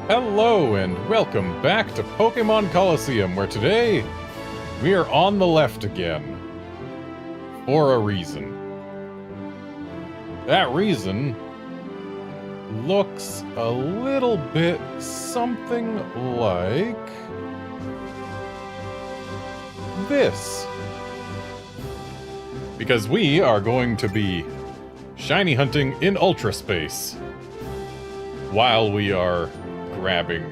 Hello and welcome back to Pokémon Colosseum, where today we are on the left again. For a reason. That reason looks a little bit something like this. Because we are going to be shiny hunting in Ultra Space while we are grabbing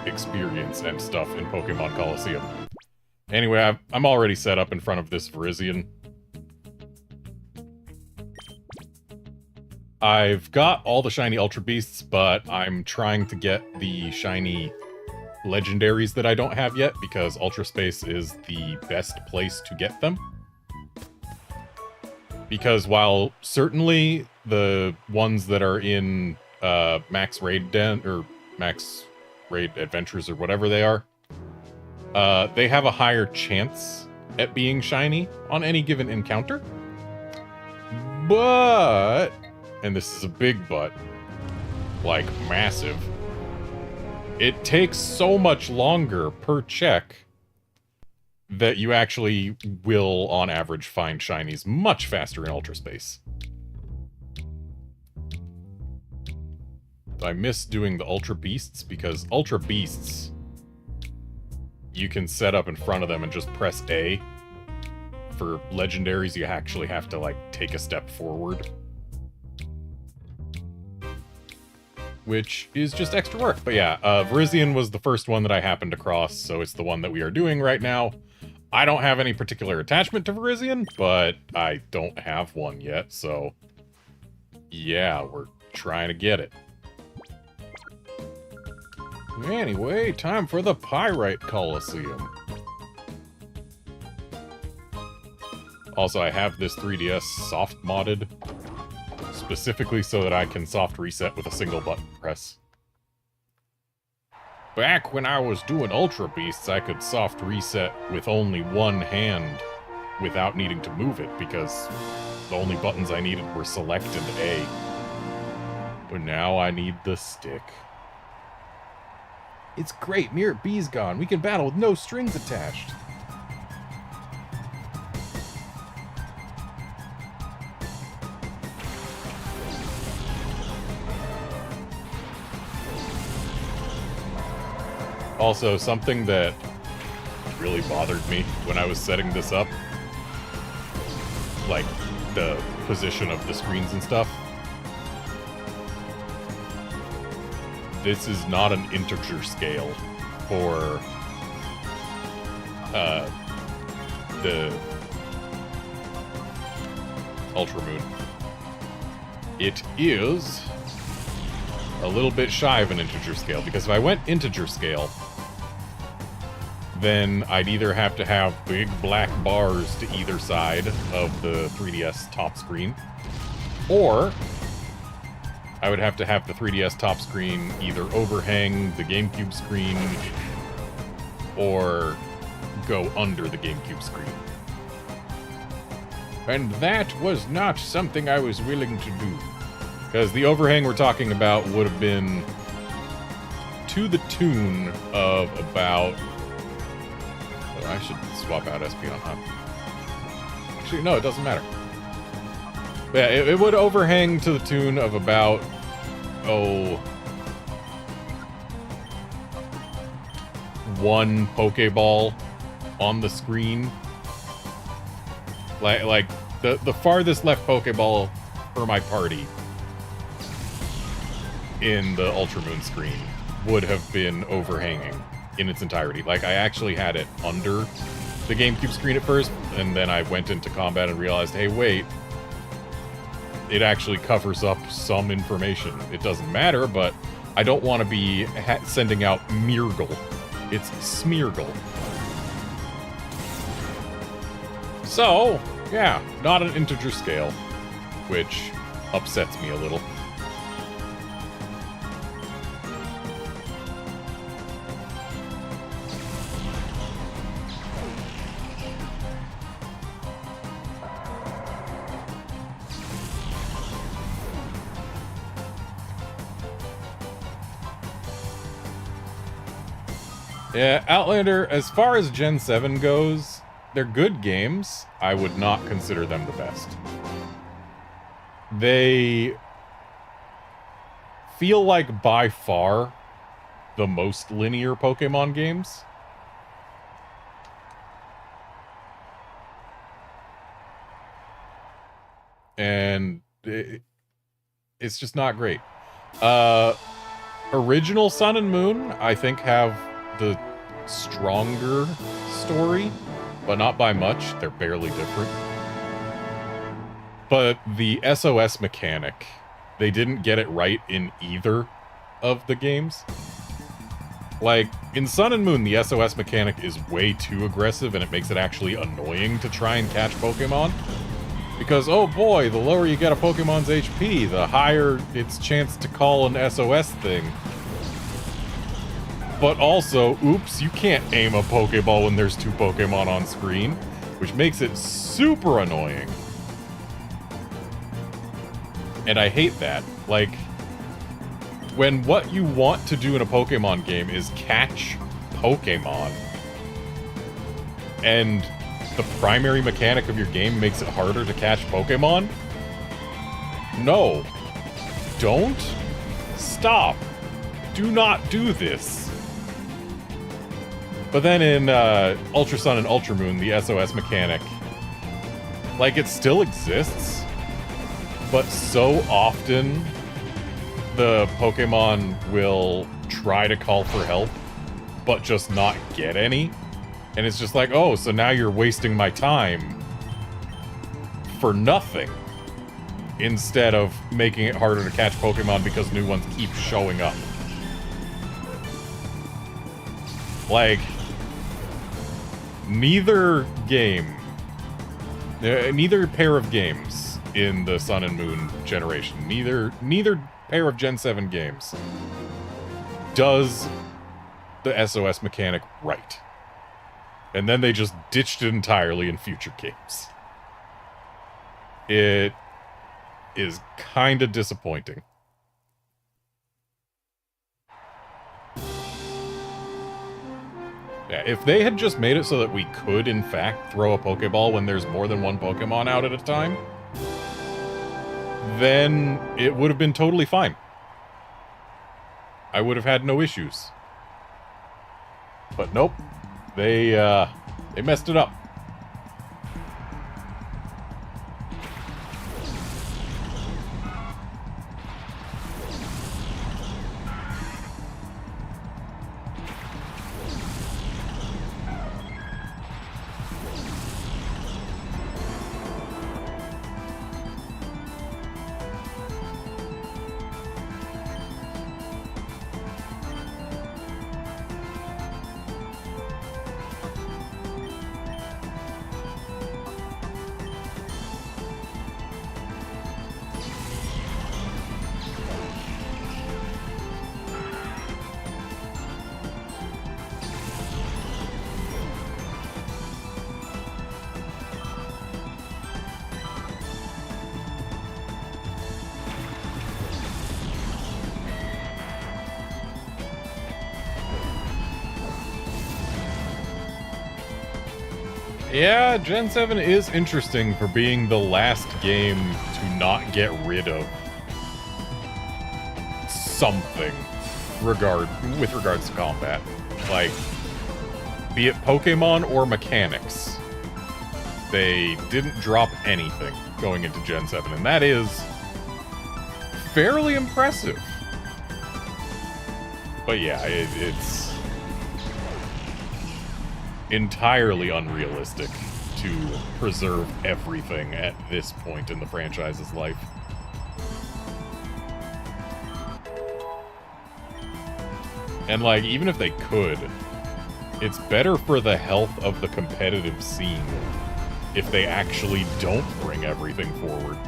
experience and stuff in Pokémon Colosseum. Anyway, I'm already set up in front of this Virizion. I've got all the shiny Ultra Beasts, but I'm trying to get the shiny legendaries that I don't have yet, because Ultra Space is the best place to get them. Because while certainly the ones that are in Max Raid Adventures or whatever they are, they have a higher chance at being shiny on any given encounter. But, and this is a big but, like massive, it takes so much longer per check that you actually will, on average, find shinies much faster in Ultra Space. I miss doing the Ultra Beasts, because Ultra Beasts, you can set up in front of them and just press A. For legendaries, you actually have to, like, take a step forward. Which is just extra work. But yeah, Virizion was the first one that I happened across, so it's the one that we are doing right now. I don't have any particular attachment to Virizion, but I don't have one yet, so yeah, we're trying to get it. Anyway, time for the Pyrite Colosseum. Also, I have this 3DS soft modded, specifically so that I can soft reset with a single button press. Back when I was doing Ultra Beasts, I could soft reset with only one hand without needing to move it, because the only buttons I needed were select and A. But now I need the stick. It's great, Mirror B's gone. We can battle with no strings attached. Also, something that really bothered me when I was setting this up, like the position of the screens and stuff. This is not an integer scale for the Ultra Moon. It is a little bit shy of an integer scale, because if I went integer scale, then I'd either have to have big black bars to either side of the 3DS top screen, or I would have to have the 3DS top screen either overhang the GameCube screen or go under the GameCube screen. And that was not something I was willing to do. Because the overhang we're talking about would have been to the tune of about... Oh, I should swap out SP on Hot. Actually, no, it doesn't matter. Yeah, it would overhang to the tune of about, one Pokeball on the screen. Like the farthest left Pokeball for my party in the Ultra Moon screen would have been overhanging in its entirety. Like, I actually had it under the GameCube screen at first, and then I went into combat and realized, hey, wait, it actually covers up some information. It doesn't matter, but I don't want to be sending out Mirgle. It's Smeargle. So, yeah, not an integer scale, which upsets me a little. Yeah, Outlander, as far as Gen 7 goes, they're good games. I would not consider them the best. They feel like, by far, the most linear Pokemon games. And it's just not great. Original Sun and Moon, I think, have the stronger story, but not by much. They're barely different. But the SOS mechanic, they didn't get it right in either of the games. Like, in Sun and Moon, the SOS mechanic is way too aggressive, and it makes it actually annoying to try and catch Pokemon. Because, oh boy, the lower you get a Pokemon's HP, the higher its chance to call an SOS thing. But also, oops, you can't aim a Pokeball when there's two Pokemon on screen, which makes it super annoying. And I hate that. Like, when what you want to do in a Pokemon game is catch Pokemon, and the primary mechanic of your game makes it harder to catch Pokemon? No. Don't. Stop. Do not do this. But then in Ultra Sun and Ultra Moon, the SOS mechanic, like, it still exists, but so often the Pokemon will try to call for help, but just not get any. And it's just like, oh, so now you're wasting my time for nothing, instead of making it harder to catch Pokemon because new ones keep showing up. Like, neither pair of games in the Sun and Moon generation, neither pair of Gen 7 games does the SOS mechanic right. And then they just ditched it entirely in future games. It is kind of disappointing. Yeah, if they had just made it so that we could, in fact, throw a Pokeball when there's more than one Pokemon out at a time, then it would have been totally fine. I would have had no issues. But nope. They messed it up. Yeah, Gen 7 is interesting for being the last game to not get rid of something with regards to combat. Like, be it Pokemon or mechanics. They didn't drop anything going into Gen 7, and that is fairly impressive. But yeah, it's entirely unrealistic to preserve everything at this point in the franchise's life. And like, even if they could, it's better for the health of the competitive scene if they actually don't bring everything forward.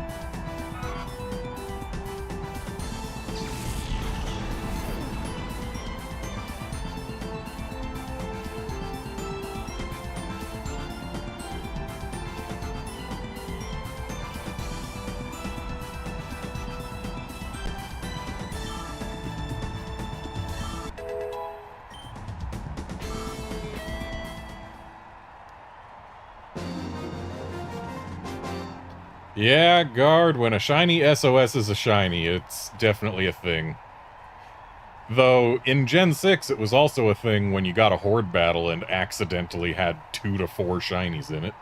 Yeah, guard, when a shiny SOS is a shiny, it's definitely a thing. Though, in Gen 6, it was also a thing when you got a Horde battle and accidentally had 2 to 4 shinies in it.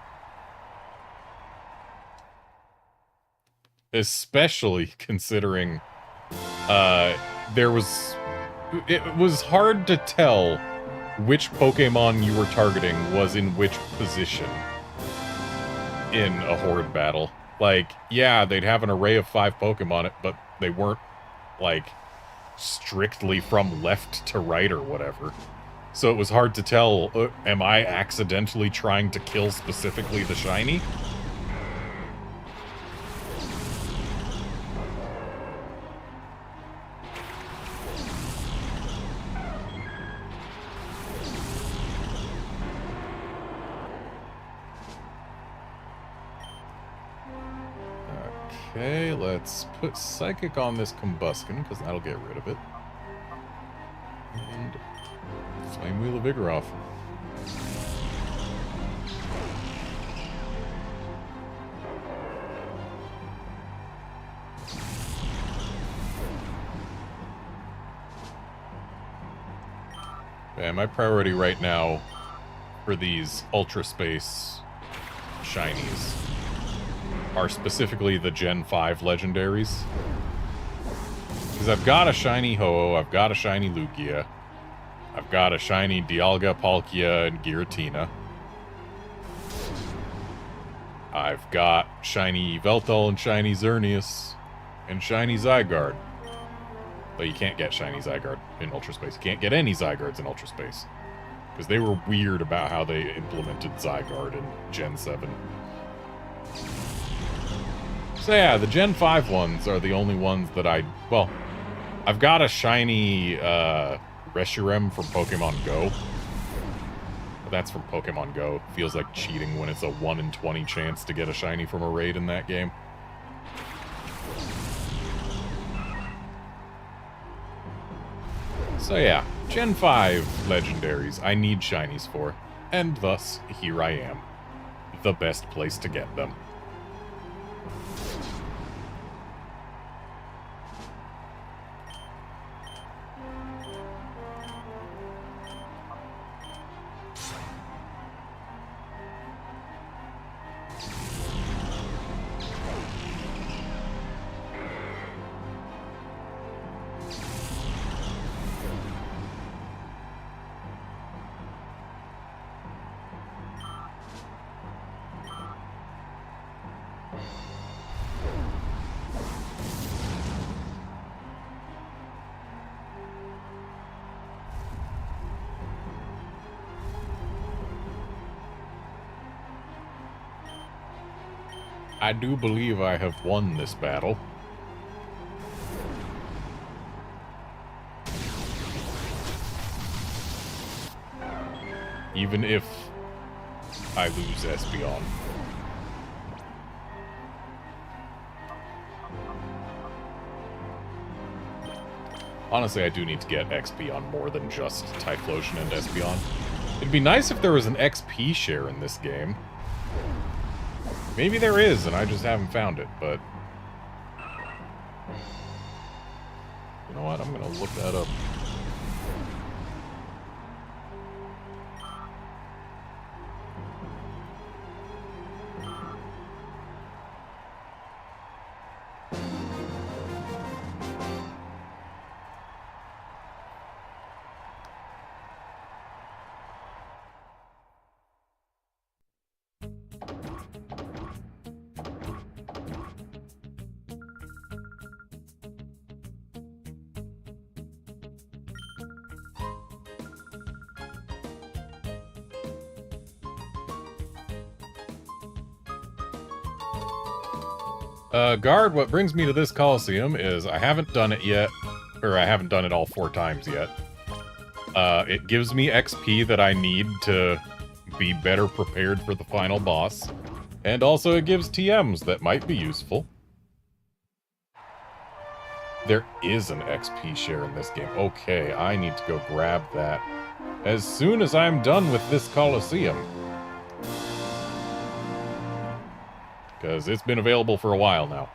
Especially considering, it was hard to tell which Pokemon you were targeting was in which position in a Horde battle. Like, yeah, they'd have an array of 5 Pokemon, but they weren't, like, strictly from left to right or whatever. So it was hard to tell, am I accidentally trying to kill specifically the shiny? Okay, let's put Psychic on this Combuskin, because that'll get rid of it. And Flame Wheel of Vigoroth. And my priority right now for these Ultra Space shinies are specifically the Gen 5 legendaries. Because I've got a shiny Ho-Oh, I've got a shiny Lugia, I've got a shiny Dialga, Palkia, and Giratina. I've got shiny Yveltal and shiny Xerneas, and shiny Zygarde. But you can't get shiny Zygarde in Ultra Space. You can't get any Zygardes in Ultra Space. Because they were weird about how they implemented Zygarde in Gen 7. So yeah, the Gen 5 ones are the only ones that well, I've got a shiny Reshiram from Pokemon Go. But that's from Pokemon Go. Feels like cheating when it's a 1 in 20 chance to get a shiny from a raid in that game. So yeah, Gen 5 legendaries I need shinies for, and thus, here I am. The best place to get them. I do believe I have won this battle. Even if I lose Espeon. Honestly, I do need to get XP on more than just Typhlosion and Espeon. It'd be nice if there was an XP share in this game. Maybe there is, and I just haven't found it, but... You know what? I'm gonna look that up. Guard, what brings me to this Colosseum is I haven't done it yet, or I haven't done it all 4 times yet. It gives me XP that I need to be better prepared for the final boss, and also it gives TMs that might be useful. There is an XP share in this game. Okay, I need to go grab that as soon as I'm done with this Colosseum. because it's been available for a while now.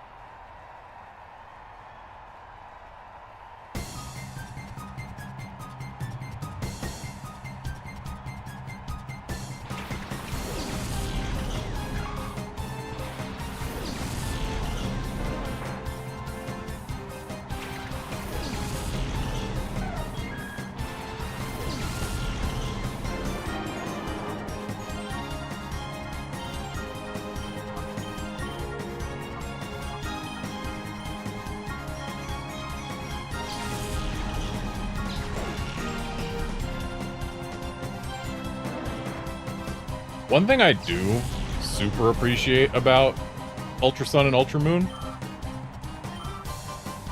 One thing I do super appreciate about Ultra Sun and Ultra Moon,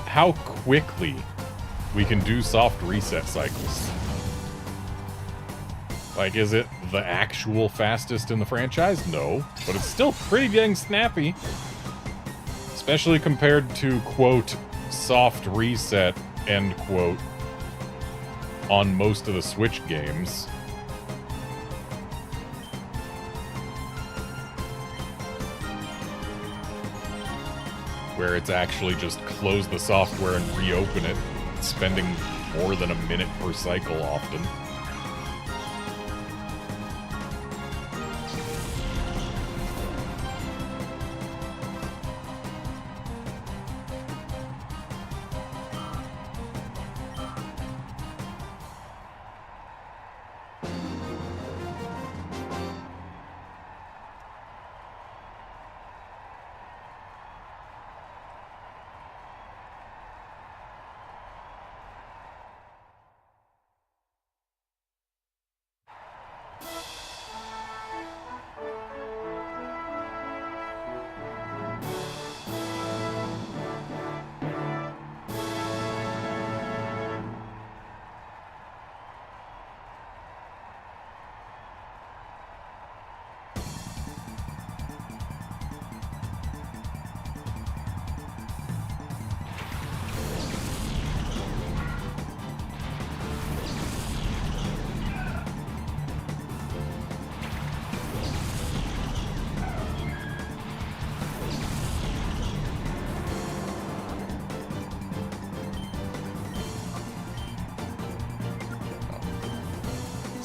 how quickly we can do soft reset cycles. Like, is it the actual fastest in the franchise? No, but it's still pretty dang snappy. Especially compared to, quote, soft reset, end quote, on most of the Switch games. Where it's actually just close the software and reopen it, spending more than a minute per cycle often.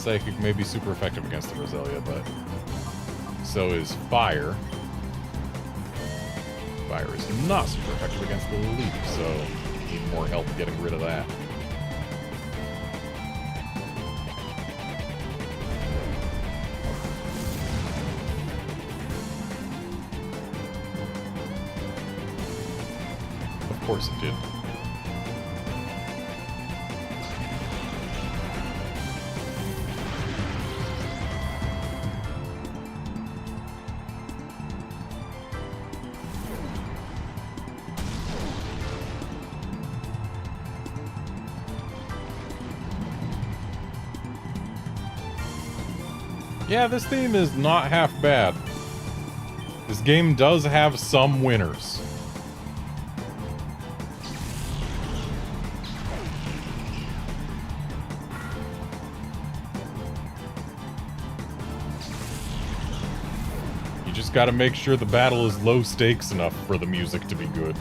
Psychic may be super effective against the Roselia, but so is Fire. Fire is not super effective against the Leaf, so need more help getting rid of that. Of course it did. Yeah, this theme is not half bad. This game does have some winners. You just gotta make sure the battle is low stakes enough for the music to be good.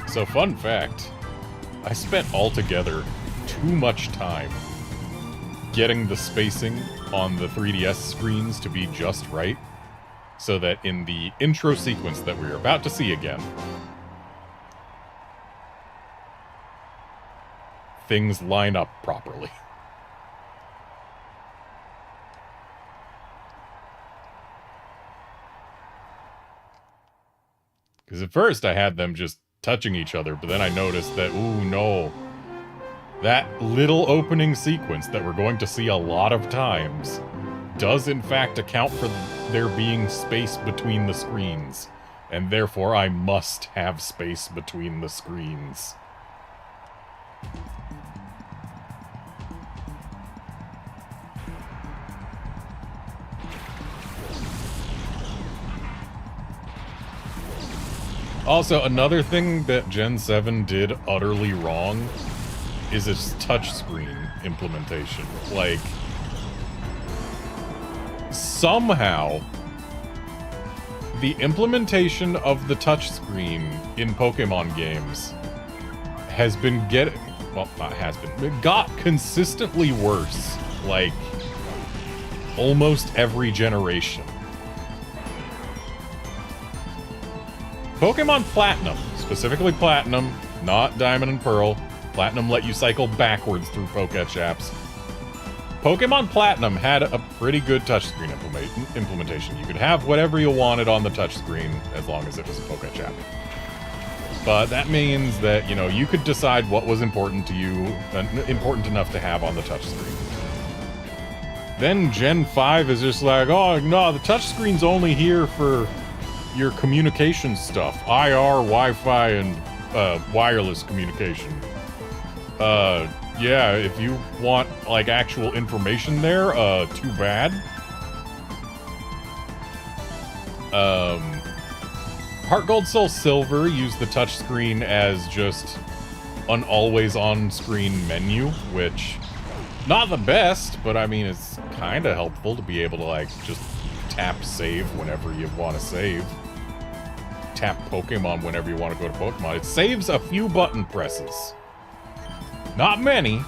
So, fun fact, I spent altogether too much time getting the spacing on the 3DS screens to be just right, so that in the intro sequence that we're about to see again, things line up properly. Because at first I had them just touching each other, but then I noticed that, ooh, no. That little opening sequence that we're going to see a lot of times does in fact account for there being space between the screens. And therefore I must have space between the screens. Also, another thing that Gen 7 did utterly wrong is its touchscreen implementation. Like, somehow, the implementation of the touchscreen in Pokemon games has been it got consistently worse, like, almost every generation. Pokemon Platinum, specifically Platinum, not Diamond and Pearl. Platinum let you cycle backwards through Pokechaps. Pokemon Platinum had a pretty good touchscreen implementation. You could have whatever you wanted on the touchscreen as long as it was a Pokechap. But that means that, you know, you could decide what was important to you, important enough to have on the touchscreen. Then Gen 5 is just like, oh, no, the touchscreen's only here for your communication stuff. IR, Wi-Fi, and wireless communication. Yeah, if you want, like, actual information there, too bad. Heart Gold, Soul Silver used the touchscreen as just an always-on-screen menu, which, not the best, but I mean, it's kind of helpful to be able to, like, just tap save whenever you want to save. Tap Pokemon whenever you want to go to Pokemon. It saves a few button presses. Not many,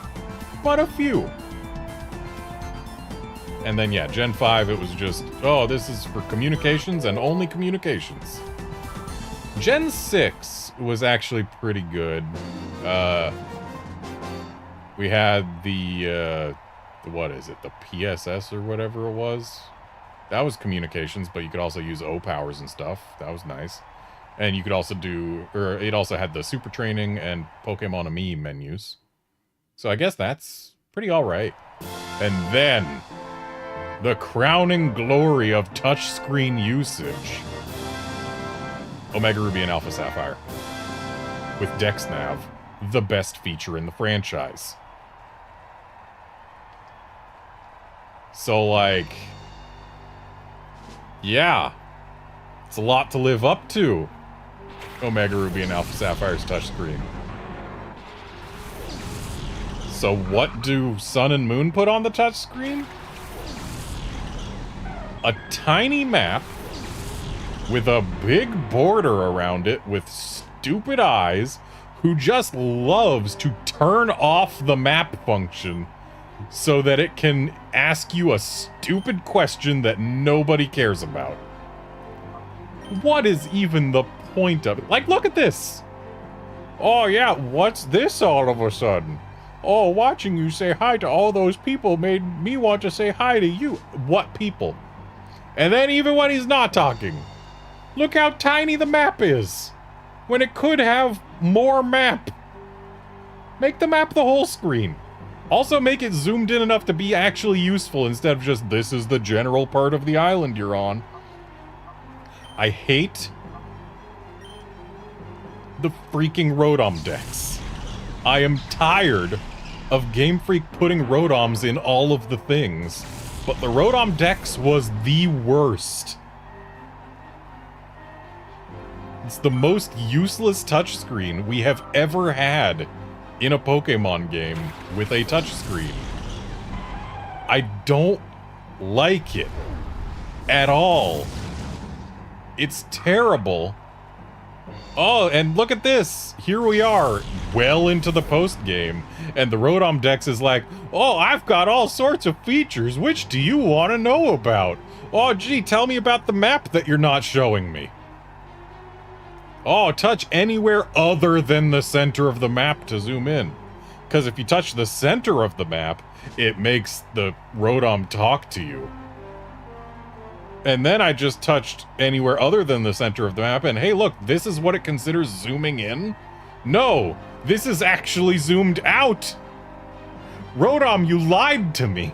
but a few. And then, yeah, Gen 5, it was just, oh, this is for communications and only communications. Gen 6 was actually pretty good. We had the what is it? The PSS or whatever it was. That was communications, but you could also use O-powers and stuff. That was nice. And you could also do, or it also had the Super Training and Pokemon Ami menus. So I guess that's pretty alright. And then, the crowning glory of touchscreen usage. Omega Ruby and Alpha Sapphire. With DexNav, the best feature in the franchise. So, like, yeah, it's a lot to live up to. Omega Ruby and Alpha Sapphire's touchscreen. So what do Sun and Moon put on the touchscreen? A tiny map with a big border around it with stupid eyes who just loves to turn off the map function so that it can ask you a stupid question that nobody cares about. What is even the point of it? Like, look at this! Oh yeah, what's this all of a sudden? Oh, watching you say hi to all those people made me want to say hi to you. What people? And then even when he's not talking, look how tiny the map is. When it could have more map. Make the map the whole screen. Also make it zoomed in enough to be actually useful instead of just this is the general part of the island you're on. I hate the freaking Rotom decks. I am tired of Game Freak putting Rotoms in all of the things, but the Rotom Dex was the worst. It's the most useless touchscreen we have ever had in a Pokemon game with a touchscreen. I don't like it at all. It's terrible. Oh, and look at this. Here we are, well into the post-game, and the Rotom Dex is like, oh, I've got all sorts of features. Which do you want to know about? Oh, gee, tell me about the map that you're not showing me. Oh, touch anywhere other than the center of the map to zoom in. Because if you touch the center of the map, it makes the Rotom talk to you. And then I just touched anywhere other than the center of the map, and hey, look, this is what it considers zooming in? No, this is actually zoomed out! Rodom, you lied to me!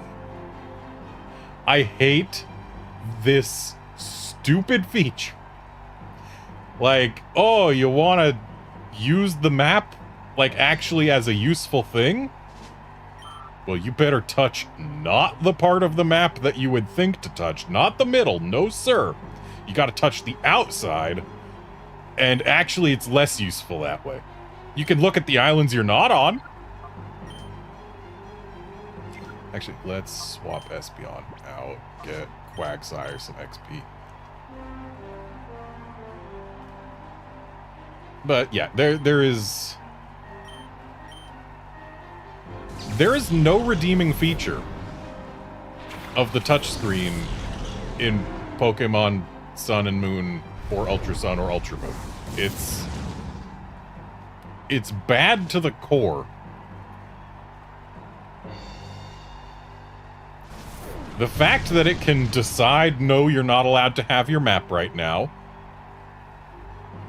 I hate this stupid feature. Like, oh, you want to use the map, like, actually as a useful thing? Well, you better touch not the part of the map that you would think to touch, not the middle, no sir. You gotta touch the outside, and actually it's less useful that way. You can look at the islands you're not on. Actually, let's swap Espeon out, get Quagsire some XP. But yeah, there is no redeeming feature of the touchscreen in Pokemon Sun and Moon or Ultra Sun or Ultra Moon. It's bad to the core. The fact that it can decide, no, you're not allowed to have your map right now.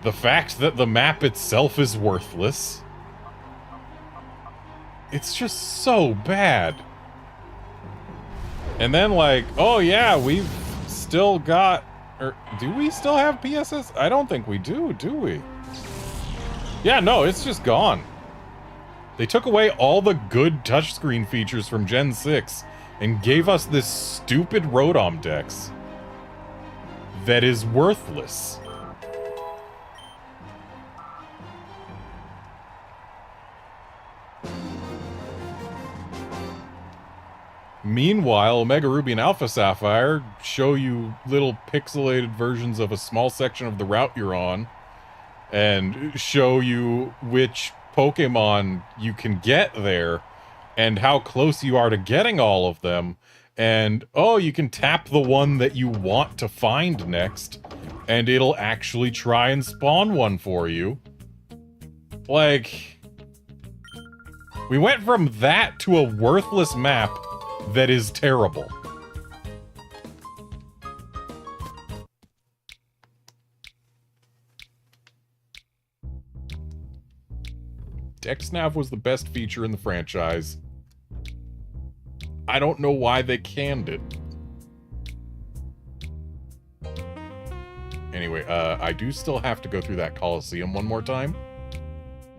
The fact that the map itself is worthless. It's just so bad. And then like, oh yeah, we've still got, or do we still have PSS? I don't think we do we? Yeah, no, it's just gone. They took away all the good touchscreen features from Gen 6 and gave us this stupid Rodom Dex that is worthless. Meanwhile, Omega Ruby and Alpha Sapphire show you little pixelated versions of a small section of the route you're on and show you which Pokemon you can get there and how close you are to getting all of them. And, oh, you can tap the one that you want to find next and it'll actually try and spawn one for you. Like, we went from that to a worthless map that is terrible. DexNav was the best feature in the franchise. I don't know why they canned it. Anyway, I do still have to go through that Colosseum one more time.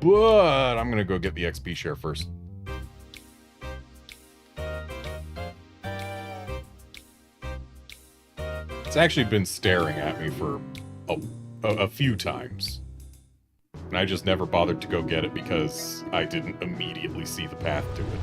But I'm gonna go get the XP share first. It's actually been staring at me for a few times. And I just never bothered to go get it because I didn't immediately see the path to it.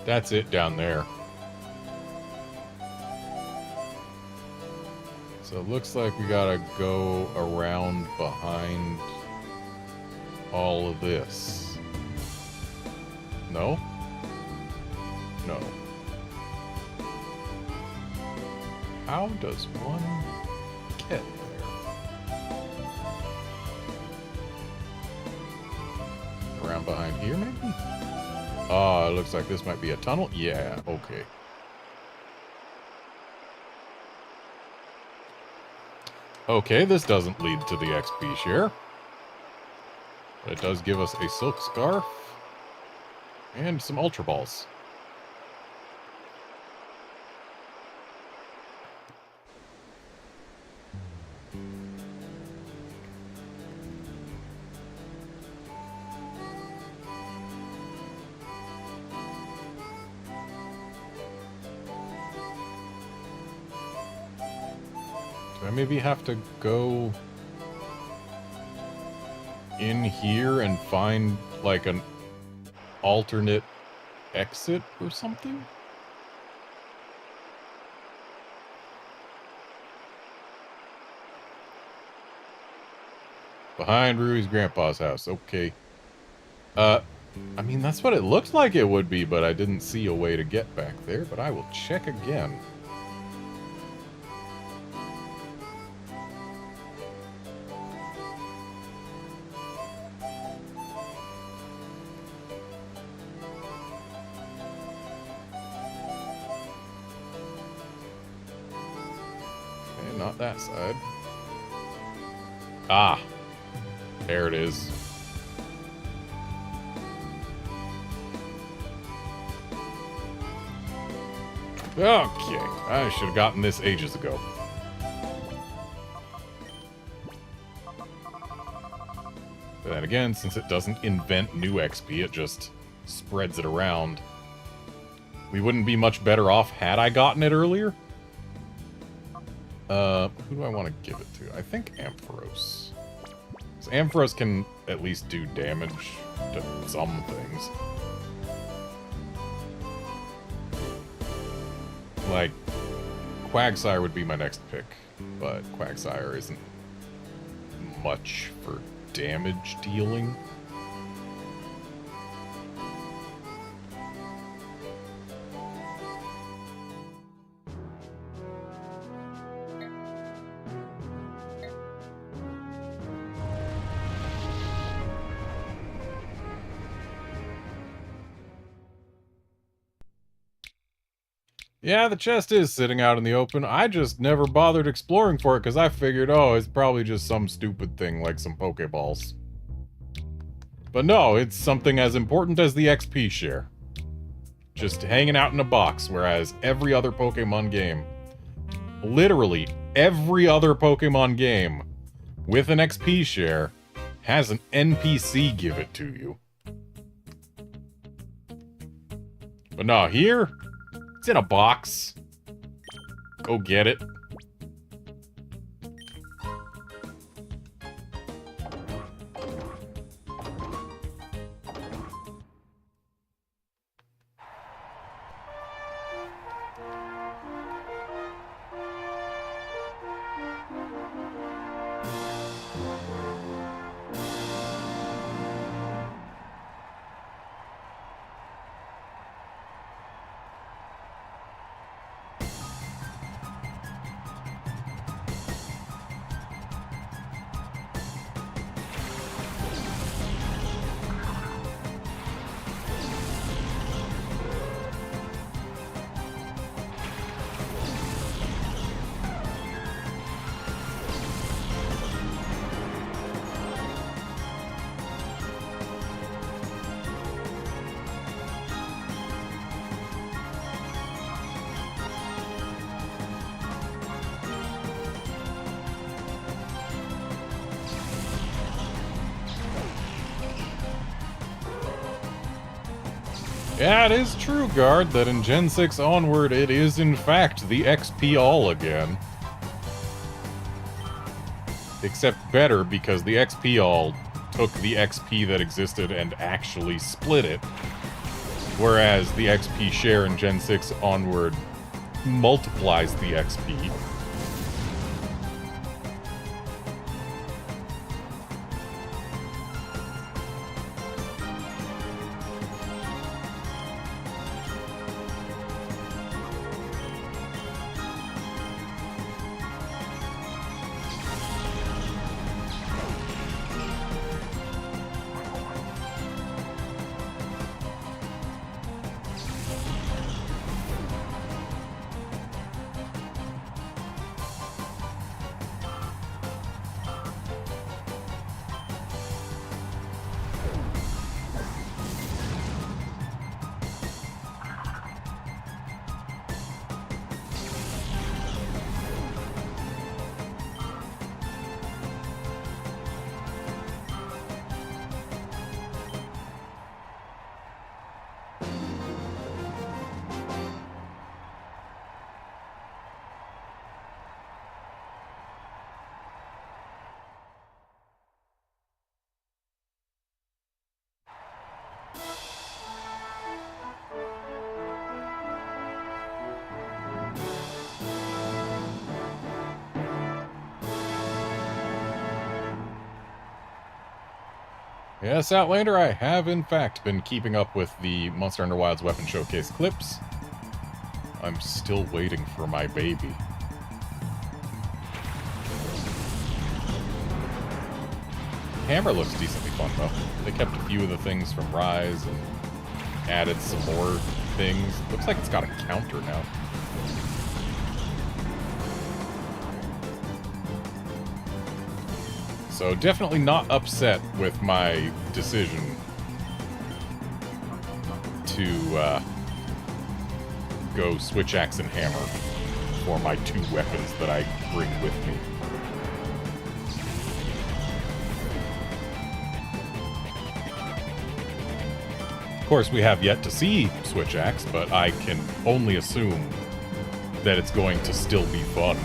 That's it down there. So it looks like we gotta go around behind all of this. No? No. How does one get there? Around behind here, maybe? Ah, it looks like this might be a tunnel. Yeah, okay. Okay, this doesn't lead to the XP share. But it does give us a Silk Scarf and some Ultra Balls. Do I maybe have to go in here and find like an alternate exit or something? Behind Rui's grandpa's house. Okay. I mean, that's what it looked like it would be, but I didn't see a way to get back there, but I will check again. Okay, not that side. Ah, there it is. Okay, I should have gotten this ages ago. But then again, since it doesn't invent new XP, it just spreads it around. We wouldn't be much better off had I gotten it earlier. Who do I want to give it to? I think Ampharos. Because Ampharos can at least do damage to some things. Like, Quagsire would be my next pick, but Quagsire isn't much for damage dealing. Yeah, the chest is sitting out in the open. I just never bothered exploring for it because I figured, oh, it's probably just some stupid thing like some Pokeballs. But no, it's something as important as the XP share. Just hanging out in a box, whereas every other Pokemon game, literally every other Pokemon game with an XP share has an NPC give it to you. But no, here... it's in a box. Go get it. Yeah, it is true, Guard, that in Gen 6 onward, it is in fact the XP all again. Except better, because the XP all took the XP that existed and actually split it. Whereas the XP share in Gen 6 onward multiplies the XP. Yes, Outlander, I have in fact been keeping up with the Monster Hunter Wilds Weapon Showcase clips. I'm still waiting for my baby. Hammer looks decently fun, though. They kept a few of the things from Rise and added some more things. Looks like it's got a counter now. So definitely not upset with my decision to go Switch Axe and Hammer for my two weapons that I bring with me. Of course, we have yet to see Switch Axe, but I can only assume that it's going to still be fun.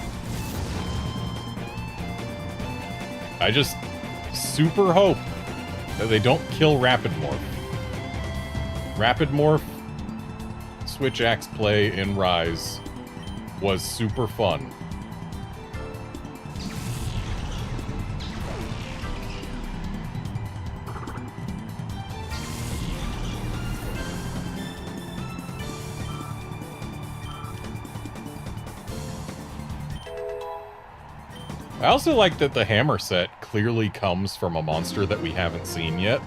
I just super hope that they don't kill Rapid Morph. Rapid Morph Switch Axe play in Rise was super fun. I also like that the hammer set clearly comes from a monster that we haven't seen yet.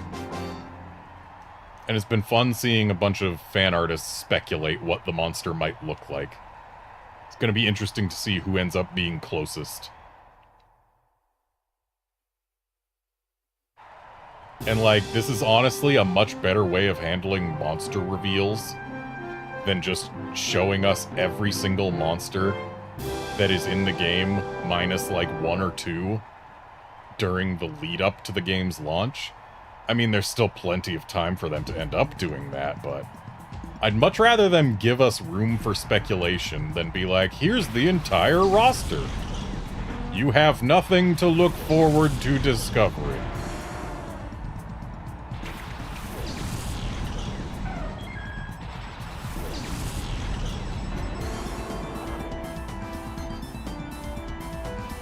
And it's been fun seeing a bunch of fan artists speculate what the monster might look like. It's going to be interesting to see who ends up being closest. And like, this is honestly a much better way of handling monster reveals than just showing us every single monster that is in the game, minus like one or two, during the lead up to the game's launch. I mean, there's still plenty of time for them to end up doing that, but I'd much rather them give us room for speculation than be like, here's the entire roster. You have nothing to look forward to discovering.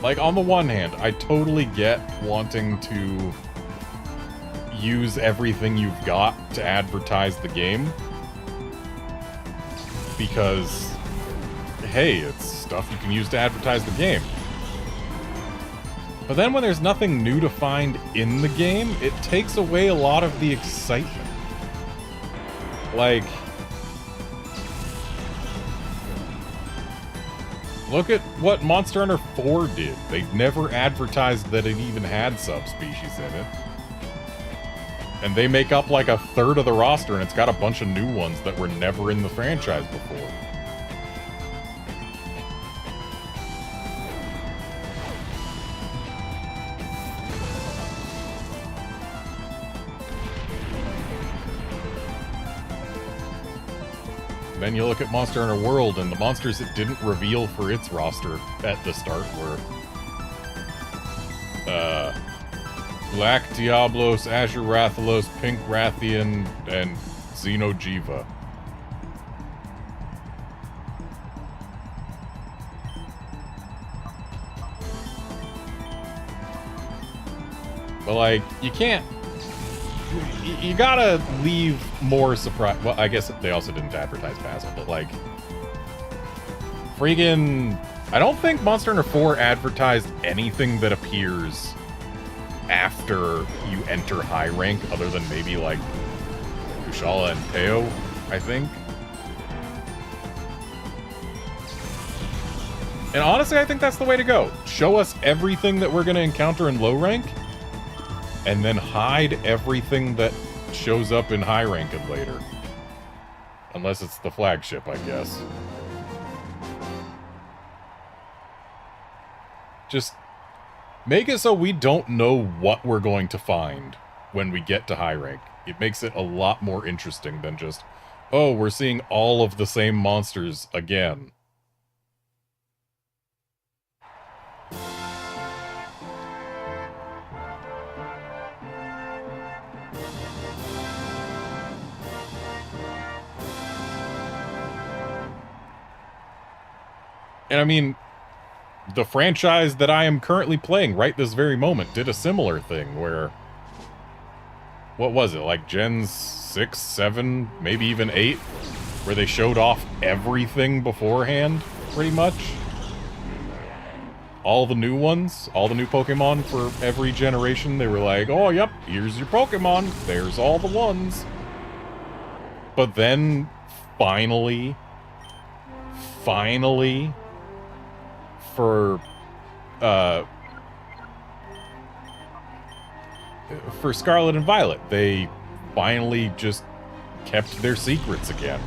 Like, on the one hand, I totally get wanting to use everything you've got to advertise the game. Because, hey, it's stuff you can use to advertise the game. But then when there's nothing new to find in the game, it takes away a lot of the excitement. Like, look at what Monster Hunter 4 did. They never advertised that it even had subspecies in it. And they make up like a third of the roster, and it's got a bunch of new ones that were never in the franchise before. Then you look at Monster Hunter World, and the monsters it didn't reveal for its roster at the start were Black Diablos, Azure Rathalos, Pink Rathian, and Xenojiva. But, like, you can't... You gotta leave more surprise... Well, I guess they also didn't advertise Basil, but, like... Friggin... I don't think Monster Hunter 4 advertised anything that appears after you enter high rank, other than maybe, like, Kushala and Teo, I think. And honestly, I think that's the way to go. Show us everything that we're going to encounter in low rank, and then hide everything that shows up in high rank and later. Unless it's the flagship, I guess. Just make it so we don't know what we're going to find when we get to high rank. It makes it a lot more interesting than just, oh, we're seeing all of the same monsters again. And I mean, the franchise that I am currently playing right this very moment did a similar thing where what was it, like Gens 6, 7, maybe even 8, where they showed off everything beforehand, pretty much. All the new ones, all the new Pokemon for every generation, they were like, oh, yep, here's your Pokemon, there's all the ones. But then, finally, for Scarlet and Violet, they finally just kept their secrets again.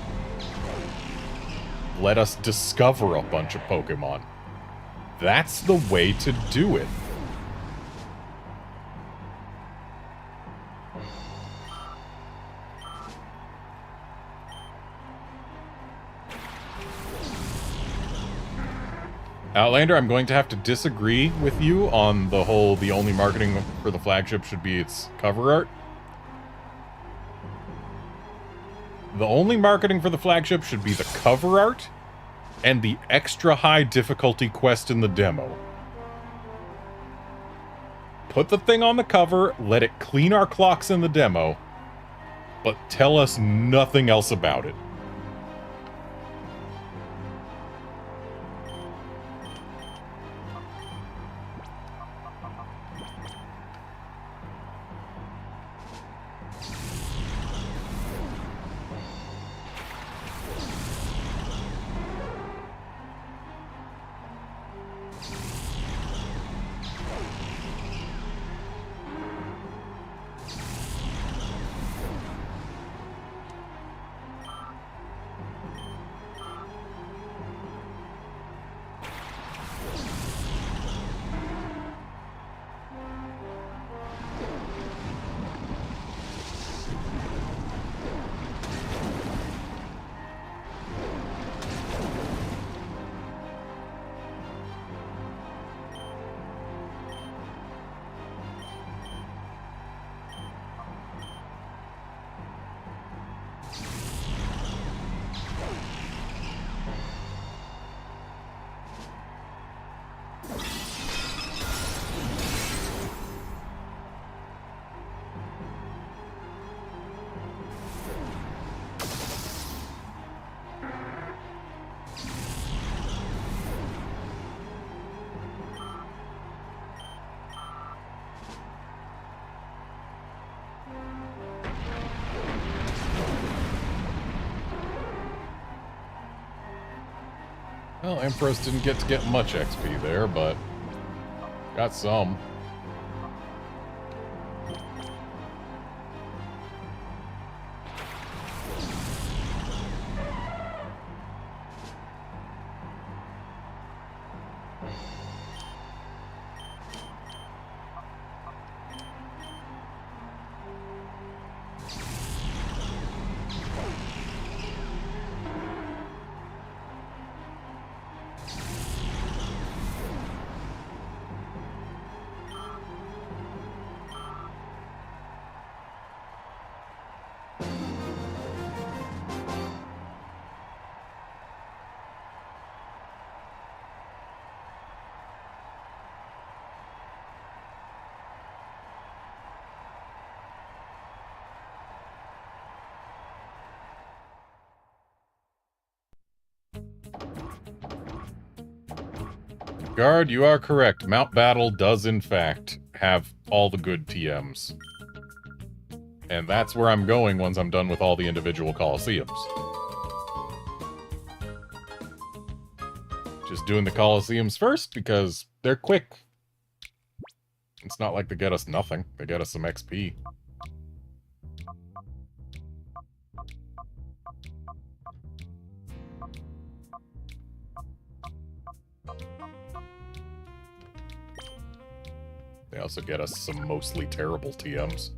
Let us discover a bunch of Pokemon. That's the way to do it. Outlander, I'm going to have to disagree with you on the only marketing for the flagship should be its cover art. The only marketing for the flagship should be the cover art and the extra high difficulty quest in the demo. Put the thing on the cover, let it clean our clocks in the demo, but tell us nothing else about it. Well, Empress didn't get much XP there, but got some. Guard, you are correct. Mount Battle does, in fact, have all the good TMs. And that's where I'm going once I'm done with all the individual Colosseums. Just doing the Colosseums first, because they're quick. It's not like they get us nothing. They get us some XP. They also get us some mostly terrible TMs.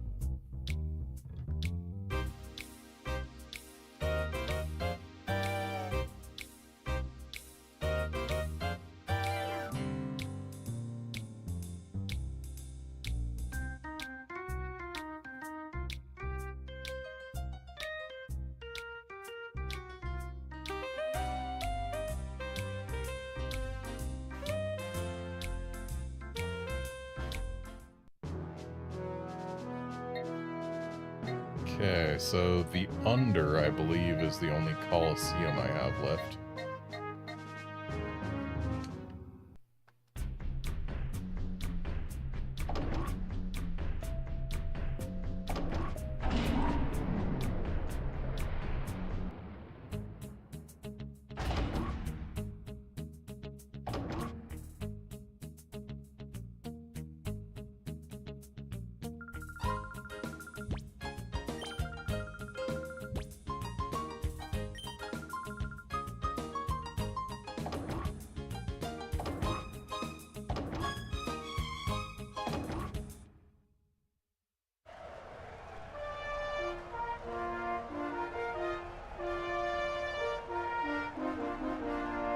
Okay, so the under, I believe, is the only Colosseum I have left.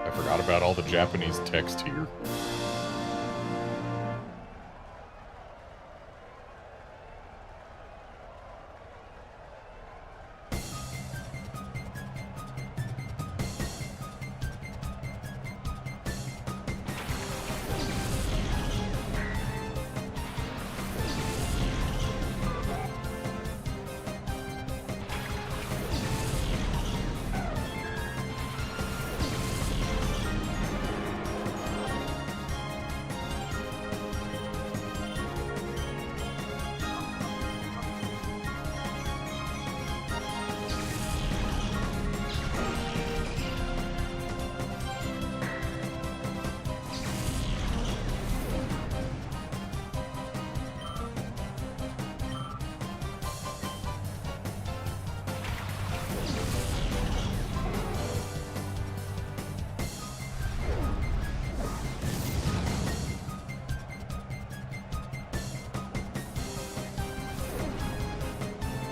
I forgot about all the Japanese text here.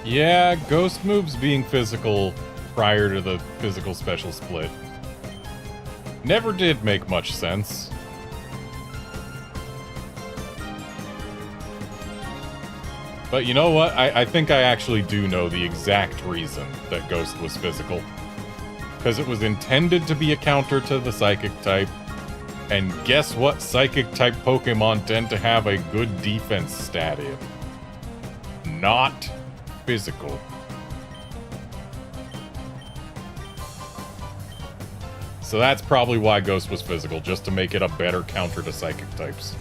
Yeah, Ghost moves being physical prior to the physical special split never did make much sense. But you know what? I think I actually do know the exact reason that Ghost was physical. Because it was intended to be a counter to the Psychic type. And guess what Psychic type Pokemon tend to have a good defense stat in? Not physical. So that's probably why Ghost was physical, just to make it a better counter to Psychic types.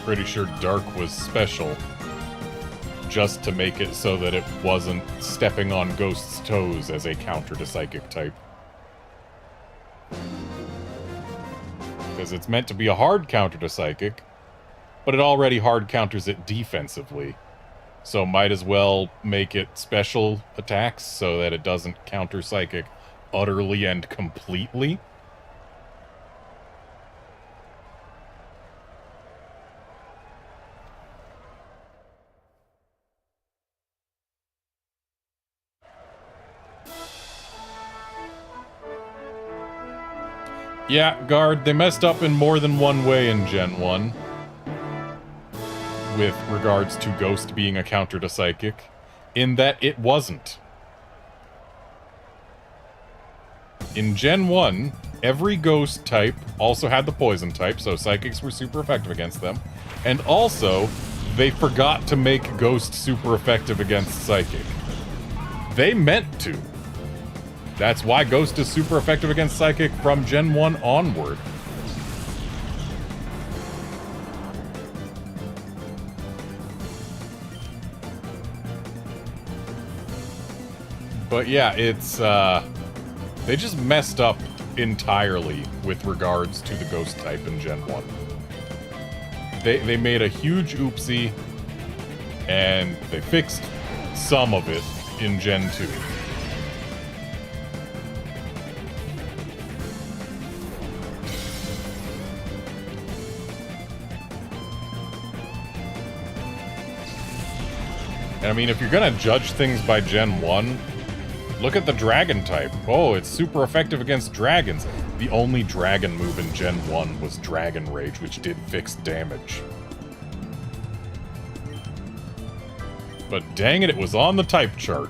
Pretty sure Dark was special, just to make it so that it wasn't stepping on Ghost's toes as a counter to Psychic type. Because it's meant to be a hard counter to Psychic, but it already hard counters it defensively. So might as well make it special attacks so that it doesn't counter Psychic utterly and completely. Yeah, Guard, they messed up in more than one way in Gen 1. With regards to Ghost being a counter to Psychic. In that it wasn't. In Gen 1, every Ghost type also had the Poison type, so Psychics were super effective against them. And also, they forgot to make Ghost super effective against Psychic. They meant to. That's why Ghost is super effective against Psychic from Gen 1 onward. But yeah, it's, they just messed up entirely with regards to the Ghost type in Gen 1. They made a huge oopsie, and they fixed some of it in Gen 2. And I mean, if you're gonna judge things by Gen 1, look at the dragon type. Oh, it's super effective against dragons. The only dragon move in Gen 1 was Dragon Rage, which did fixed damage. But dang it, it was on the type chart.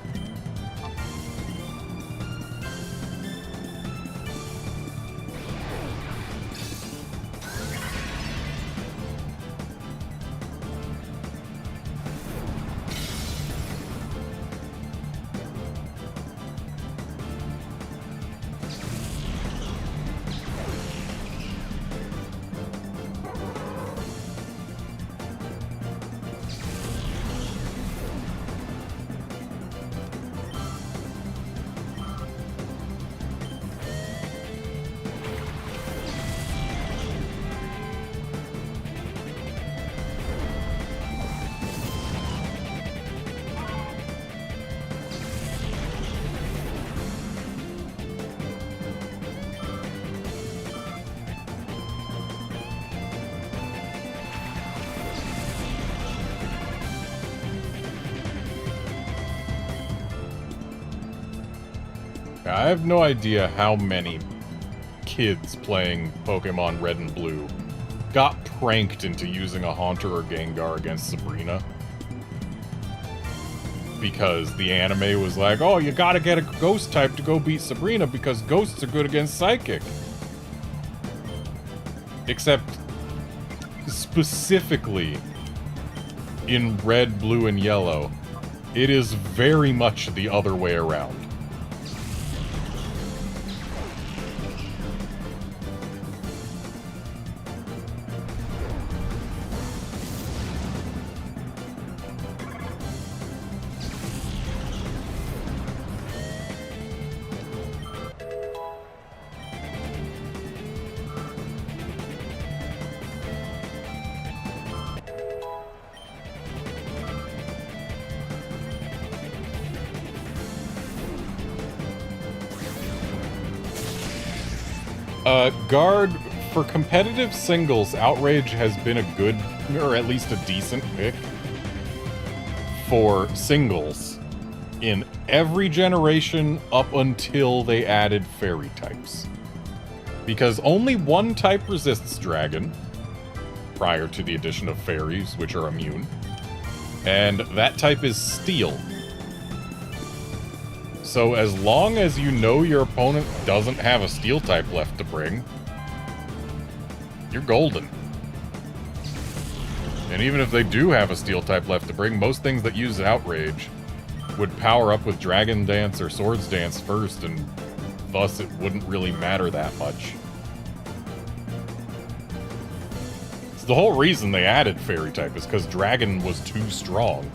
I have no idea how many kids playing Pokemon Red and Blue got pranked into using a Haunter or Gengar against Sabrina. Because the anime was like, oh, you gotta get a ghost type to go beat Sabrina because ghosts are good against Psychic. Except, specifically, in Red, Blue, and Yellow, it is very much the other way around. Guard, for competitive singles, Outrage has been a good, or at least a decent pick for singles in every generation up until they added fairy types. Because only one type resists dragon, prior to the addition of fairies, which are immune, and that type is steel. So as long as you know your opponent doesn't have a steel type left to bring, you're golden. And even if they do have a steel type left to bring, most things that use Outrage would power up with Dragon Dance or Swords Dance first, and thus it wouldn't really matter that much. It's the whole reason they added Fairy type is because Dragon was too strong.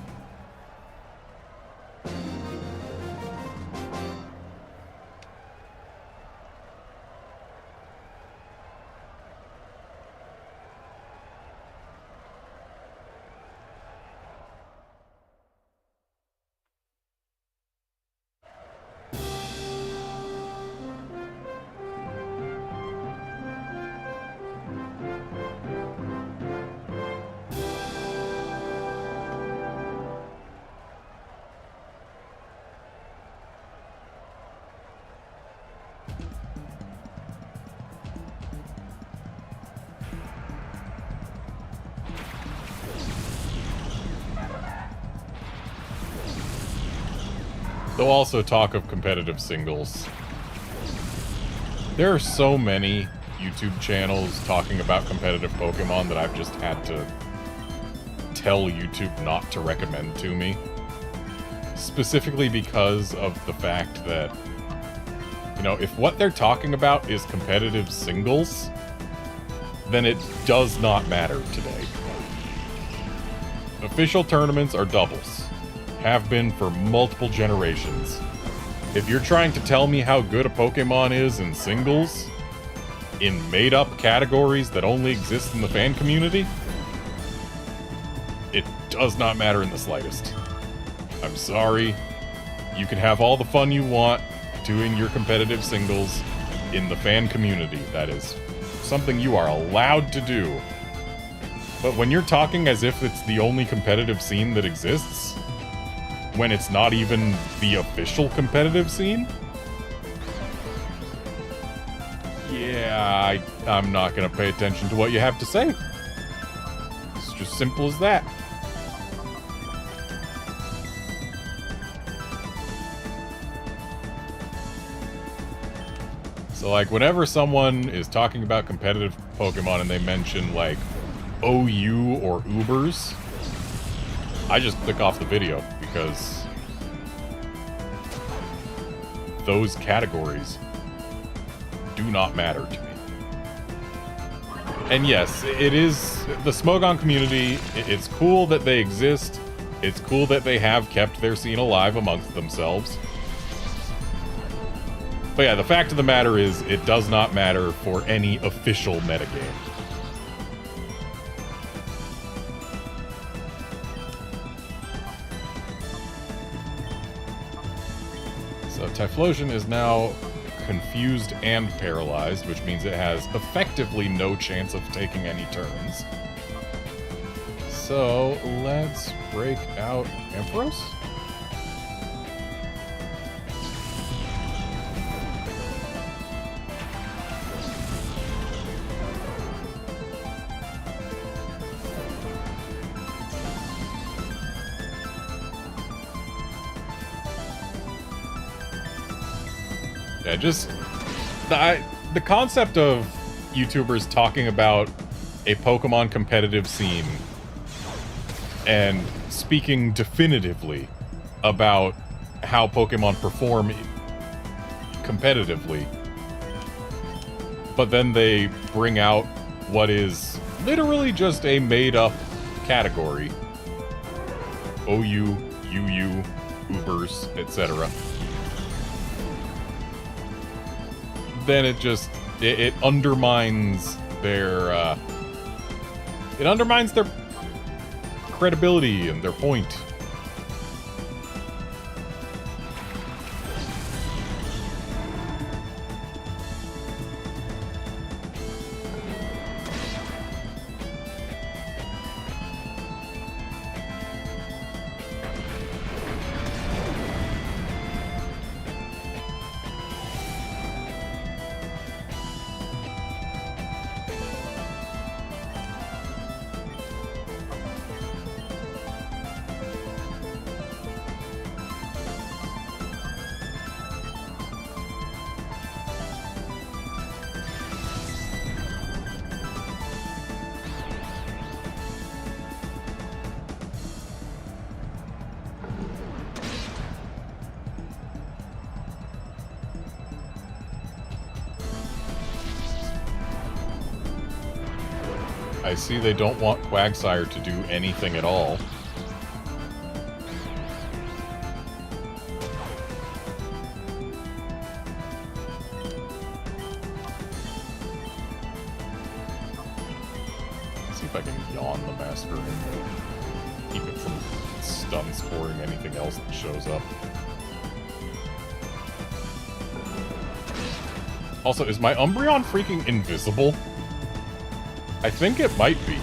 They'll also talk of competitive singles. There are so many YouTube channels talking about competitive Pokemon that I've just had to tell YouTube not to recommend to me. Specifically because of the fact that, you know, if what they're talking about is competitive singles, then it does not matter today. Official tournaments are doubles. Have been for multiple generations. If you're trying to tell me how good a Pokemon is in singles, in made-up categories that only exist in the fan community, it does not matter in the slightest. I'm sorry. You can have all the fun you want doing your competitive singles in the fan community. That is something you are allowed to do. But when you're talking as if it's the only competitive scene that exists, when it's not even the official competitive scene? Yeah, I'm not gonna pay attention to what you have to say. It's just simple as that. So, like, whenever someone is talking about competitive Pokemon and they mention, like, OU or Ubers, I just click off the video because those categories do not matter to me. And yes, it is the Smogon community. It's cool that they exist. It's cool that they have kept their scene alive amongst themselves. But yeah, the fact of the matter is, it does not matter for any official metagame. So Typhlosion is now confused and paralyzed, which means it has effectively no chance of taking any turns. So let's break out Ampharos. Yeah, just the concept of YouTubers talking about a Pokemon competitive scene and speaking definitively about how Pokemon perform competitively, but then they bring out what is literally just a made-up category. OU, UU, Ubers, etc. Then it undermines their credibility and their point. I see they don't want Quagsire to do anything at all. Let's see if I can yawn the Master and keep it from stun scoring anything else that shows up. Also, is my Umbreon freaking invisible? I think it might be.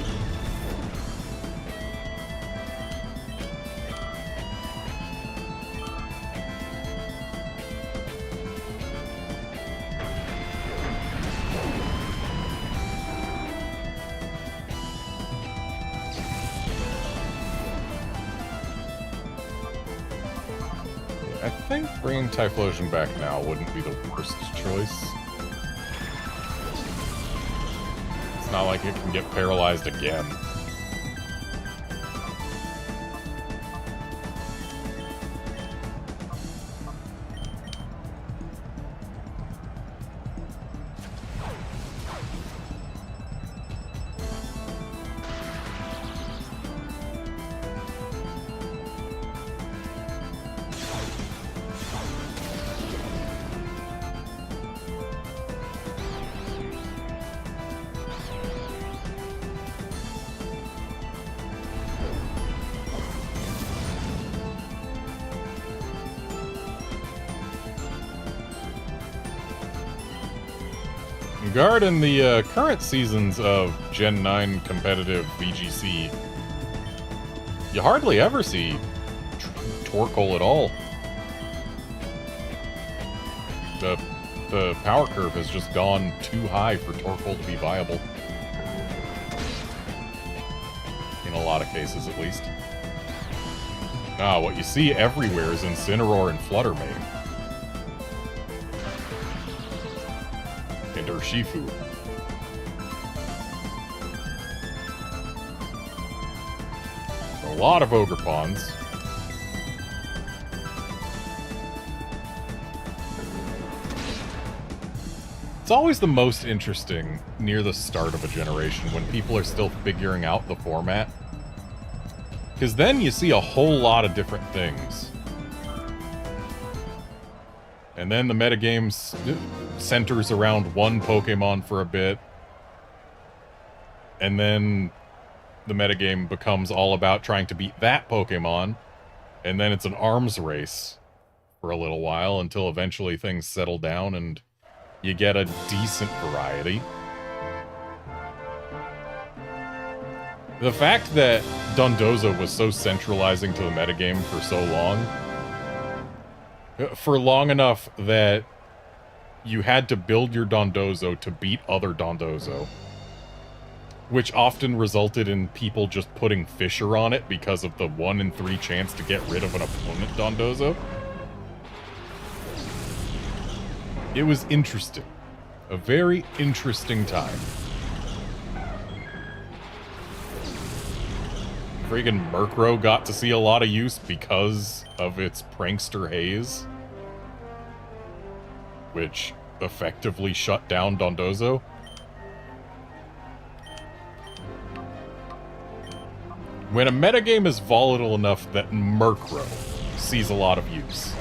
I think bringing Typhlosion back now wouldn't be the worst choice. Not like it can get paralyzed again. Regarding the current seasons of Gen 9 competitive VGC, you hardly ever see Torkoal at all. The power curve has just gone too high for Torkoal to be viable. In a lot of cases, at least. Ah, what you see everywhere is Incineroar and Flutter Mane. And Urshifu. A lot of Ogerpons. It's always the most interesting near the start of a generation when people are still figuring out the format. Because then you see a whole lot of different things. And then the metagame centers around one Pokemon for a bit. And then the metagame becomes all about trying to beat that Pokemon. And then it's an arms race for a little while until eventually things settle down and you get a decent variety. The fact that Dondozo was so centralizing to the metagame for so long, for long enough that you had to build your Dondozo to beat other Dondozo, which often resulted in people just putting Fisher on it because of the 1 in 3 chance to get rid of an opponent Dondozo. It was interesting. A very interesting time. Friggin' Murkrow got to see a lot of use because of its Prankster Haze, which effectively shut down Dondozo. When a metagame is volatile enough that Murkrow sees a lot of use,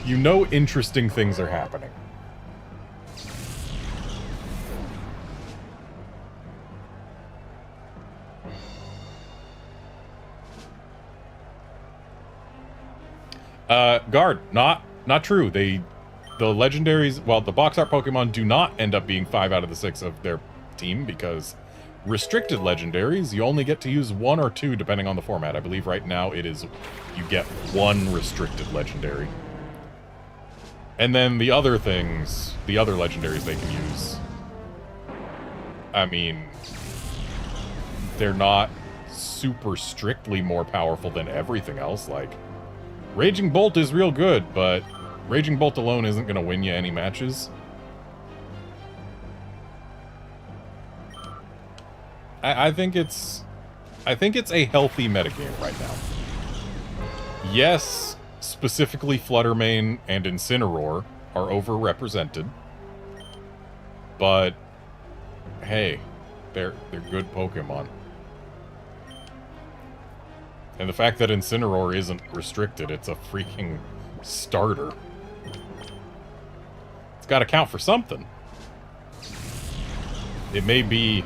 you know interesting things are happening. Guard, not true. The legendaries, well, the box art Pokemon do not end up being 5 out of the 6 of their team because restricted legendaries, you only get to use 1 or 2 depending on the format. I believe right now it is, you get 1 restricted legendary. And then the other things, the other legendaries they can use, I mean, they're not super strictly more powerful than everything else. Like, Raging Bolt is real good, but Raging Bolt alone isn't going to win you any matches. I think it's a healthy metagame right now. Yes, specifically Flutter Mane and Incineroar are overrepresented, but hey, they're good Pokemon. And the fact that Incineroar isn't restricted, it's a freaking starter. It's got to count for something. It may be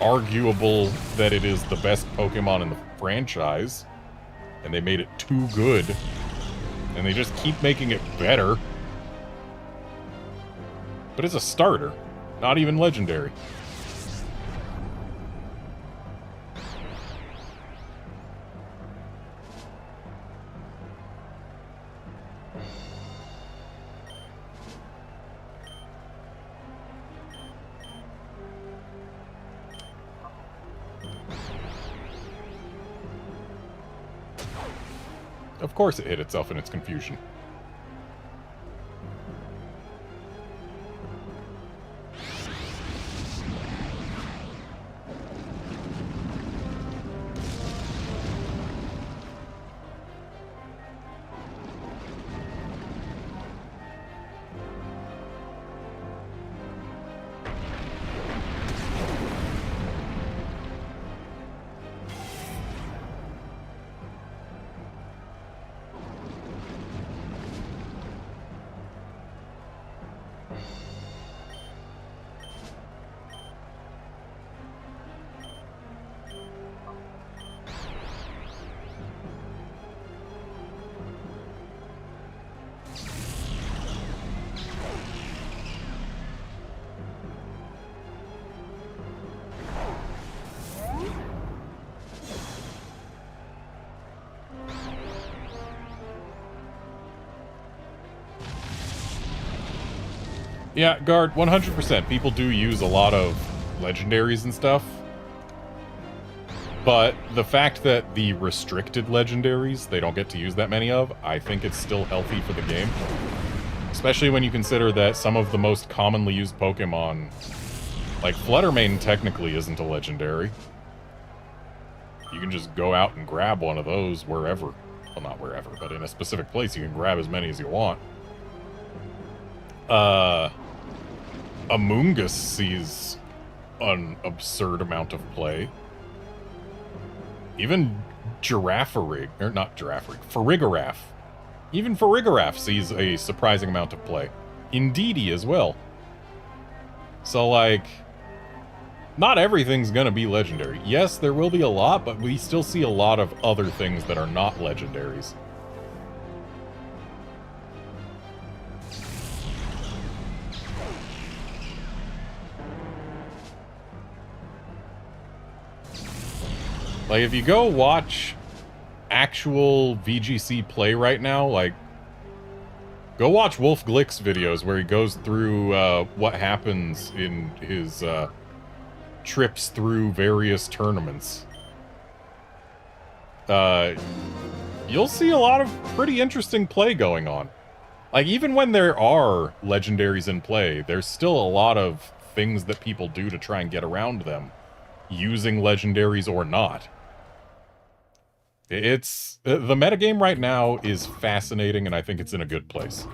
arguable that it is the best Pokemon in the franchise, and they made it too good, and they just keep making it better. But it's a starter, not even legendary. Of course it hit itself in its confusion. Yeah, Guard, 100%. People do use a lot of legendaries and stuff. But the fact that the restricted legendaries, they don't get to use that many of, I think it's still healthy for the game. Especially when you consider that some of the most commonly used Pokemon, like Fluttermane technically isn't a legendary. You can just go out and grab one of those wherever. Well, not wherever, but in a specific place you can grab as many as you want. Amoonguss sees an absurd amount of play. Even Farigiraf. Even Farigiraf sees a surprising amount of play. Indeedee as well. So, like, not everything's gonna be legendary. Yes, there will be a lot, but we still see a lot of other things that are not legendaries. Like, if you go watch actual VGC play right now, like, go watch Wolf Glick's videos where he goes through what happens in his trips through various tournaments. You'll see a lot of pretty interesting play going on. Like, even when there are legendaries in play, there's still a lot of things that people do to try and get around them, using legendaries or not. It's... the metagame right now is fascinating, and I think it's in a good place.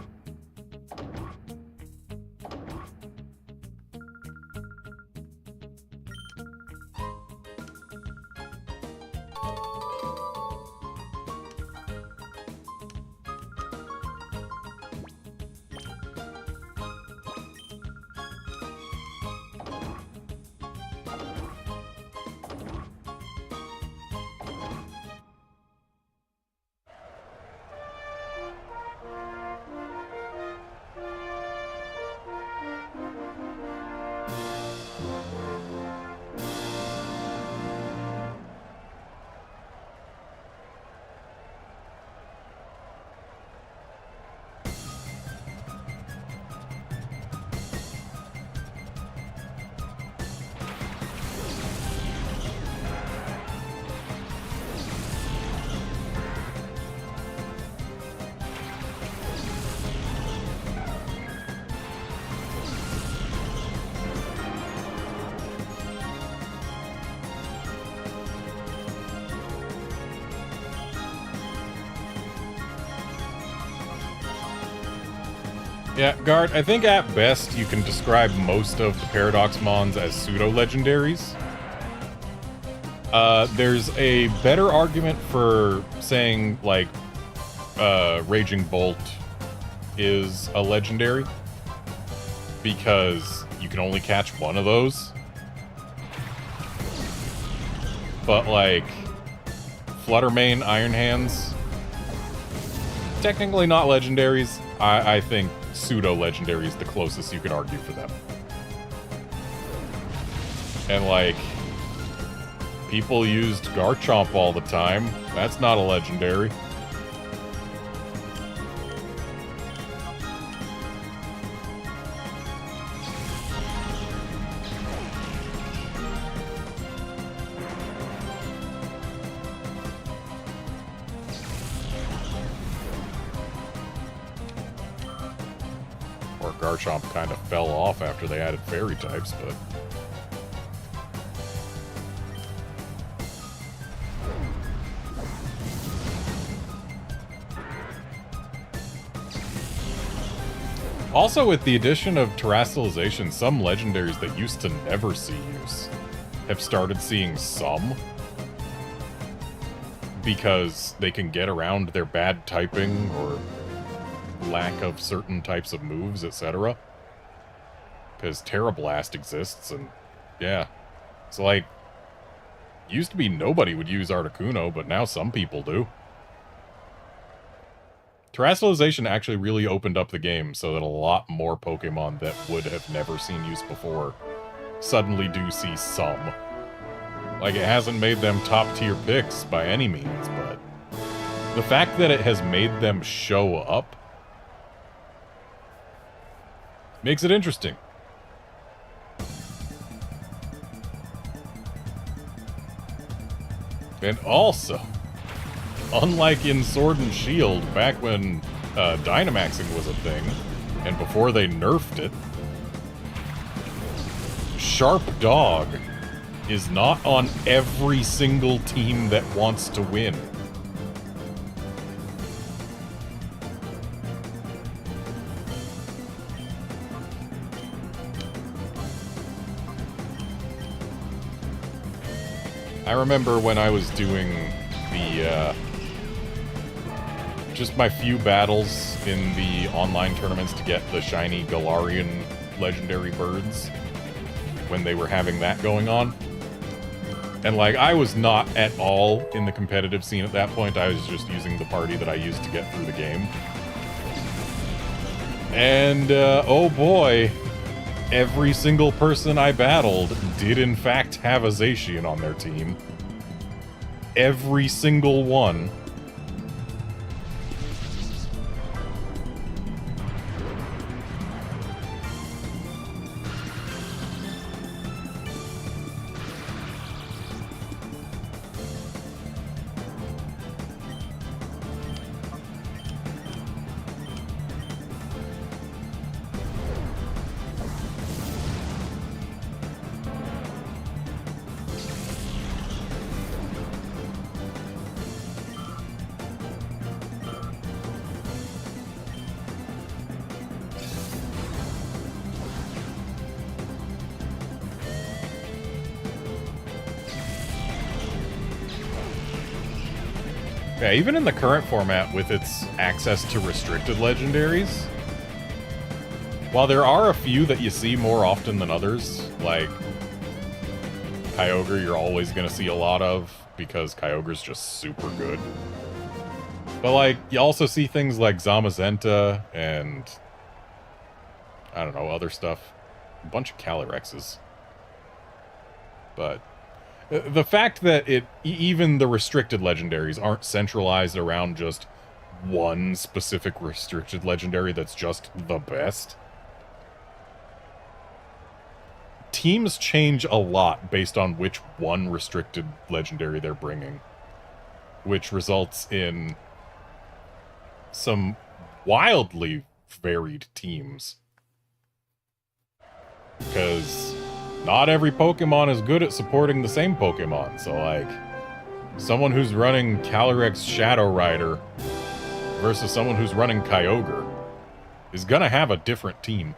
Yeah, Guard, I think at best you can describe most of the Paradox Mons as pseudo-legendaries. There's a better argument for saying, like, Raging Bolt is a legendary, because you can only catch one of those. But, like, Fluttermane, Iron Hands, technically not legendaries. I think pseudo-legendary is the closest you could argue for them. And, like, people used Garchomp all the time. That's not a legendary. Garchomp kind of fell off after they added fairy types, but... Also, with the addition of terrestrialization, some legendaries that used to never see use have started seeing some. Because they can get around their bad typing, or lack of certain types of moves, etc. Because Terra Blast exists, and yeah. It's like, used to be nobody would use Articuno, but now some people do. Terrestrialization actually really opened up the game so that a lot more Pokemon that would have never seen use before suddenly do see some. Like, it hasn't made them top-tier picks by any means, but the fact that it has made them show up Makes it interesting. And also, unlike in Sword and Shield, back when Dynamaxing was a thing, and before they nerfed it, Sharp Dog is not on every single team that wants to win. I remember when I was doing the, just my few battles in the online tournaments to get the shiny Galarian legendary birds, when they were having that going on. And, like, I was not at all in the competitive scene at that point. I was just using the party that I used to get through the game. And, oh boy, every single person I battled did in fact have a Zacian on their team. Every single one. Yeah, even in the current format with its access to restricted legendaries, while there are a few that you see more often than others, like Kyogre you're always going to see a lot of, because Kyogre's just super good. But, like, you also see things like Zamazenta and, I don't know, other stuff. A bunch of Calirexes. But the fact that even the restricted legendaries aren't centralized around just one specific restricted legendary that's just the best. Teams change a lot based on which one restricted legendary they're bringing, which results in some wildly varied teams. Because not every Pokemon is good at supporting the same Pokemon, so, like, someone who's running Calyrex Shadow Rider versus someone who's running Kyogre is gonna have a different team.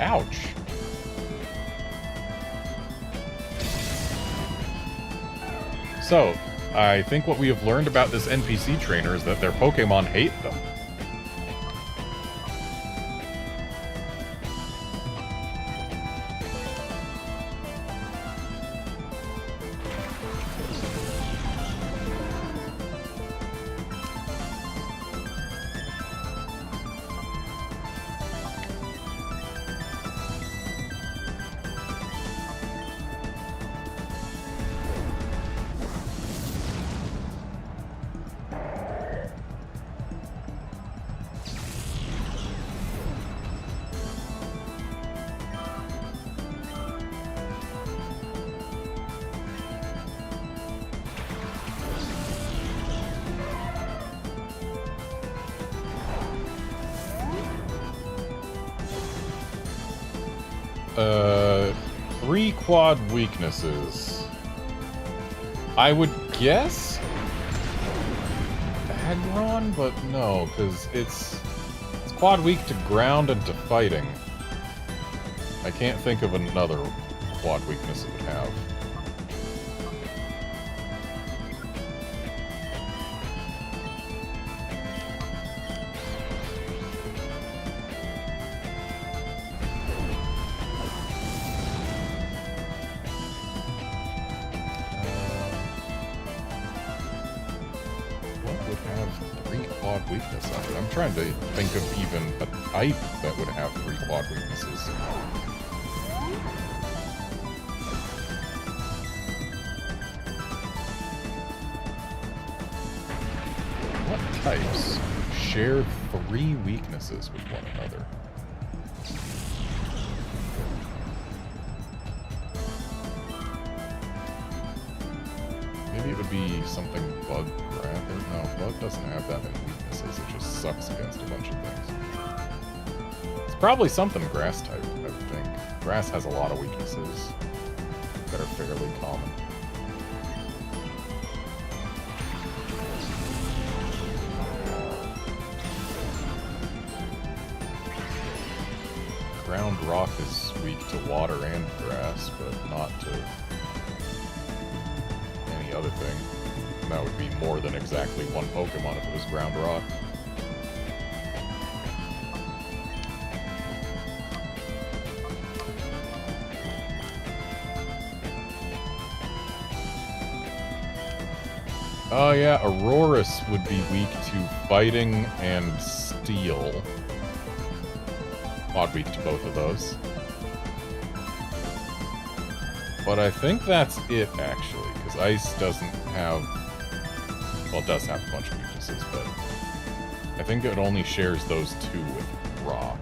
Ouch. So, I think what we have learned about this NPC trainer is that their Pokemon hate them. 3 quad weaknesses. I would guess Agron, but no, because it's quad weak to ground and to fighting. I can't think of another quad weakness it would have. Weakness of it. I'm trying to think of even a type that would have 3 quad weaknesses. What types share 3 weaknesses with one another? Maybe it would be something bug grass. No, bug doesn't have that many weaknesses. It just sucks against a bunch of things. It's probably something grass type, I would think. Grass has a lot of weaknesses that are fairly common. Ground rock is weak to water and grass, but not to any other thing. And that would be more than exactly one Pokemon if it was ground rock. Oh yeah, Aurorus would be weak to fighting and steel. Odd weak to both of those. But I think that's it, actually, because Ice doesn't have... Well, it does have a bunch of weaknesses, but I think it only shares those 2 with Rock.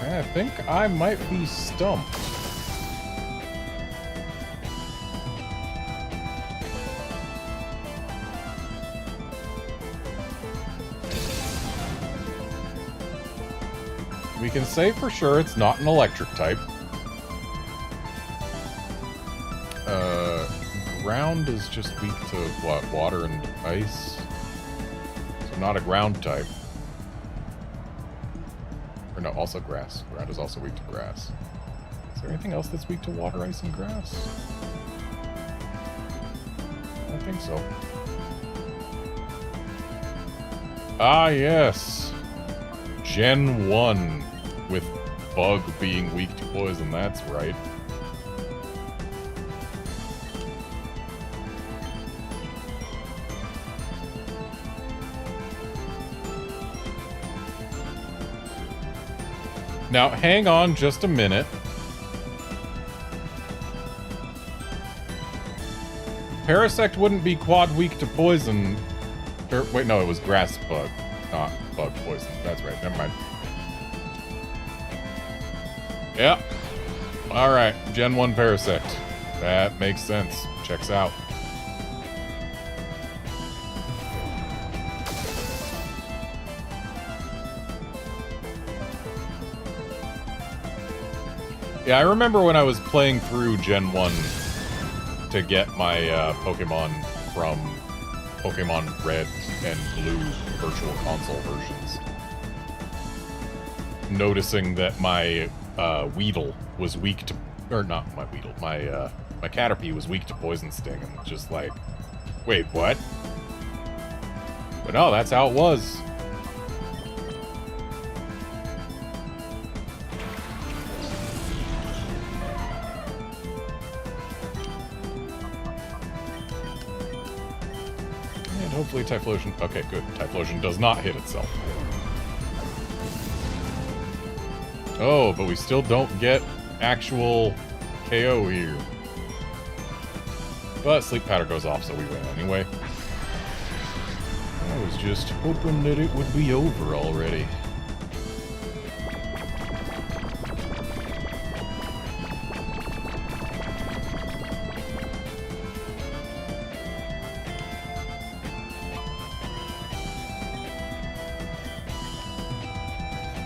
I think I might be stumped. We can say for sure it's not an electric type. Ground is just weak to, what, water and ice? So not a ground type. Or no, also grass. Ground is also weak to grass. Is there anything else that's weak to water, ice, and grass? I don't think so. Ah, yes. Gen 1 with Bug being weak to poison, that's right. Now, hang on just a minute. Parasect wouldn't be quad weak to poison. Wait, no, it was grass bug, not bug poison. That's right, never mind. Yep. Alright, Gen 1 Parasect. That makes sense. Checks out. Yeah, I remember when I was playing through Gen 1 to get my Pokemon from Pokemon Red and Blue Virtual Console versions. Noticing that my Weedle was weak to... Or not my Weedle, my Caterpie was weak to Poison Sting, and just like, wait, what? But no, that's how it was. hopefully Typhlosion... Okay, good. Typhlosion does not hit itself. Oh, but we still don't get actual KO here. But Sleep Powder goes off, so we win anyway. I was just hoping that it would be over already.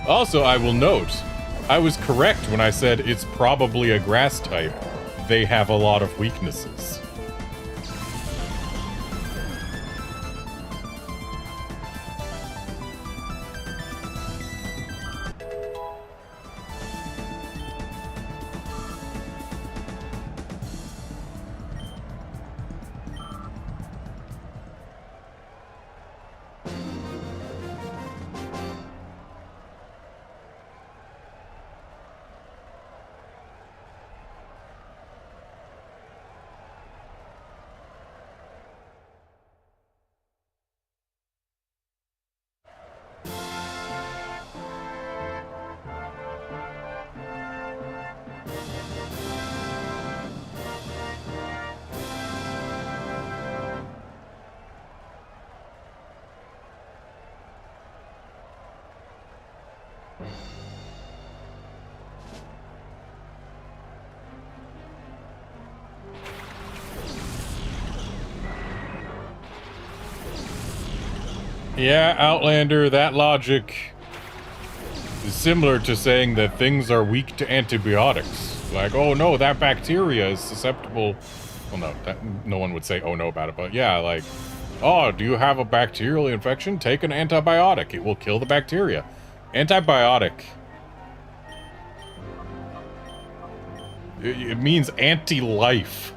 Also, I will note, I was correct when I said it's probably a grass type. They have a lot of weaknesses. Yeah, Outlander, that logic is similar to saying that things are weak to antibiotics. Like, oh no, that bacteria is susceptible... Well, no, no one would say oh no about it, but yeah, like, oh, do you have a bacterial infection? Take an antibiotic. It will kill the bacteria. Antibiotic. It means anti-life.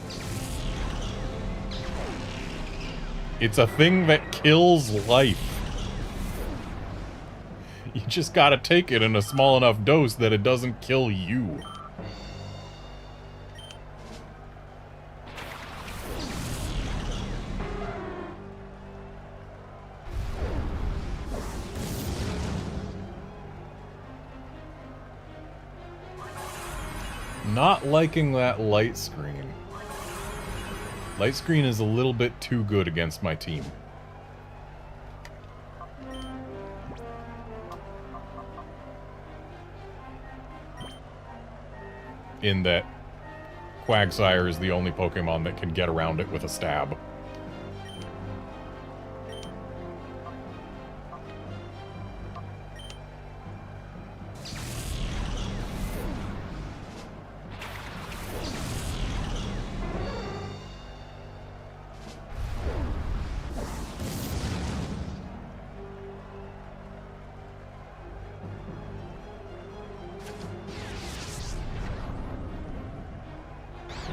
It's a thing that kills life. You just gotta take it in a small enough dose that it doesn't kill you. Not liking that light screen. Light screen is a little bit too good against my team. In that Quagsire is the only Pokemon that can get around it with a stab.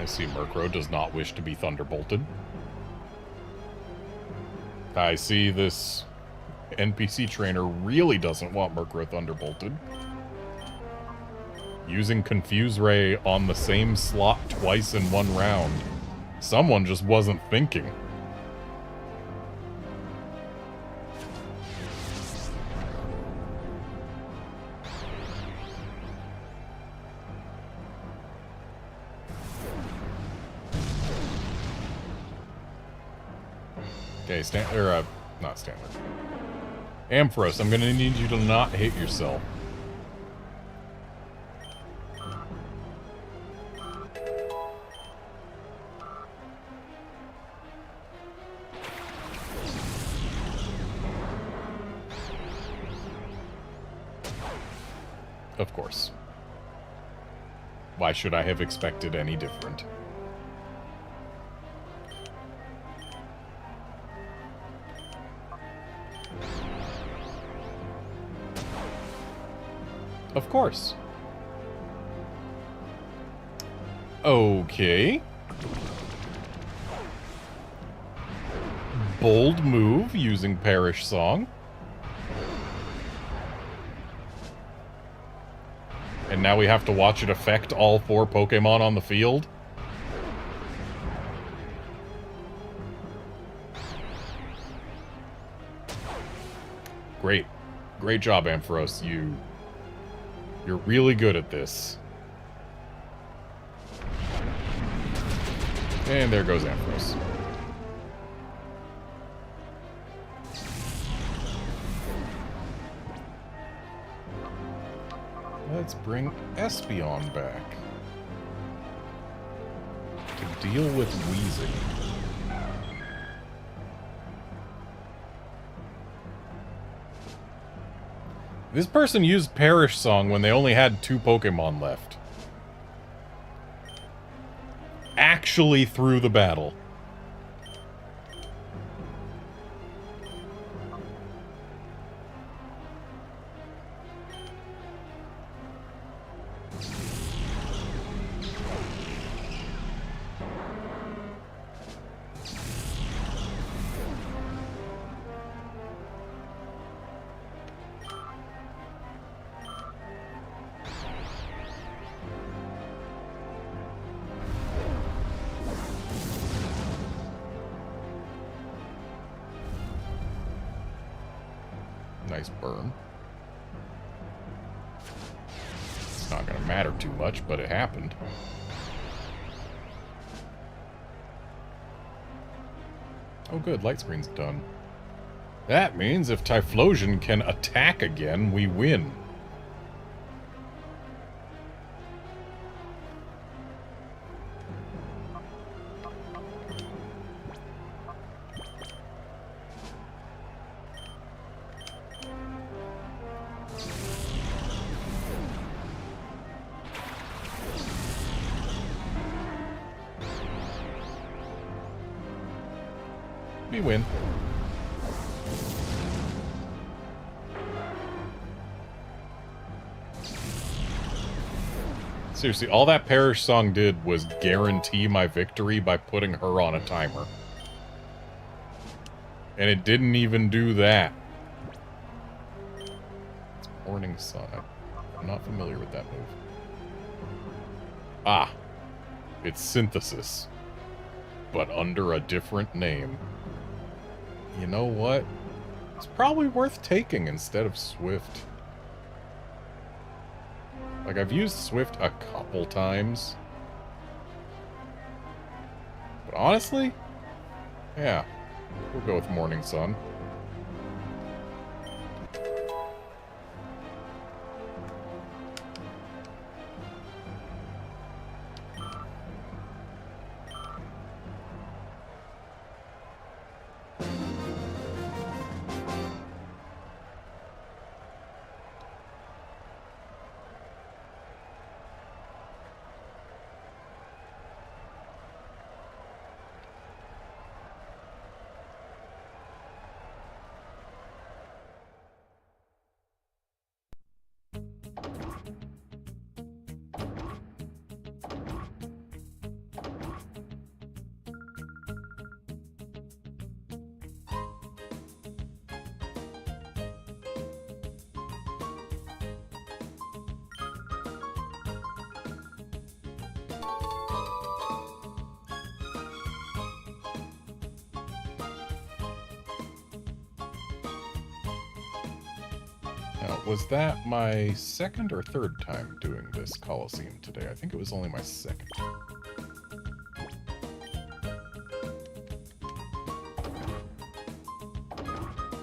See, Murkrow does not wish to be thunderbolted. I see this NPC trainer really doesn't want Murkrow thunderbolted. Using Confuse Ray on the same slot twice in one round. Someone just wasn't thinking. Okay, not Stanley. Ampharos, I'm gonna need you to not hit yourself. Of course. Why should I have expected any different? Of course. Okay. Bold move using Perish Song. And now we have to watch it affect all 4 Pokemon on the field. Great. Great job, Ampharos. You're really good at this. And there goes Ampharos. Let's bring Espeon back to deal with wheezing. This person used Perish Song when they only had 2 Pokemon left. Actually through the battle. Nice burn. It's not gonna matter too much, but it happened. Oh good, light screen's done. That means if Typhlosion can attack again, we win. We win. Seriously, all that Perish Song did was guarantee my victory by putting her on a timer. And it didn't even do that. It's Morning Sun. I'm not familiar with that move. Ah. It's Synthesis. But under a different name. You know what? It's probably worth taking instead of Swift. Like, I've used Swift a couple times. But honestly, yeah, we'll go with Morning Sun. Now, was that my second or third time doing this Colosseum today? I think it was only my second.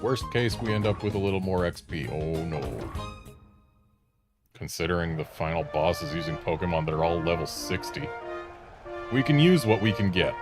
Worst case, we end up with a little more XP. Oh no. Considering the final boss is using Pokemon that are all level 60. We can use what we can get.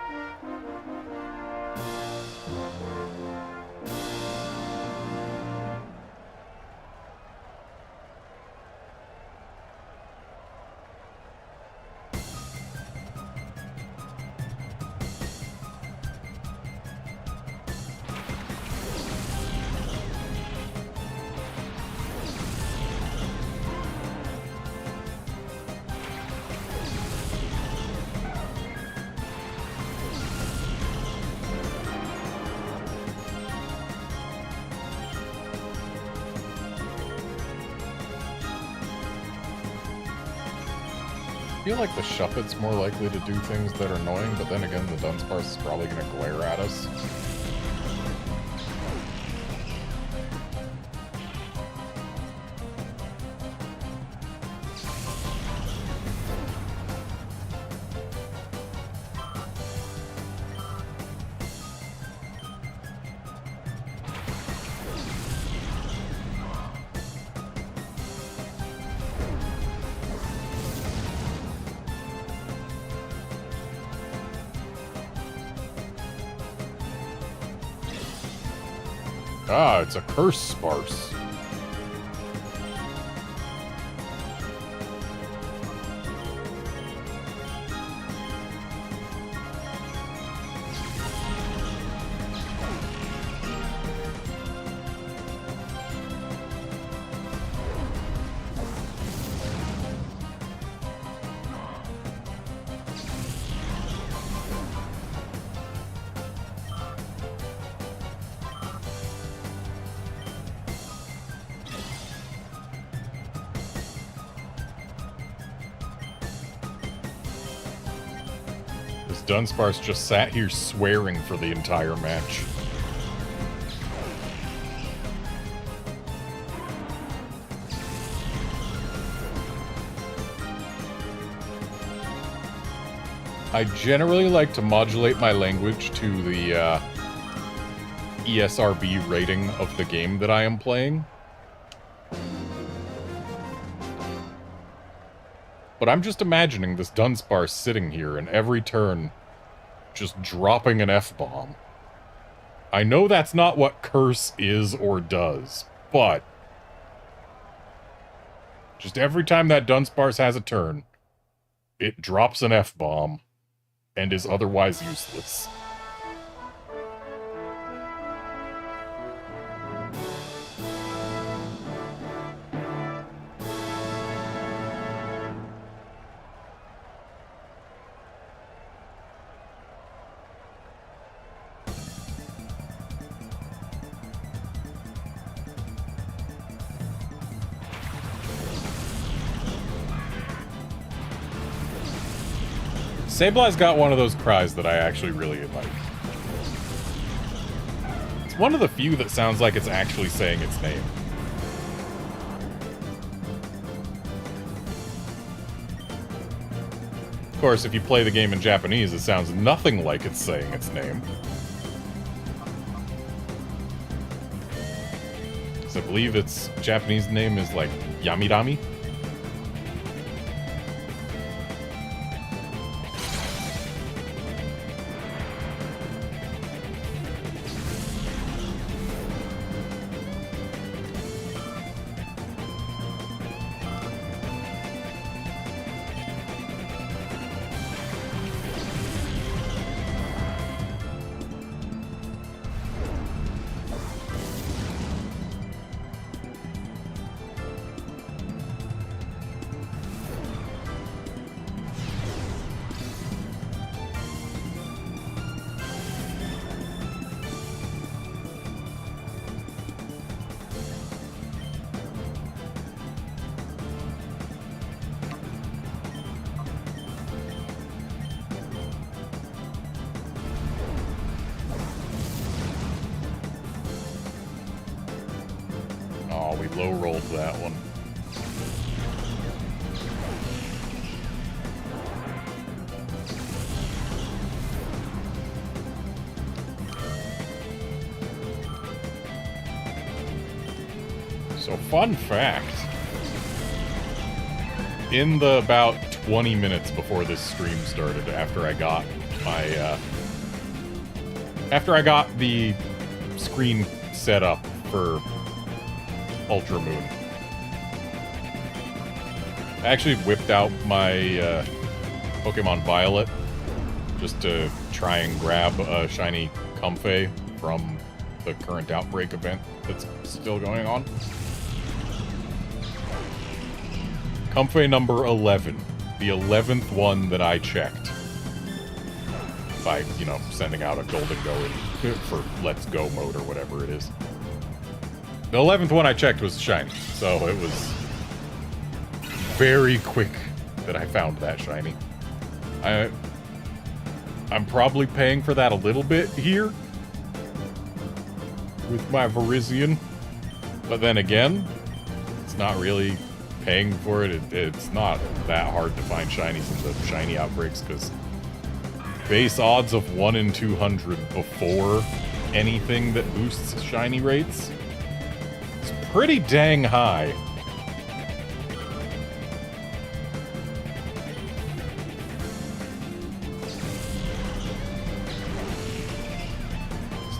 I feel like the Shuppet's more likely to do things that are annoying, but then again, the Dunsparce is probably going to glare at us. Ah, it's a curse sparse. Dunsparce just sat here swearing for the entire match. I generally like to modulate my language to the ESRB rating of the game that I am playing. But I'm just imagining this Dunsparce sitting here and every turn just dropping an F-bomb. I know that's not what curse is or does, but just every time that Dunsparce has a turn, it drops an F-bomb and is otherwise useless. Sableye's got one of those cries that I actually really like. It's one of the few that sounds like it's actually saying its name. Of course, if you play the game in Japanese, it sounds nothing like it's saying its name. So I believe its Japanese name is like Yamidami. Oh, we low-rolled that one. So, fun fact. In the about 20 minutes before this stream started, after I got my, after I got the screen set up for Ultra Moon, I actually whipped out my Pokemon Violet just to try and grab a shiny Comfey from the current Outbreak event that's still going on. Comfey number 11. The 11th one that I checked. By, you know, sending out a Golden Go for Let's Go mode or whatever it is. The 11th one I checked was shiny, so it was very quick that I found that shiny. I'm probably paying for that a little bit here with my Virizion, but then again, it's not really paying for it. It's not that hard to find shinies in the shiny outbreaks, because base odds of 1 in 200 before anything that boosts shiny rates is pretty dang high.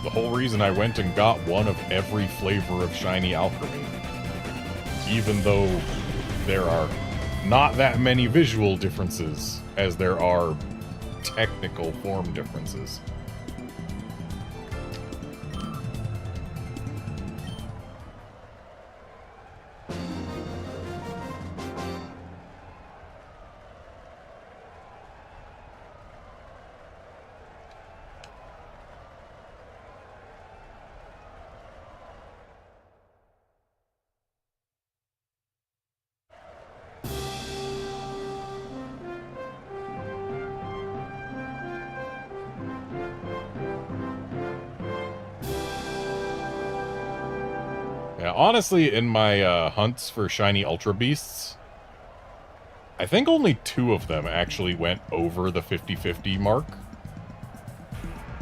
the whole reason I went and got one of every flavor of shiny alchemy. Even though there are not that many visual differences as there are technical form differences. Yeah, honestly, in my hunts for shiny Ultra Beasts, I think only 2 of them actually went over the 50-50 mark.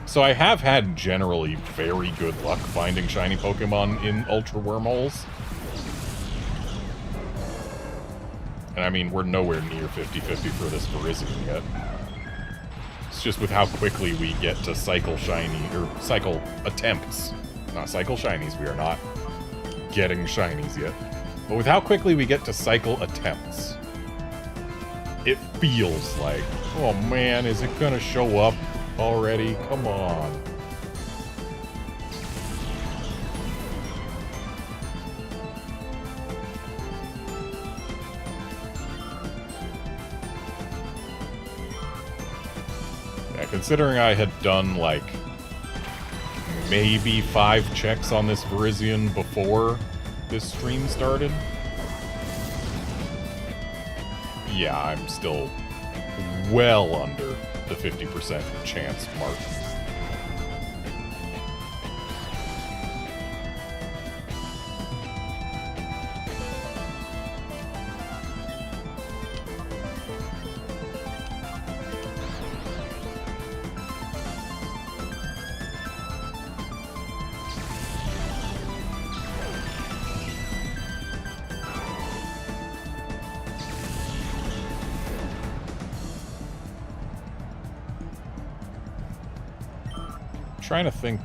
So I have had generally very good luck finding shiny Pokemon in Ultra Wormholes. And I mean, we're nowhere near 50-50 for this Virizion yet. It's just with how quickly we get to cycle shiny, or cycle attempts. Not cycle shinies, we are not getting shinies yet. But with how quickly we get to cycle attempts, it feels like, oh man, is it gonna show up already? Come on. Yeah, considering I had done like maybe 5 checks on this Virizion before this stream started. Yeah, I'm still well under the 50% chance mark. Trying to think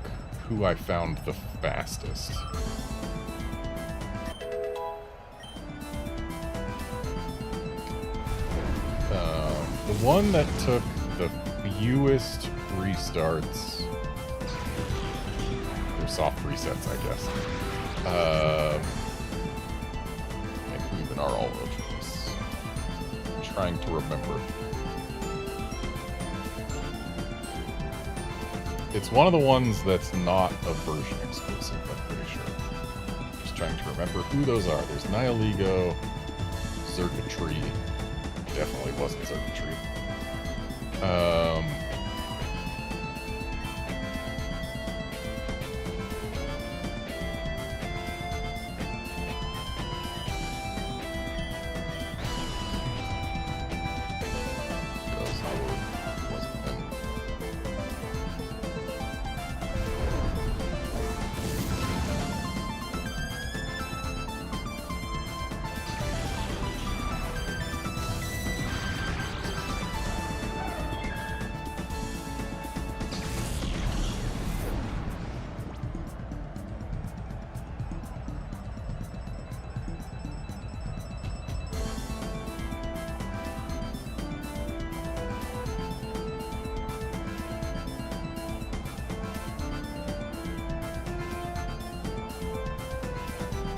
who I found the fastest. The one that took the fewest restarts, or soft resets, I guess. And who even are all of these? I'm trying to remember. It's one of the ones that's not a version exclusive, I'm pretty sure. Just trying to remember who those are. There's Nihilego, Xurkitree. Definitely wasn't Xurkitree.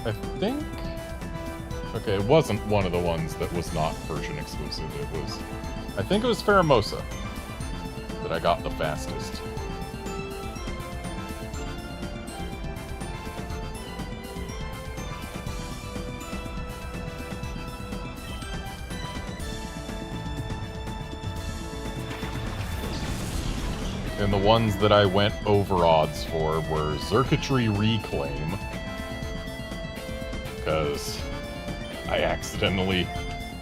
I think... Okay, it wasn't one of the ones that was not version exclusive. It was... I think it was Pheromosa that I got the fastest. And the ones that I went over odds for were Xurkitree Reclaim, because I accidentally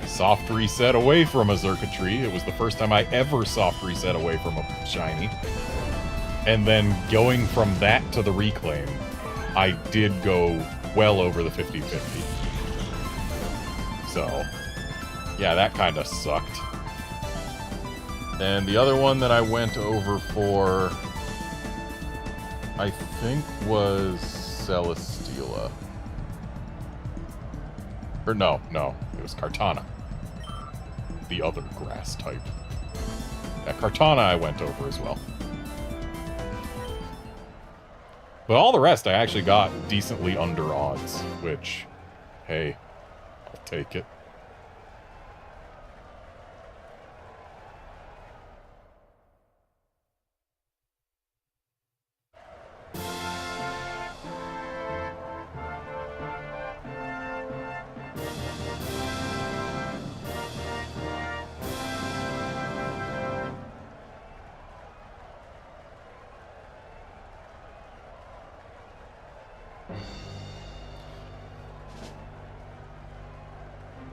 soft reset away from a Xurkitree. It was the first time I ever soft reset away from a shiny. And then going from that to the Reclaim, I did go well over the 50-50. So, yeah, that kind of sucked. And the other one that I went over for I think was Celesteela. Or no, it was Kartana. The other grass type. Yeah, Kartana I went over as well. But all the rest I actually got decently under odds, which, hey, I'll take it.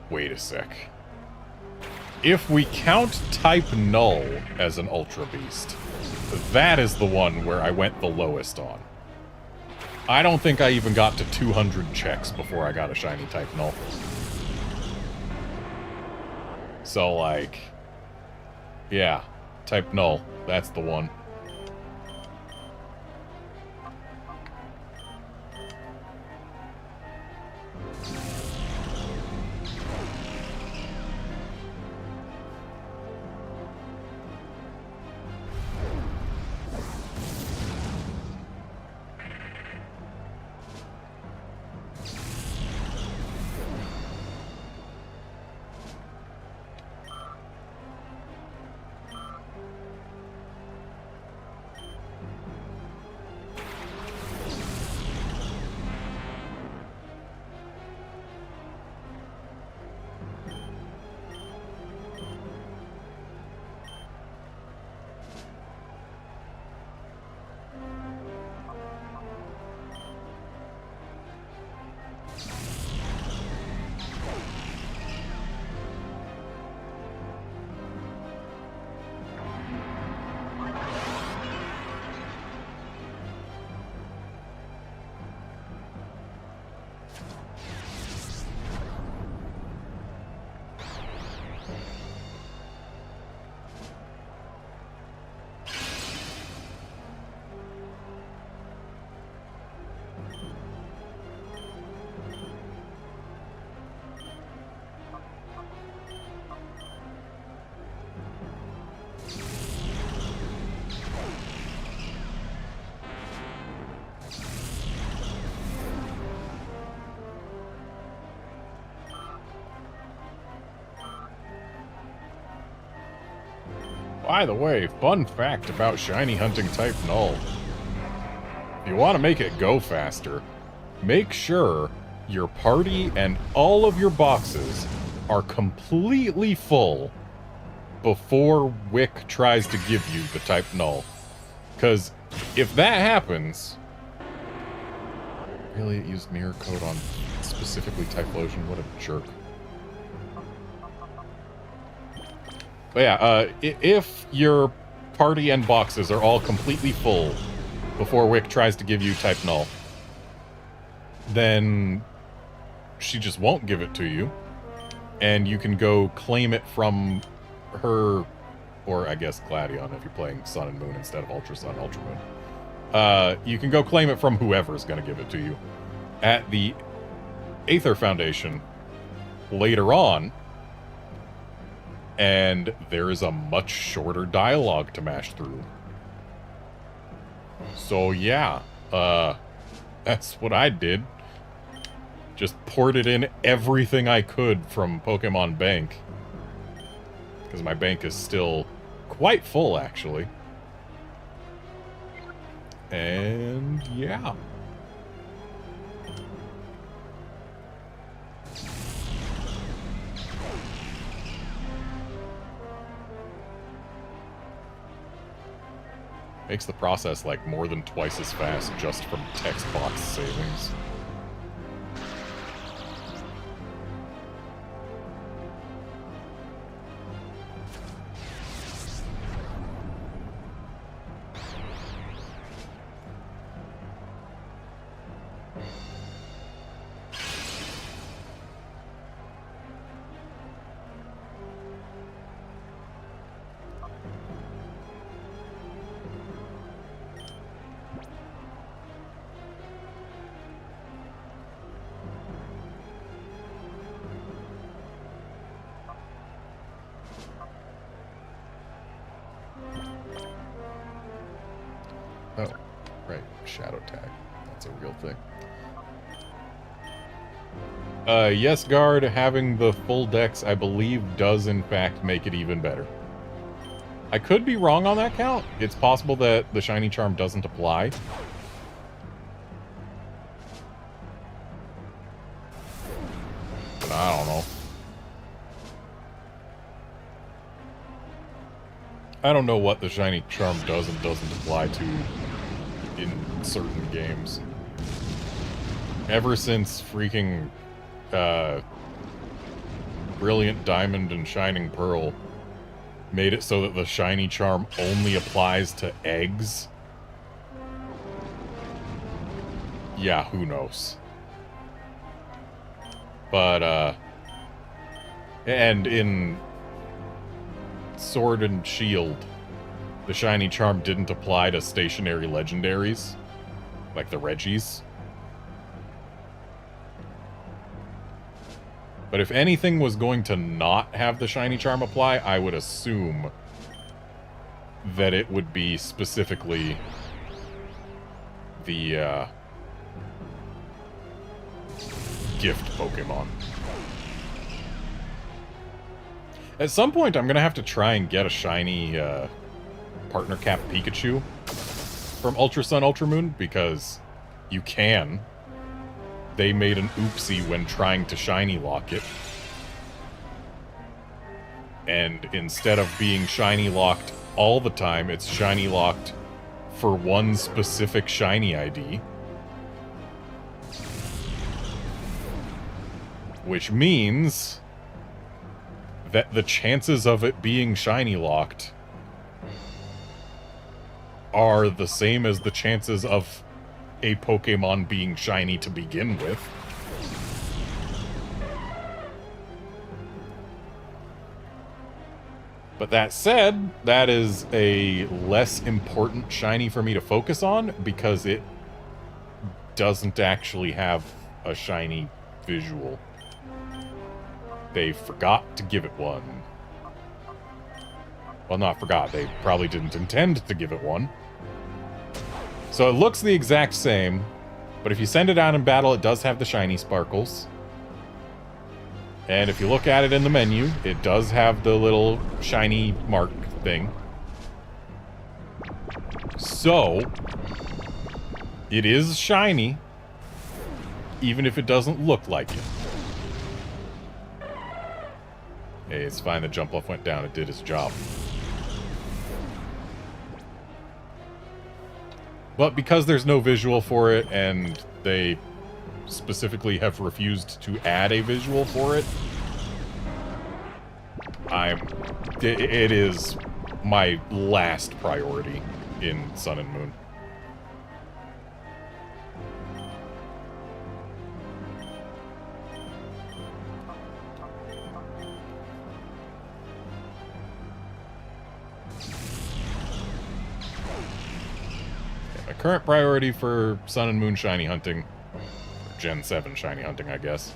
Wait a sec. If we count type Null as an Ultra Beast, that is the one where I went the lowest on. I don't think I even got to 200 checks before I got a shiny type Null. So, like, yeah, type Null, that's the one. By the way, fun fact about shiny hunting type Null. If you want to make it go faster, make sure your party and all of your boxes are completely full before Wick tries to give you the type Null. Because if that happens... Really, it used mirror code on specifically Typhlosion? What a jerk. But yeah, if your party and boxes are all completely full before Wick tries to give you type Null, then she just won't give it to you, and you can go claim it from her, or I guess Gladion if you're playing Sun and Moon instead of Ultra Sun, Ultra Moon. You can go claim it from whoever's going to give it to you at the Aether Foundation later on, and there is a much shorter dialogue to mash through. So yeah, that's what I did. Just ported in everything I could from Pokémon Bank. Because my bank is still quite full, actually. And yeah. Makes the process like more than twice as fast just from text box savings. Oh, right. Shadow tag. That's a real thing. Yes, Guard, having the full dex, I believe, does in fact make it even better. I could be wrong on that count. It's possible that the Shiny Charm doesn't apply. But I don't know. I don't know what the Shiny Charm does and doesn't apply to in certain games. Ever since freaking Brilliant Diamond and Shining Pearl made it so that the Shiny Charm only applies to eggs. Yeah, who knows? But, and in Sword and Shield, the Shiny Charm didn't apply to stationary legendaries, like the Reggies. But if anything was going to not have the Shiny Charm apply, I would assume that it would be specifically the gift Pokemon. At some point, I'm going to have to try and get a shiny Partner Cap Pikachu from Ultra Sun, Ultra Moon, because you can. They made an oopsie when trying to shiny lock it. And instead of being shiny locked all the time, it's shiny locked for one specific shiny ID. Which means that the chances of it being shiny locked are the same as the chances of a Pokemon being shiny to begin with. But that said, that is a less important shiny for me to focus on because it doesn't actually have a shiny visual. They forgot to give it one. Well, not forgot. They probably didn't intend to give it one. So it looks the exact same, but if you send it out in battle, it does have the shiny sparkles. And if you look at it in the menu, it does have the little shiny mark thing. So, it is shiny, even if it doesn't look like it. Hey, it's fine, the jump off went down, it did its job. But because there's no visual for it, and they specifically have refused to add a visual for it, it is my last priority in Sun and Moon. Current priority for Sun and Moon shiny hunting, Gen 7 shiny hunting, I guess,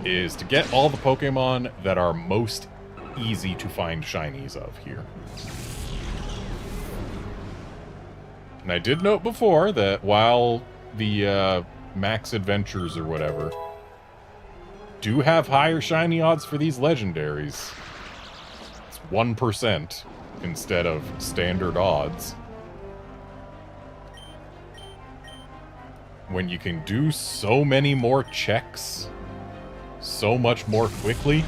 is to get all the Pokemon that are most easy to find shinies of here. And I did note before that while the Max Adventures or whatever do have higher shiny odds for these legendaries, it's 1% instead of standard odds. When you can do so many more checks so much more quickly,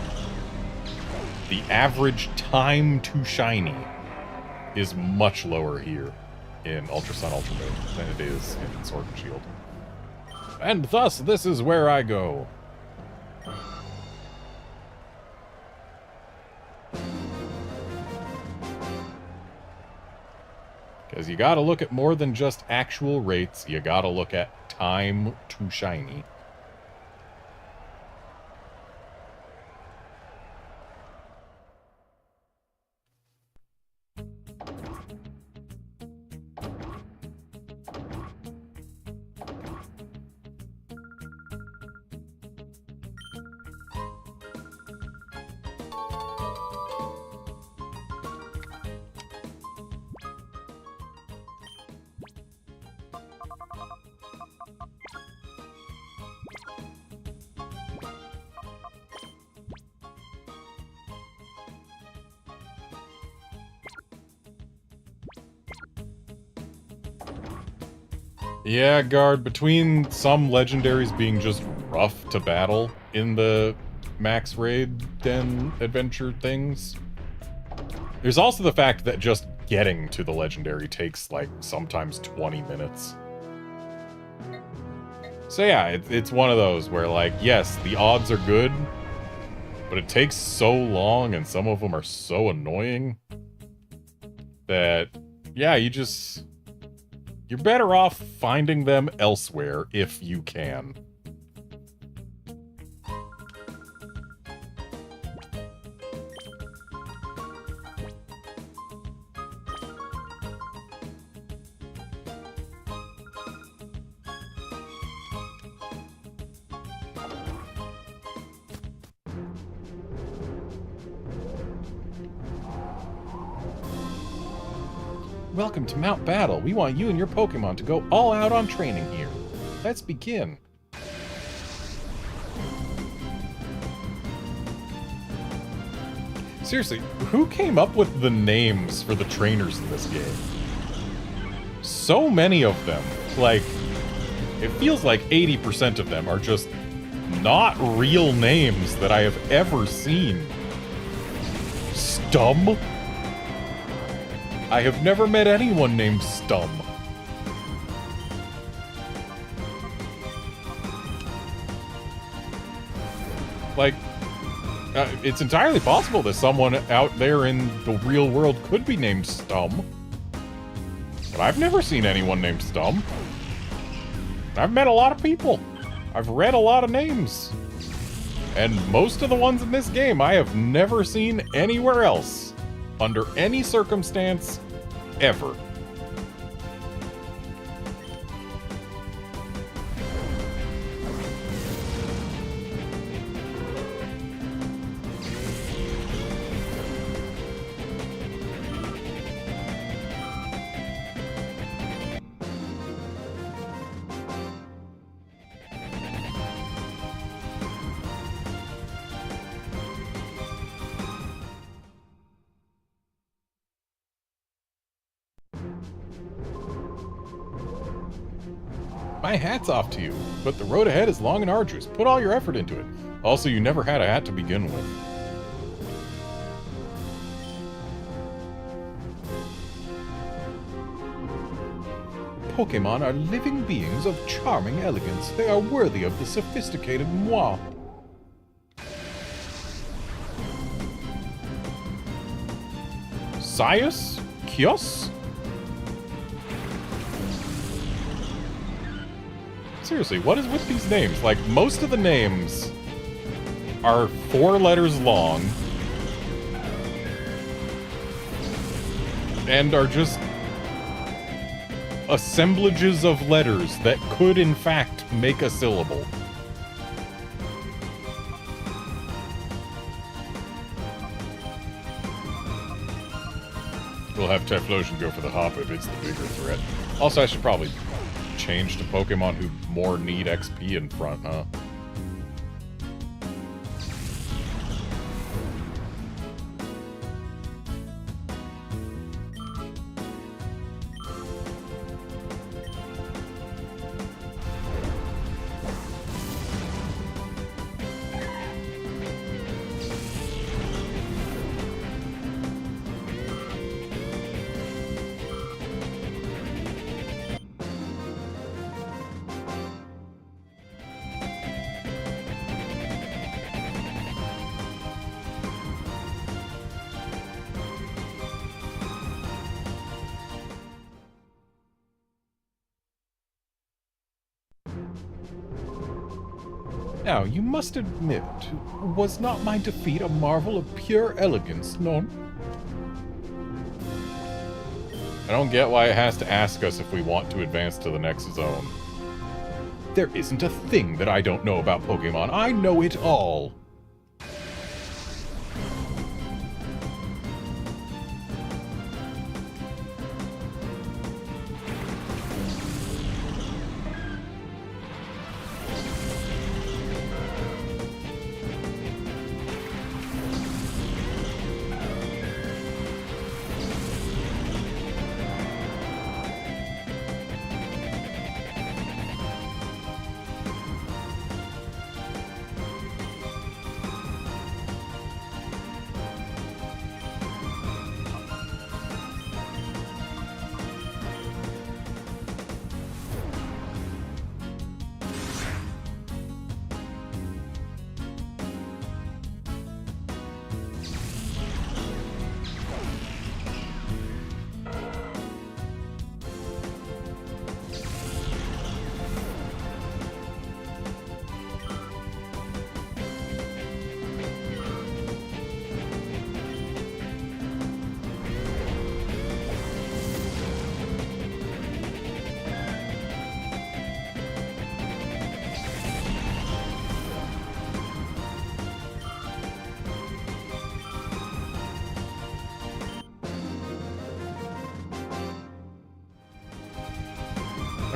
the average time to shiny is much lower here in Ultra Sun, Ultra Moon than it is in Sword and Shield. And thus, this is where I go. Because you gotta look at more than just actual rates, you gotta look at time to shiny. Yeah, Guard, between some legendaries being just rough to battle in the max raid den adventure things, there's also the fact that just getting to the legendary takes, like, sometimes 20 minutes. So yeah, it's one of those where, like, yes, the odds are good, but it takes so long and some of them are so annoying that, yeah, you're better off finding them elsewhere if you can. Welcome to Mount Battle. We want you and your Pokemon to go all out on training here. Let's begin. Seriously, who came up with the names for the trainers in this game? So many of them. Like, it feels like 80% of them are just not real names that I have ever seen. Stum? I have never met anyone named Stum. Like, it's entirely possible that someone out there in the real world could be named Stum. But I've never seen anyone named Stum. I've met a lot of people. I've read a lot of names. And most of the ones in this game I have never seen anywhere else. Under any circumstance, ever. My hat's off to you, but the road ahead is long and arduous. Put all your effort into it. Also, you never had a hat to begin with. Pokémon are living beings of charming elegance. They are worthy of the sophisticated moi. Sius? Kios? Seriously, what is with these names? Like, most of the names are 4 letters long and are just assemblages of letters that could, in fact, make a syllable. We'll have Typhlosion go for the Hoppip. It's the bigger threat. Also, I should probably change to Pokemon who more need XP in front, huh? Now, you must admit, was not my defeat a marvel of pure elegance, non? I don't get why it has to ask us if we want to advance to the next zone. There isn't a thing that I don't know about Pokemon. I know it all.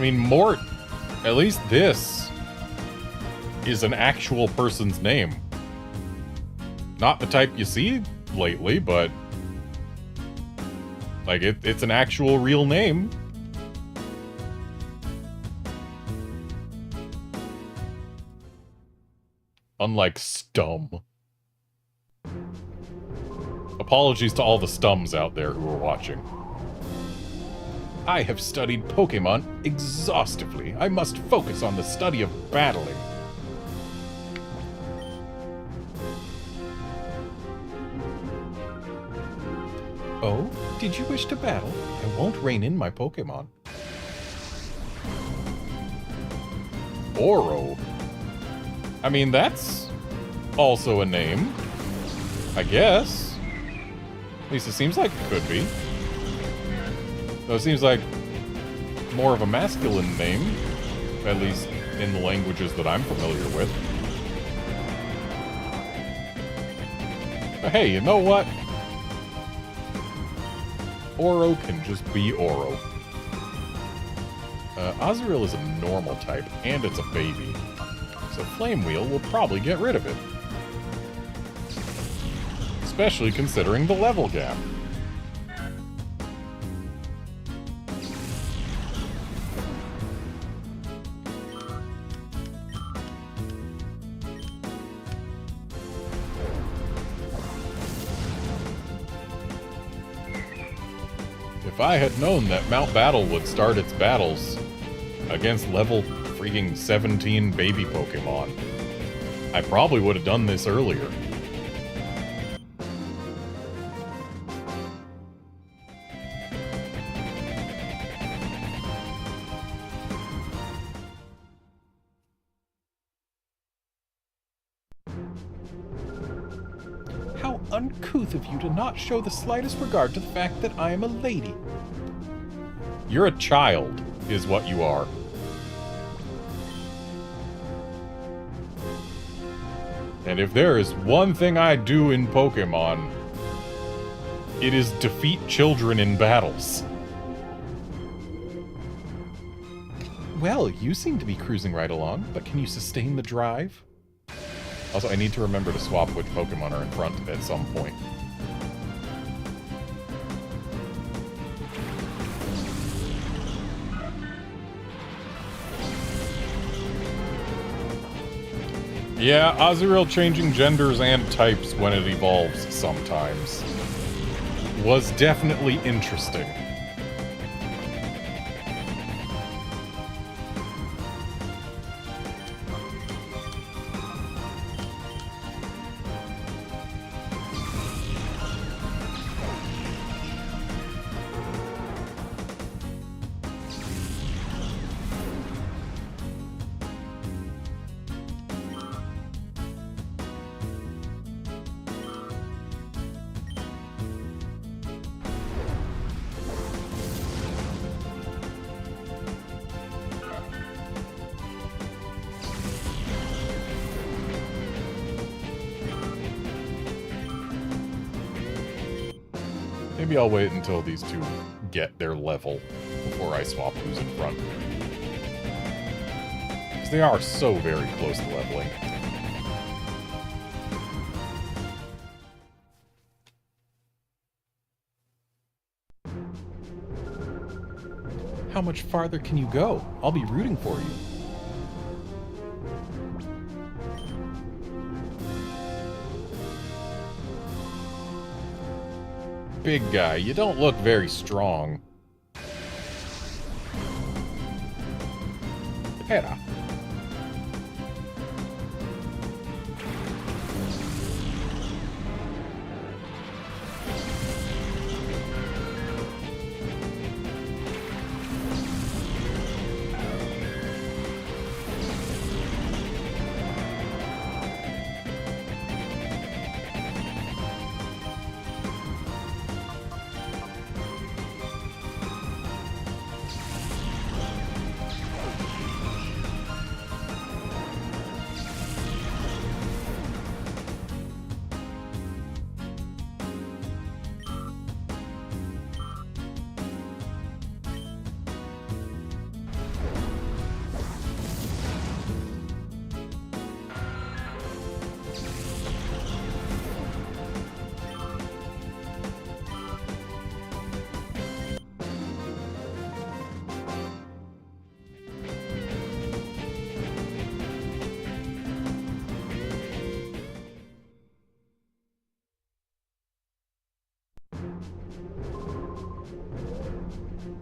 I mean, Mort, at least this is an actual person's name. Not the type you see lately, but like it's an actual real name. Unlike Stum. Apologies to all the Stums out there who are watching. I have studied Pokemon exhaustively. I must focus on the study of battling. Oh, did you wish to battle? I won't rein in my Pokemon. Oro. I mean, that's also a name, I guess. At least it seems like it could be. Though it seems like more of a masculine name, at least in the languages that I'm familiar with. But hey, you know what? Oro can just be Oro. Azurill is a normal type, and it's a baby. So Flame Wheel will probably get rid of it. Especially considering the level gap. If I had known that Mount Battle would start its battles against level freaking 17 baby Pokemon, I probably would have done this earlier. How uncouth of you to not show the slightest regard to the fact that I am a lady. You're a child, is what you are. And if there is one thing I do in Pokemon, it is defeat children in battles. Well, you seem to be cruising right along, but can you sustain the drive? Also, I need to remember to swap which Pokemon are in front at some point. Yeah, Azurill changing genders and types when it evolves sometimes was definitely interesting. Maybe I'll wait until these two get their level before I swap who's in front. Because they are so very close to leveling. How much farther can you go? I'll be rooting for you. Big guy, you don't look very strong. Pera.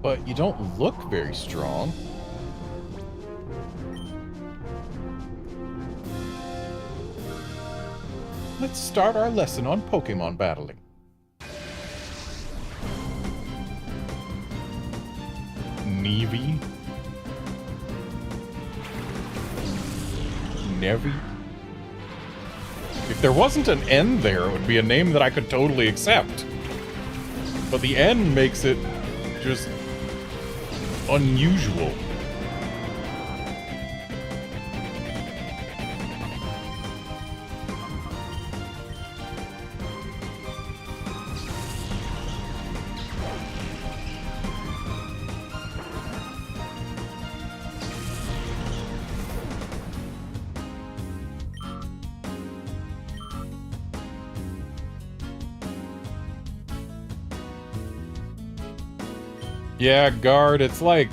But you don't look very strong. Let's start our lesson on Pokemon battling. Nevi? Nevi? If there wasn't an N there, it would be a name that I could totally accept. But the N makes it just unusual. Yeah, guard, it's like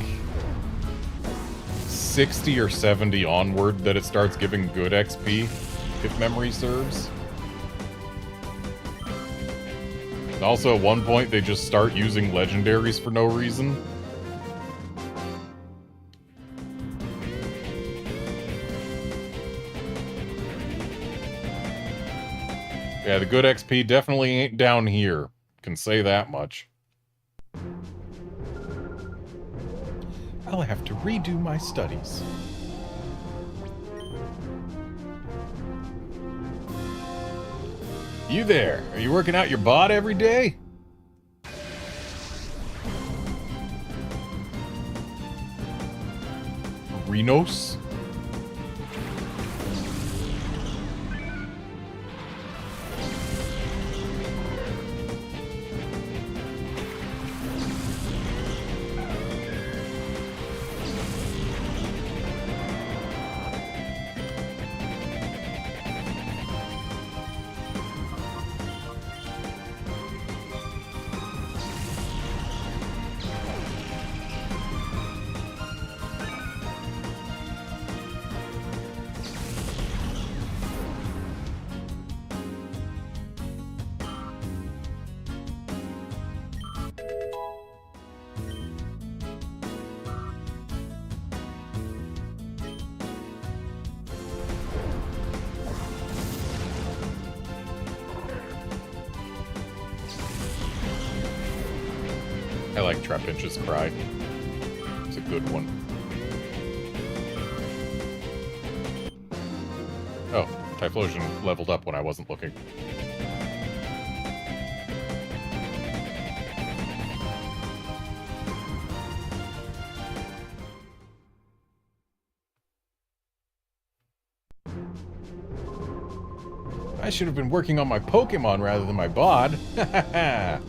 60 or 70 onward that it starts giving good XP, if memory serves. Also, at one point, they just start using legendaries for no reason. Yeah, the good XP definitely ain't down here. Can say that much. I'll have to redo my studies. You there? Are you working out your bot every day? Renos? I like Trapinch's Cry. It's a good one. Oh, Typhlosion leveled up when I wasn't looking. I should have been working on my Pokemon rather than my bod. Ha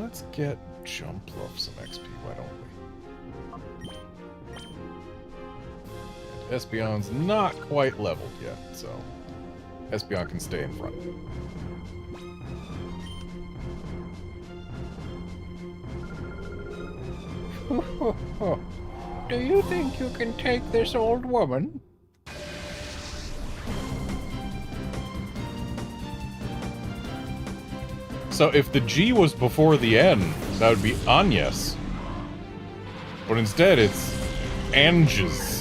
Let's get Jumpluff some XP, why don't we? And Espeon's not quite leveled yet, so Espeon can stay in front. Do you think you can take this old woman? So if the G was before the N, that would be Agnes. But instead it's Anges.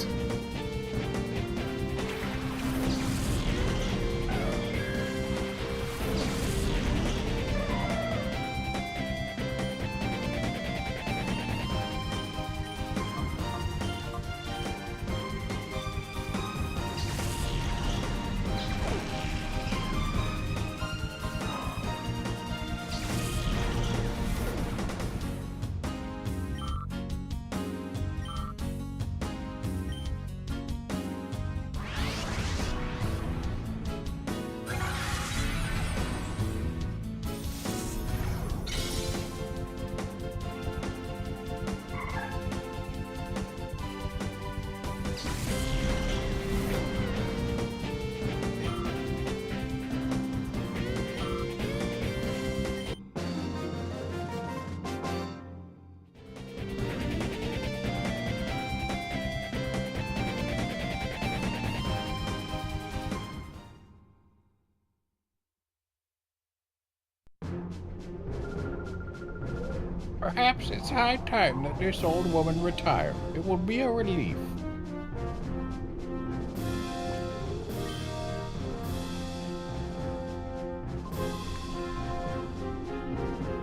Perhaps it's high time that this old woman retire. It will be a relief.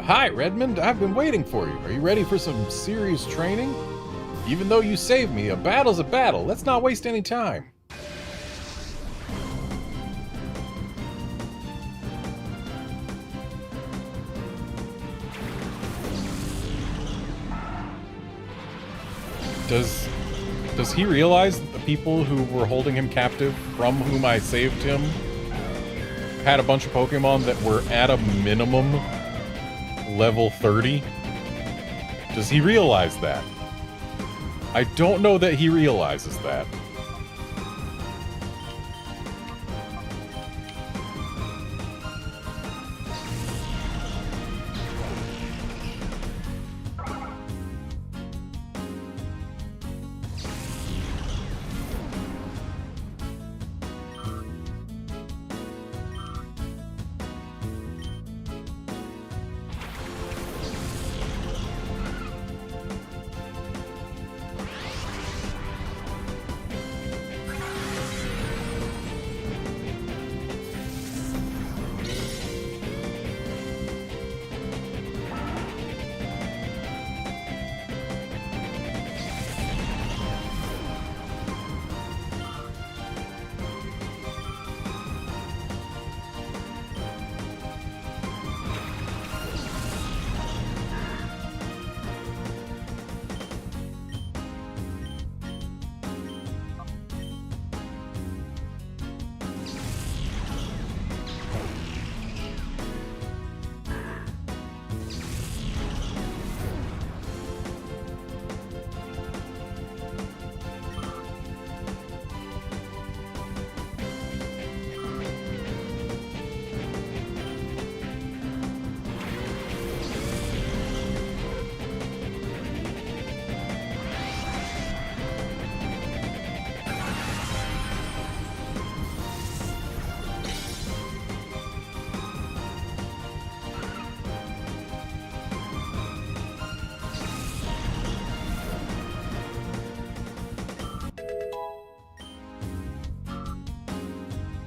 Hi, Redmond. I've been waiting for you. Are you ready for some serious training? Even though you saved me, a battle's a battle. Let's not waste any time. Does he realize that the people who were holding him captive, from whom I saved him, had a bunch of Pokemon that were at a minimum level 30? Does he realize that? I don't know that he realizes that.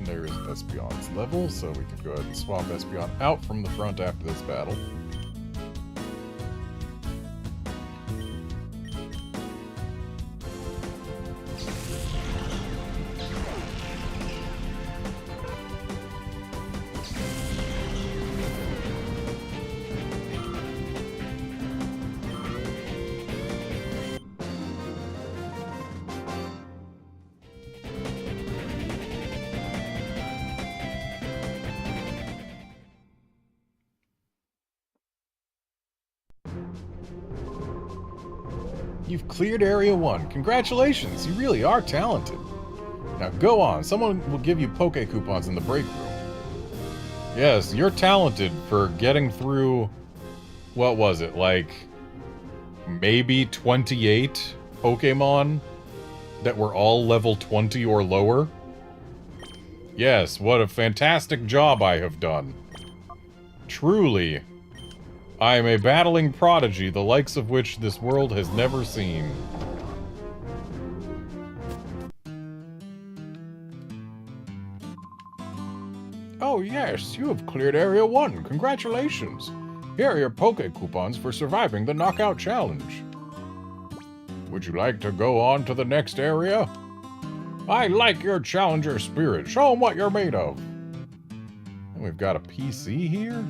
There's Espeon's level, so we can go ahead and swap Espeon out from the front after this battle. You've cleared Area 1. Congratulations, you really are talented. Now go on, someone will give you Poke Coupons in the break room. Yes, you're talented for getting through, what was it, like, maybe 28 Pokemon that were all level 20 or lower? Yes, what a fantastic job I have done. Truly. I am a battling prodigy, the likes of which this world has never seen. Oh yes, you have cleared Area 1. Congratulations. Here are your Poke Coupons for surviving the Knockout Challenge. Would you like to go on to the next area? I like your challenger spirit. Show them what you're made of. And we've got a PC here?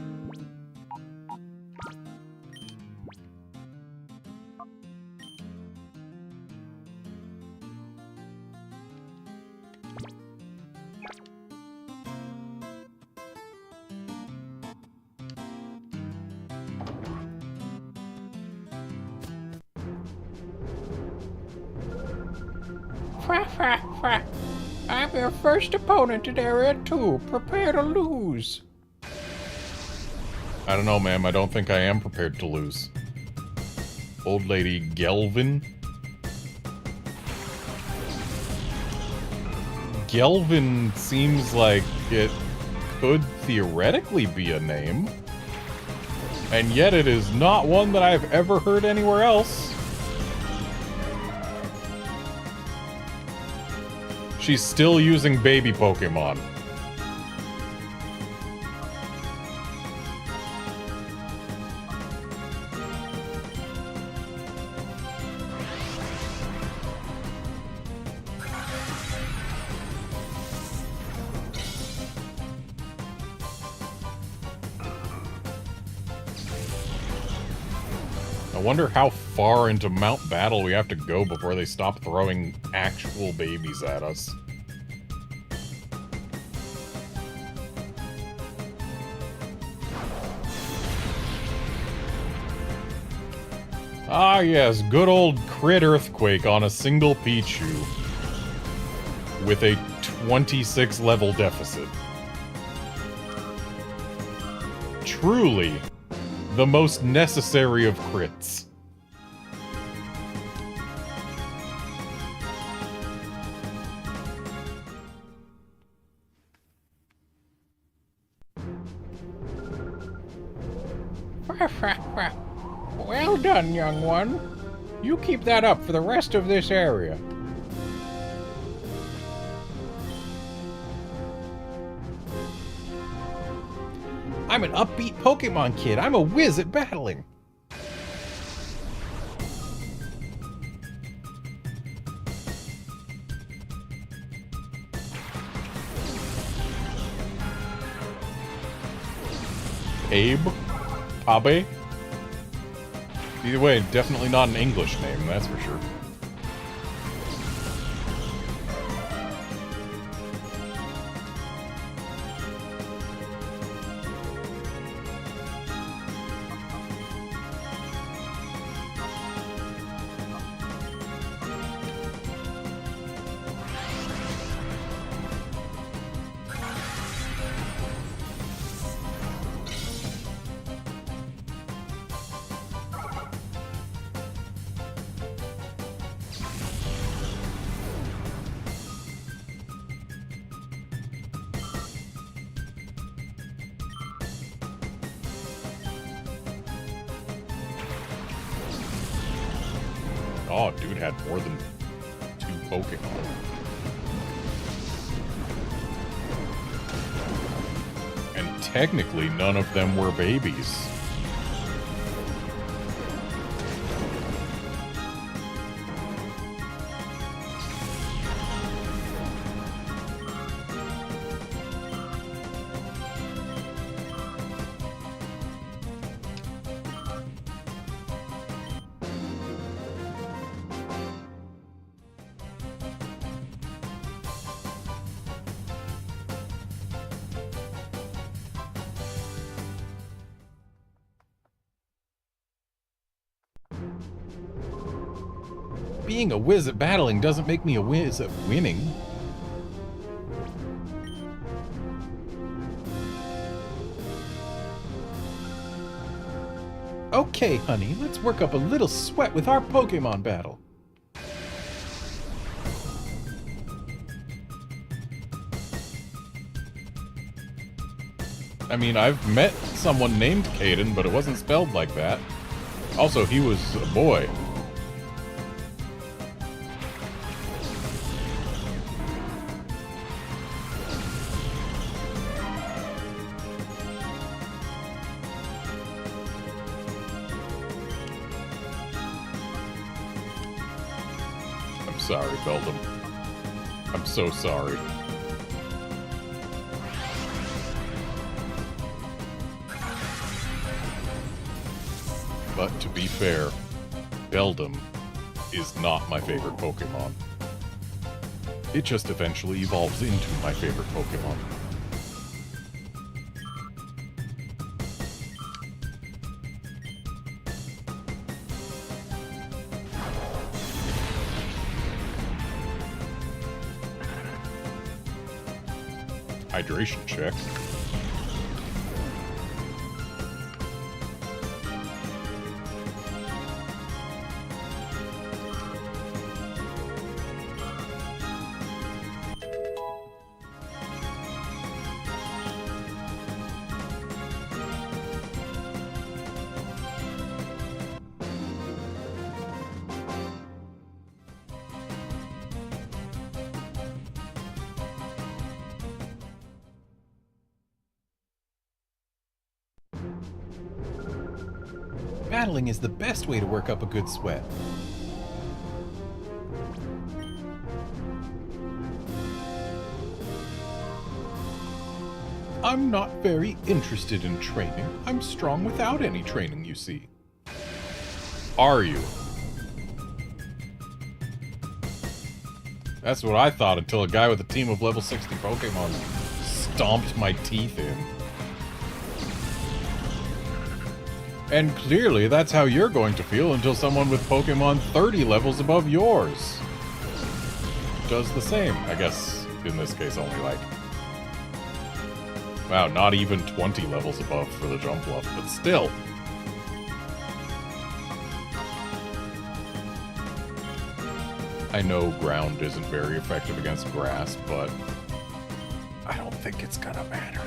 I'm your first opponent in Area 2. Prepare to lose. I don't know, ma'am. I don't think I am prepared to lose. Old lady Gelvin? Gelvin seems like it could theoretically be a name. And yet it is not one that I've ever heard anywhere else. She's still using baby Pokemon. I wonder how far into Mount Battle we have to go before they stop throwing actual babies at us. Ah yes, good old crit earthquake on a single Pichu. With a 26 level deficit. Truly, the most necessary of crits. Well done, young one. You keep that up for the rest of this area. I'm an upbeat Pokemon kid. I'm a whiz at battling. Abe? Abe? Either way, definitely not an English name, that's for sure. Oh, dude had more than 2 Pokemon. And technically, none of them were babies. Being a whiz at battling doesn't make me a whiz at winning. Okay, honey, let's work up a little sweat with our Pokemon battle. I mean, I've met someone named Caden, but it wasn't spelled like that. Also, he was a boy. I'm sorry, Beldum. I'm so sorry. But to be fair, Beldum is not my favorite Pokemon. It just eventually evolves into my favorite Pokemon. Hydration check. Battling is the best way to work up a good sweat. I'm not very interested in training. I'm strong without any training, you see. Are you? That's what I thought until a guy with a team of level 60 Pokemon stomped my teeth in. And clearly that's how you're going to feel until someone with Pokemon 30 levels above yours does the same. I guess, in this case, only like... Wow, not even 20 levels above for the jump bluff, but still. I know ground isn't very effective against grass, but I don't think it's gonna matter.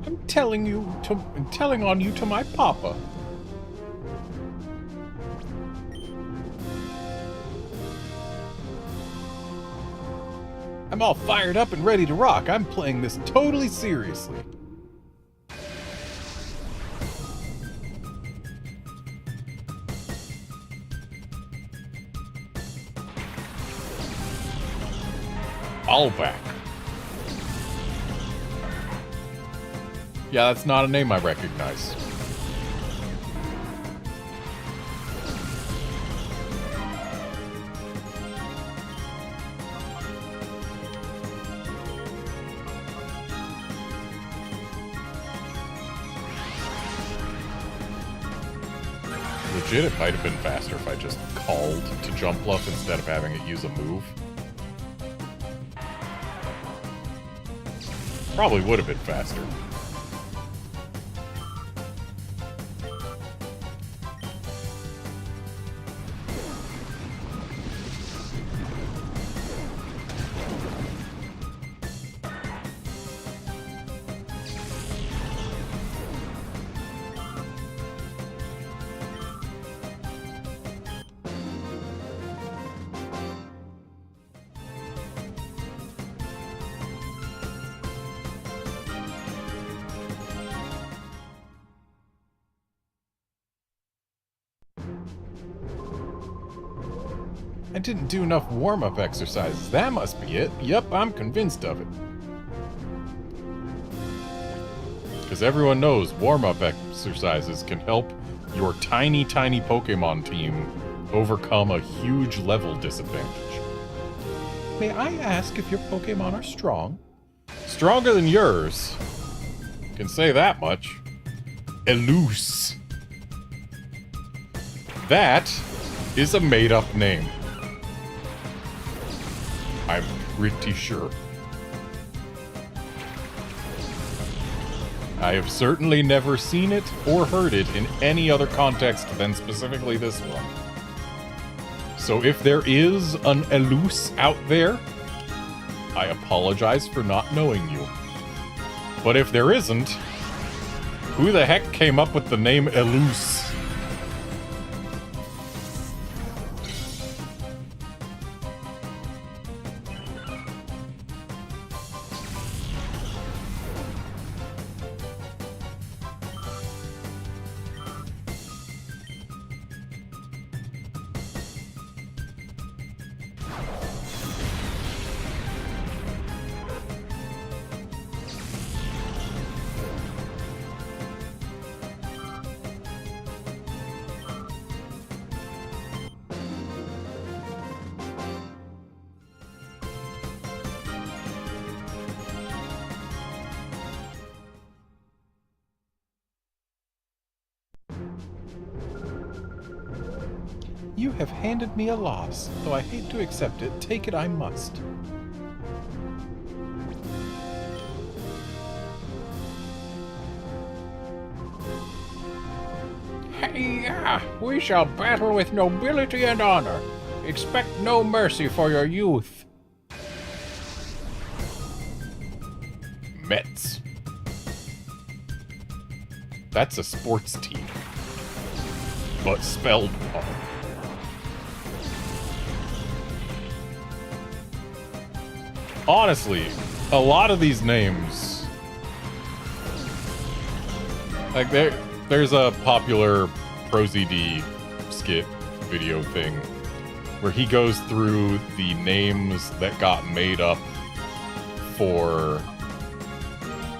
I'm telling on you to my papa. I'm all fired up and ready to rock. I'm playing this totally seriously. All back. Yeah, that's not a name I recognize. Legit, it might have been faster if I just called to jump bluff instead of having it use a move. Probably would have been faster. I didn't do enough warm-up exercises. That must be it. Yep, I'm convinced of it. Because everyone knows warm-up exercises can help your tiny, tiny Pokemon team overcome a huge level disadvantage. May I ask if your Pokemon are strong? Stronger than yours. Can say that much. Eluce. That is a made-up name. I'm pretty sure. I have certainly never seen it or heard it in any other context than specifically this one. So if there is an Eluce out there, I apologize for not knowing you. But if there isn't, who the heck came up with the name Eluce? You have handed me a loss. Though I hate to accept it, take it I must. Hey-ya! We shall battle with nobility and honor. Expect no mercy for your youth. Mets. That's a sports team. But spelled wrong. Honestly, a lot of these names... Like, there's a popular ProZD skit video thing where he goes through the names that got made up for...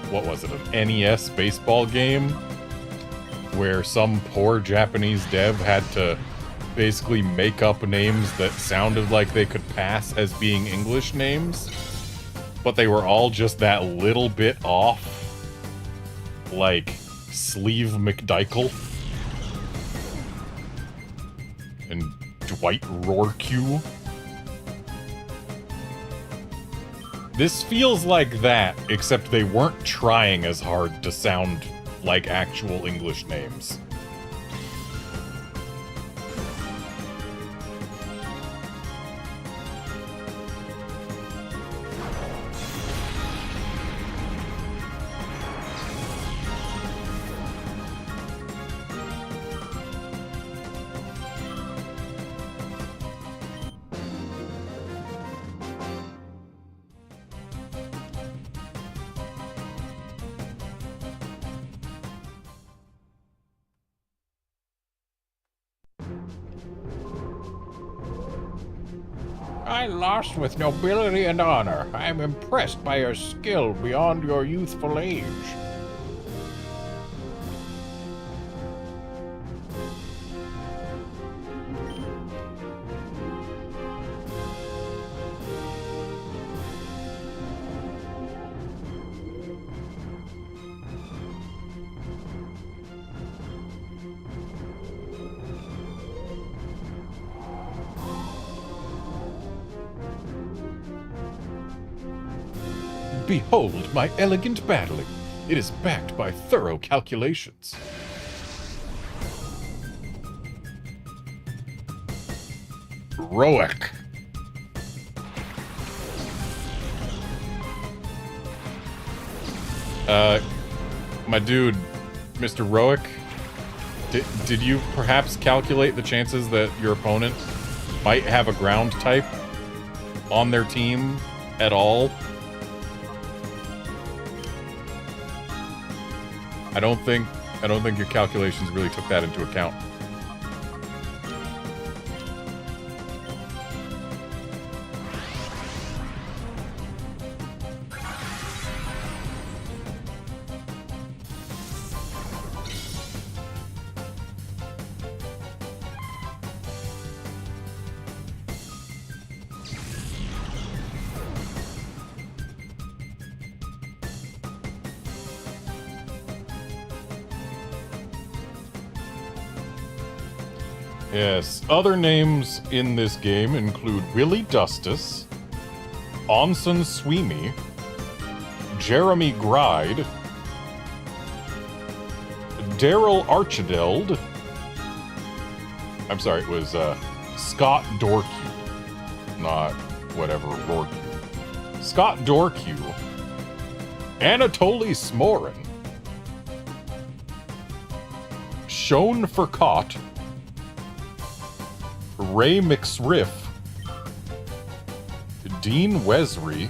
What was it, an NES baseball game? Where some poor Japanese dev had to basically make up names that sounded like they could pass as being English names, but they were all just that little bit off. Like Sleeve McDykel and Dwight Rourke. This feels like that, except they weren't trying as hard to sound like actual English names. I lost with nobility and honor. I am impressed by your skill beyond your youthful age. Behold my elegant battling. It is backed by thorough calculations. Roic. My dude, Mr. Roic, did you perhaps calculate the chances that your opponent might have a ground type on their team at all? I don't think your calculations really took that into account. Yes, other names in this game include Willie Dustus, Onsen Sweemy, Jeremy Gride, Daryl Archideld. I'm sorry, it was Scott Dorque, not whatever, Rourke. Scott Dorque, Anatoly Smorin, Shone Furcott, Ray McSriff, Dean Wesry,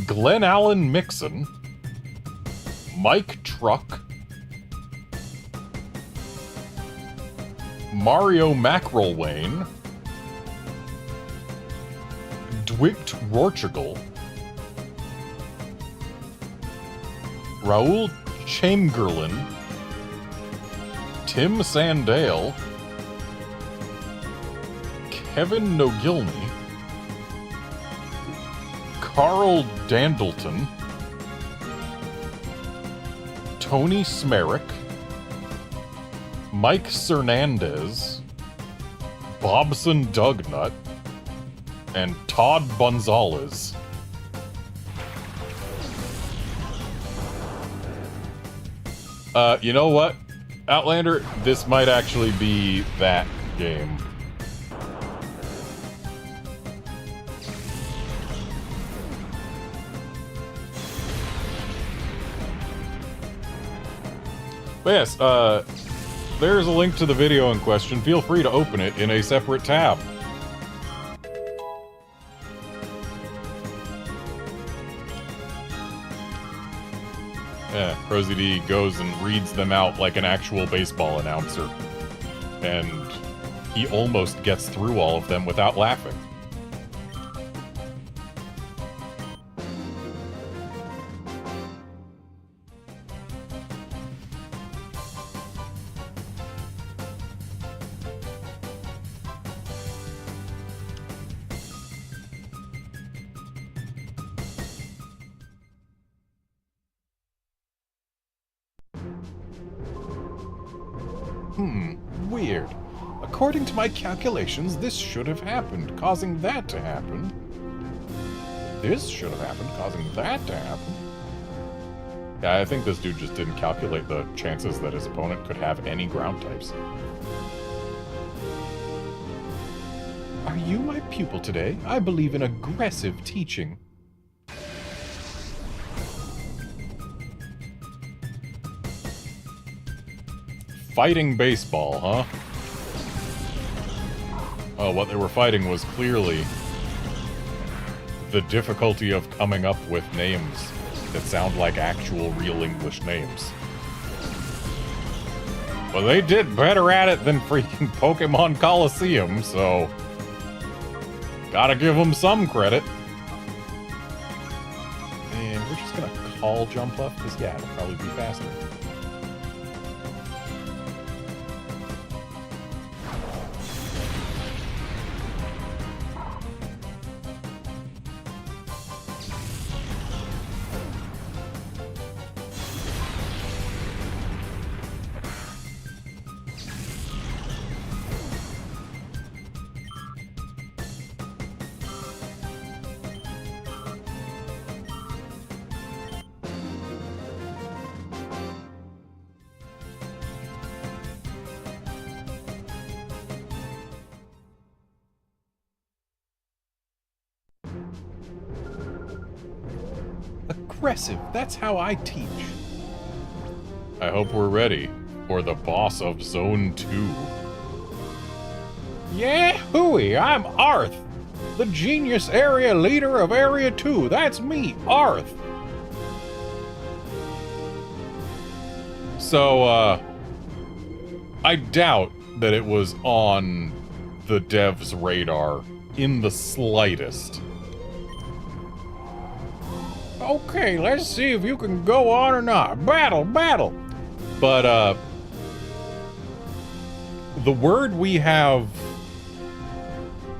Glenn Allen Mixon, Mike Truck, Mario McElwain, Dwigt Rorchigel, Raul Chamberlain, Tim Sandale, Kevin Nogilny, Carl Dandleton, Tony Smerick, Mike Cernandez, Bobson Dugnut, and Todd Gonzalez. You know what, Outlander? This might actually be that game. But yes, there's a link to the video in question. Feel free to open it in a separate tab. Yeah, Rosie D goes and reads them out like an actual baseball announcer. And he almost gets through all of them without laughing. Weird. According to my calculations, this should have happened, causing that to happen. This should have happened, causing that to happen. Yeah, I think this dude just didn't calculate the chances that his opponent could have any ground types. Are you my pupil today? I believe in aggressive teaching. Fighting baseball, huh? Oh, what they were fighting was clearly the difficulty of coming up with names that sound like actual real English names. Well, they did better at it than freaking Pokémon Colosseum, so gotta give them some credit. And we're just gonna call jump left, because yeah, it'll probably be faster. Aggressive, that's how I teach. I hope we're ready for the boss of Zone 2. Yeah, hooey, I'm Arth, the genius area leader of Area 2. That's me, Arth. So, I doubt that it was on the devs' radar in the slightest. Okay, let's see if you can go on or not. Battle, battle! But, the word we have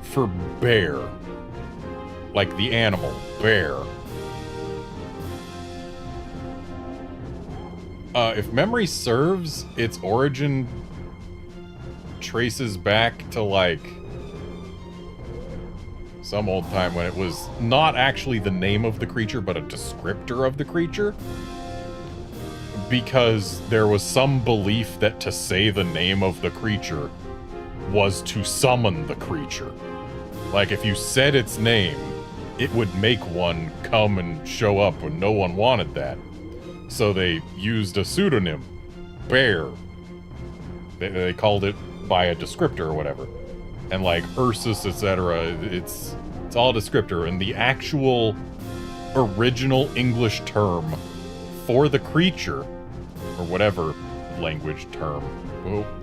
for bear, like the animal, bear. If memory serves, its origin traces back to, like, some old time when it was not actually the name of the creature, but a descriptor of the creature. Because there was some belief that to say the name of the creature was to summon the creature. Like, if you said its name, it would make one come and show up when no one wanted that. So they used a pseudonym, Bear. They called it by a descriptor or whatever. And like Ursus, etc., it's all descriptor, and the actual original English term for the creature, or whatever language term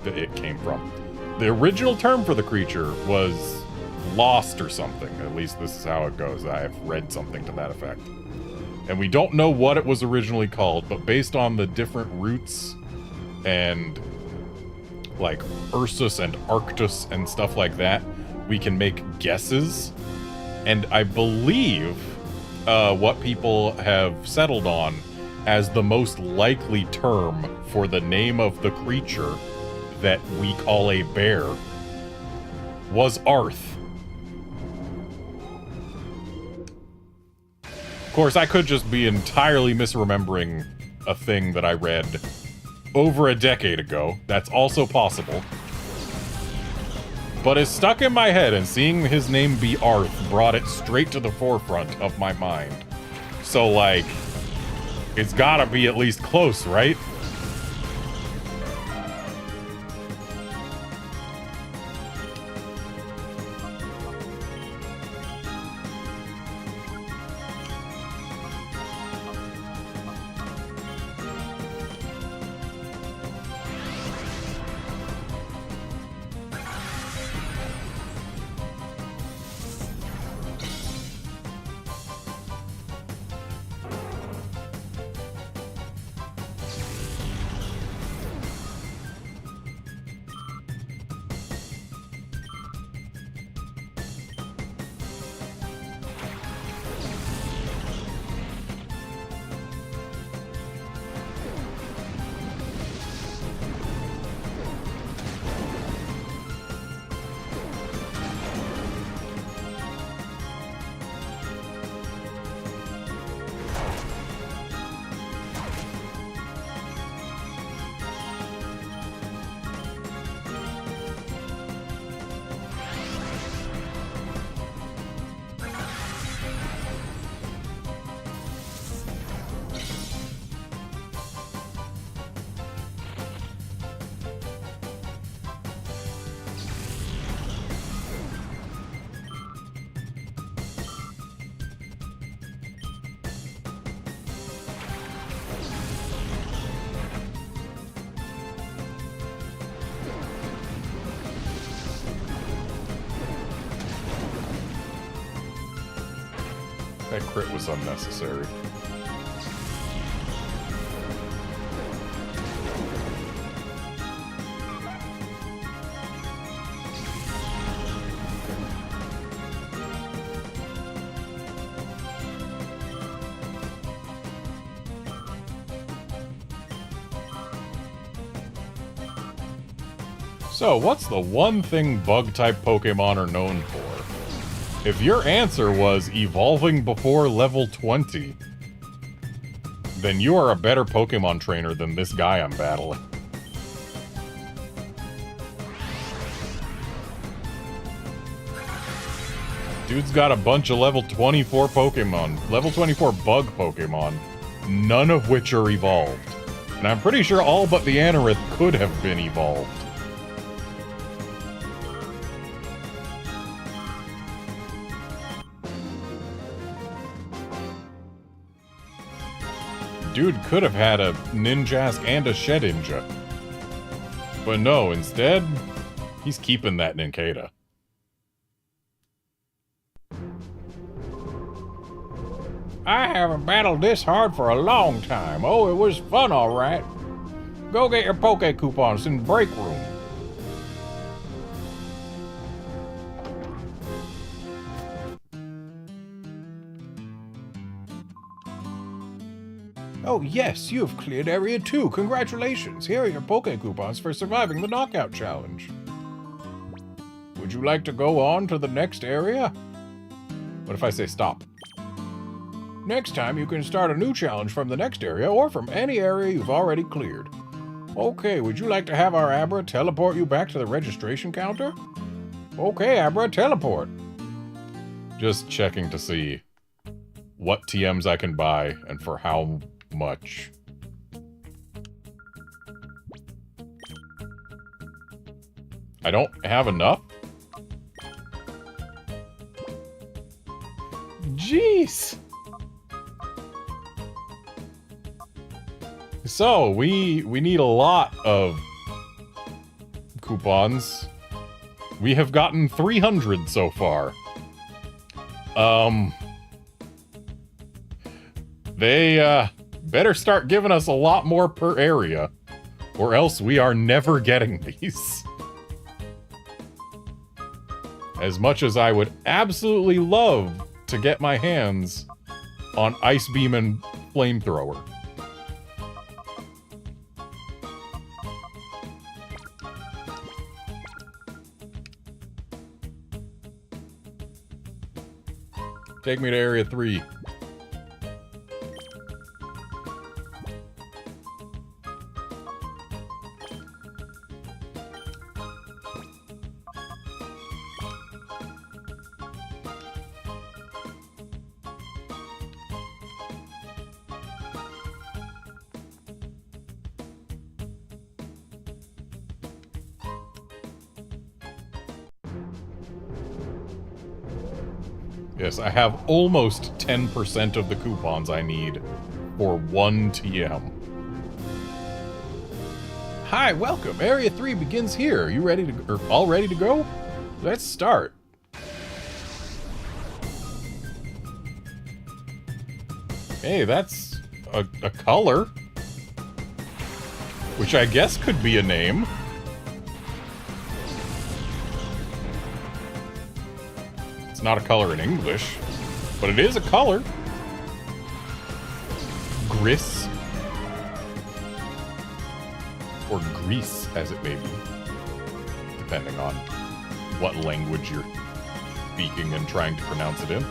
it came from, the original term for the creature was lost or something. At least this is how it goes. I have read something to that effect. And we don't know what it was originally called, but based on the different roots and like Ursus and Arctus and stuff like that, we can make guesses. And I believe what people have settled on as the most likely term for the name of the creature that we call a bear was Arth. Of course, I could just be entirely misremembering a thing that I read over a decade ago. That's also possible. But it's stuck in my head, and seeing his name be Arth brought it straight to the forefront of my mind. So, like, it's gotta be at least close, right? That crit was unnecessary. So, what's the one thing bug-type Pokemon are known for? If your answer was evolving before level 20, then you are a better Pokemon trainer than this guy I'm battling. Dude's got a bunch of level 24 Pokemon, level 24 bug Pokemon, none of which are evolved. And I'm pretty sure all but the Anorith could have been evolved. Dude could have had a Ninjask and a Shedinja. But no, instead, he's keeping that Nincada. I haven't battled this hard for a long time. Oh, it was fun, all right. Go get your Poke coupons in the break room. Oh yes, you have cleared Area 2. Congratulations. Here are your Poke coupons for surviving the Knockout Challenge. Would you like to go on to the next area? What if I say stop? Next time you can start a new challenge from the next area or from any area you've already cleared. Okay, would you like to have our Abra teleport you back to the registration counter? Okay, Abra, teleport. Just checking to see what TMs I can buy and for how much. I don't have enough? Jeez! So, we need a lot of coupons. We have gotten 300 so far. They, better start giving us a lot more per area, or else we are never getting these. As much as I would absolutely love to get my hands on Ice Beam and Flamethrower. Take me to Area 3. Yes, I have almost 10% of the coupons I need for 1 TM. Hi, welcome. Area 3 begins here. You ready to, or all ready to go? Let's start. Hey, that's a color. Which I guess could be a name. It's not a color in English, but it is a color. Gris. Or grease, as it may be. Depending on what language you're speaking and trying to pronounce it in.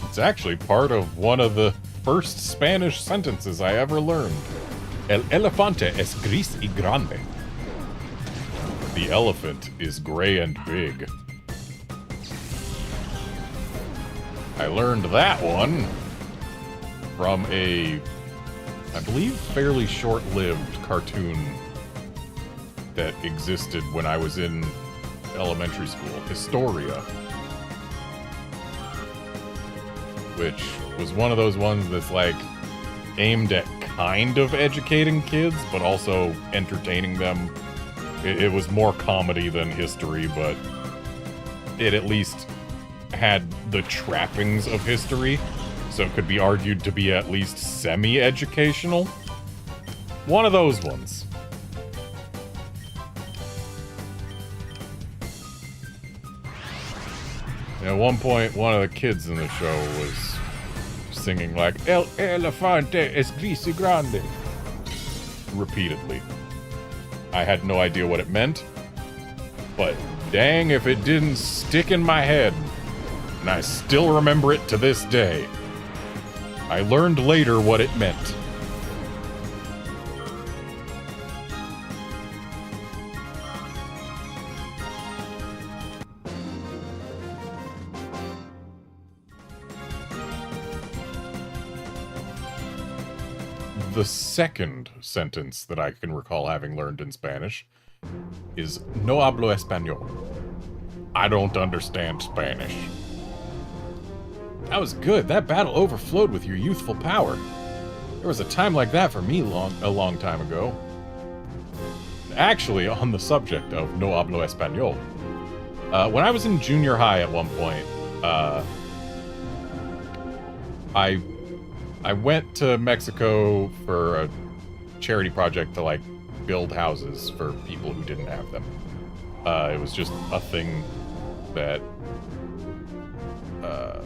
It's actually part of one of the first Spanish sentences I ever learned. El elefante es gris y grande. The elephant is gray and big. I learned that one from a, I believe, fairly short-lived cartoon that existed when I was in elementary school, Historia. Which was one of those ones that's like aimed at kind of educating kids, but also entertaining them. It was more comedy than history, but it at least had the trappings of history, so it could be argued to be at least semi-educational. One of those ones. At one point, one of the kids in the show was singing like, El elefante es gris y grande, repeatedly. I had no idea what it meant, but dang if it didn't stick in my head, and I still remember it to this day. I learned later what it meant. The second sentence that I can recall having learned in Spanish is no hablo español. I don't understand Spanish. That was good. That battle overflowed with your youthful power. There was a time like that for me a long time ago. Actually, on the subject of no hablo español, when I was in junior high at one point, I went to Mexico for a charity project to, like, build houses for people who didn't have them. It was just a thing that a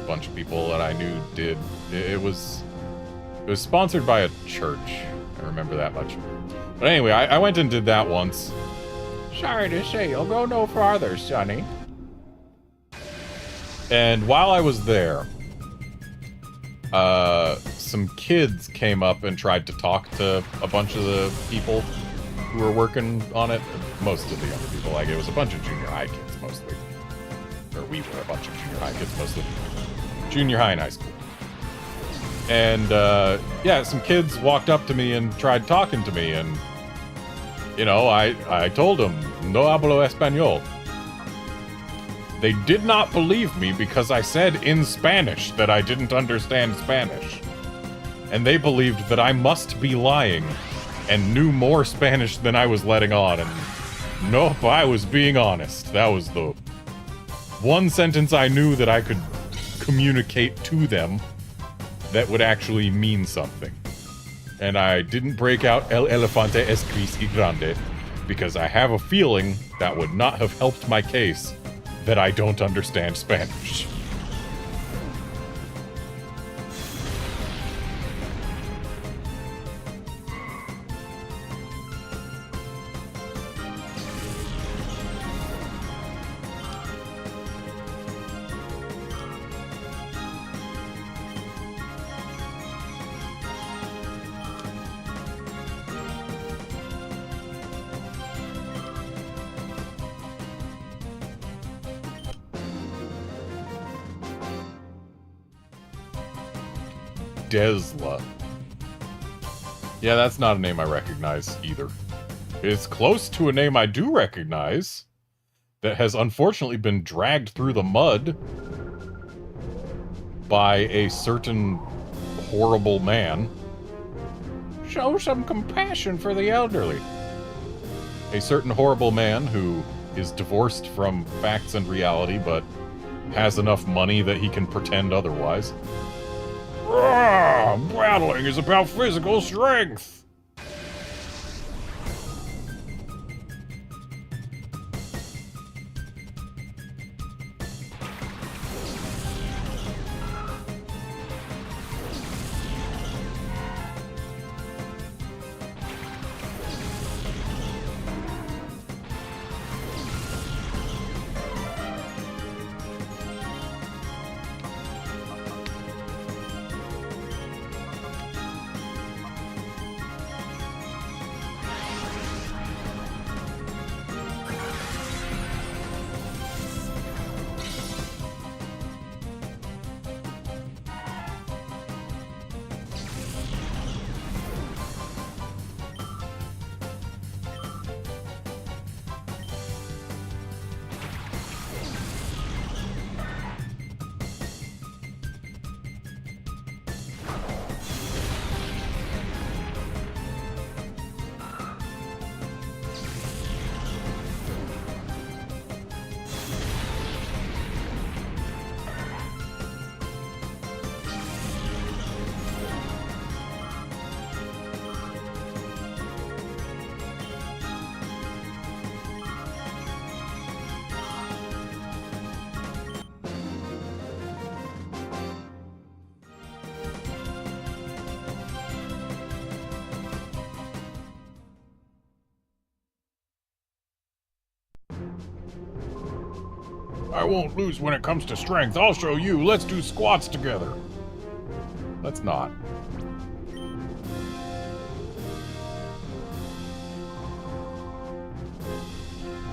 bunch of people that I knew did. It was sponsored by a church. I remember that much. But anyway, I went and did that once. Sorry to say, you'll go no farther, Sonny. And while I was there, some kids came up and tried to talk to a bunch of the people who were working on it. Most of the other people, like, it was a bunch of junior high kids mostly. Or we were a bunch of junior high kids mostly. Junior high and high school. And, yeah, some kids walked up to me and tried talking to me, and, you know, I told them, no hablo español. They did not believe me because I said in Spanish that I didn't understand Spanish. And they believed that I must be lying and knew more Spanish than I was letting on. And nope, I was being honest. That was the one sentence I knew that I could communicate to them that would actually mean something. And I didn't break out El elefante es gris y grande because I have a feeling that would not have helped my case that I don't understand Spanish. Desla. Yeah, that's not a name I recognize either. It's close to a name I do recognize that has unfortunately been dragged through the mud by a certain horrible man. Show some compassion for the elderly. A certain horrible man who is divorced from facts and reality, but has enough money that he can pretend otherwise. Battling is about physical strength. I won't lose when it comes to strength. I'll show you. Let's do squats together. Let's not.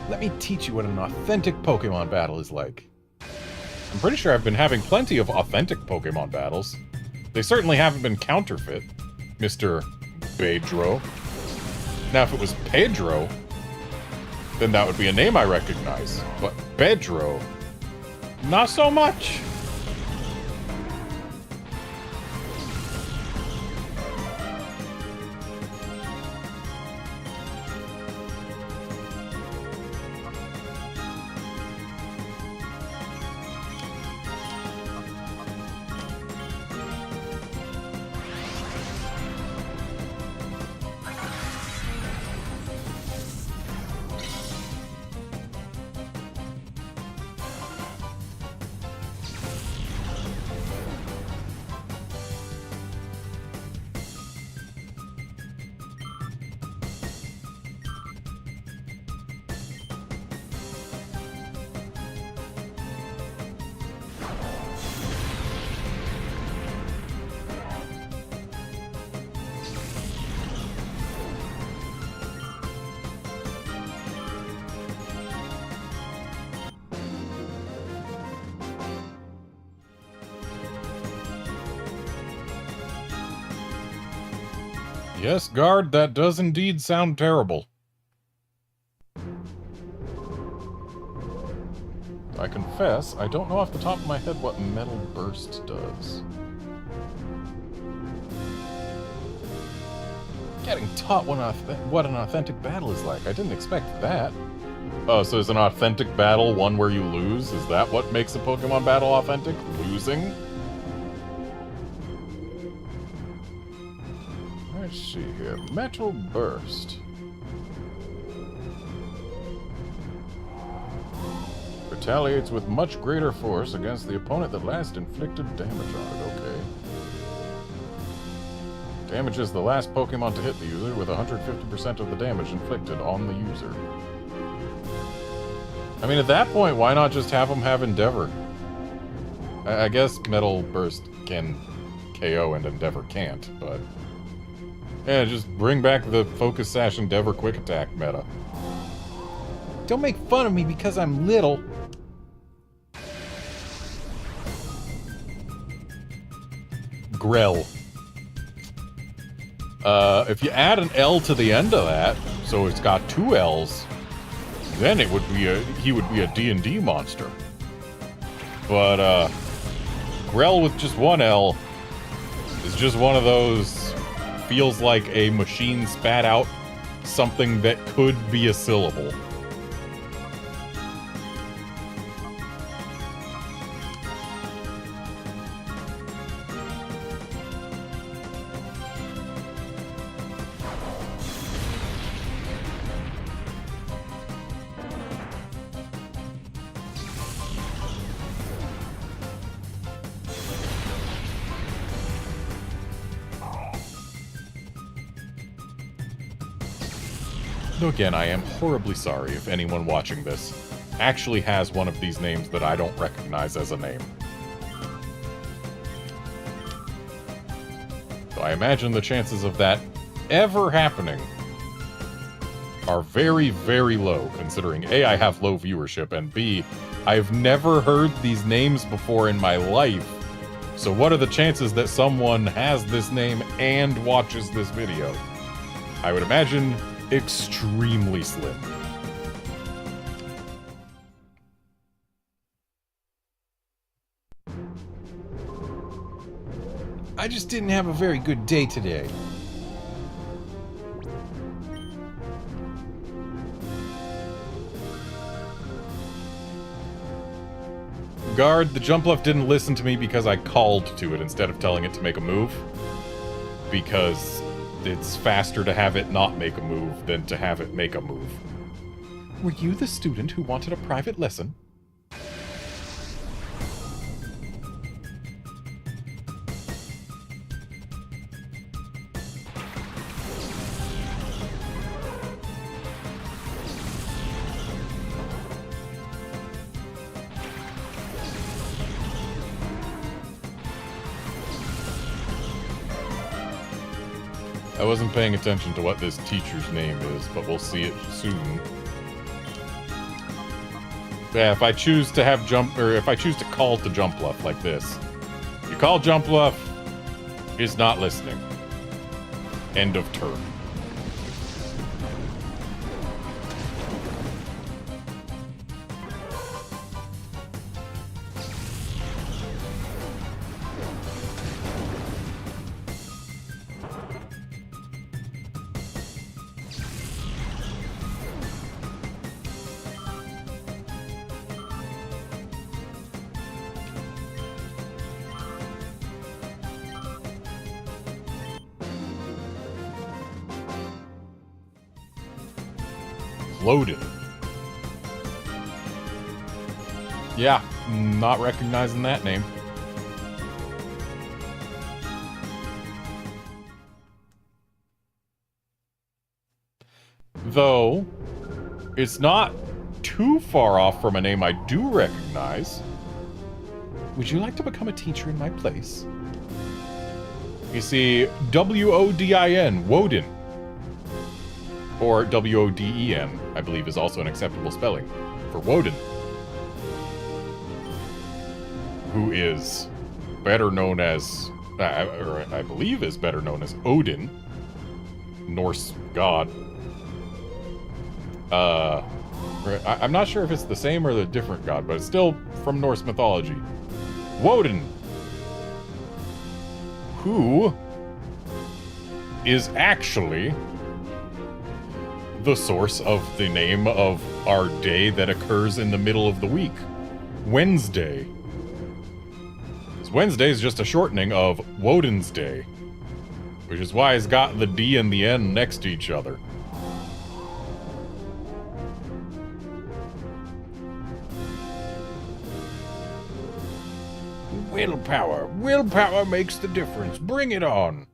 Let me teach you what an authentic Pokemon battle is like. I'm pretty sure I've been having plenty of authentic Pokemon battles. They certainly haven't been counterfeit, Mr. Pedro. Now, if it was Pedro, then that would be a name I recognize. But Pedro, not so much. Yes, guard, that does indeed sound terrible. I confess, I don't know off the top of my head what Metal Burst does. Getting taught what an authentic battle is like. I didn't expect that. Oh, so is an authentic battle one where you lose? Is that what makes a Pokemon battle authentic? Losing? Let's see here. Metal Burst. Retaliates with much greater force against the opponent that last inflicted damage on it. Okay. Damages the last Pokemon to hit the user with 150% of the damage inflicted on the user. I mean, at that point, why not just have them have Endeavor? I guess Metal Burst can KO and Endeavor can't, but... yeah, just bring back the Focus Sash Endeavor Quick Attack meta. Don't make fun of me because I'm little. Grell. If you add an L to the end of that, so it's got 2 L's, then it would be he would be a D&D monster. But Grell with just 1 L is just one of those, feels like a machine spat out something that could be a syllable. Though again, I am horribly sorry if anyone watching this actually has one of these names that I don't recognize as a name. So I imagine the chances of that ever happening are very, very low, considering A, I have low viewership, and B, I've never heard these names before in my life. So what are the chances that someone has this name and watches this video? I would imagine extremely slim. I just didn't have a very good day today. Guard, the jump left didn't listen to me because I called to it instead of telling it to make a move. Because it's faster to have it not make a move than to have it make a move. Were you the student who wanted a private lesson? I wasn't paying attention to what this teacher's name is, but we'll see it soon. Yeah, if I choose to have if I choose to call to Jumpluff like this, you call Jumpluff, is not listening. End of turn. Loaded. Yeah, not recognizing that name. Though, it's not too far off from a name I do recognize. Would you like to become a teacher in my place? You see, W-O-D-I-N, Woden. Or W-O-D-E-N, I believe is also an acceptable spelling for Woden. Who is better known as, or I believe is better known as Odin, Norse god. I'm not sure if it's the same or the different god, but it's still from Norse mythology. Woden, who is actually the source of the name of our day that occurs in the middle of the week, Wednesday. Wednesday is just a shortening of Woden's Day, which is why it's got the D and the N next to each other. Willpower. Willpower makes the difference. Bring it on.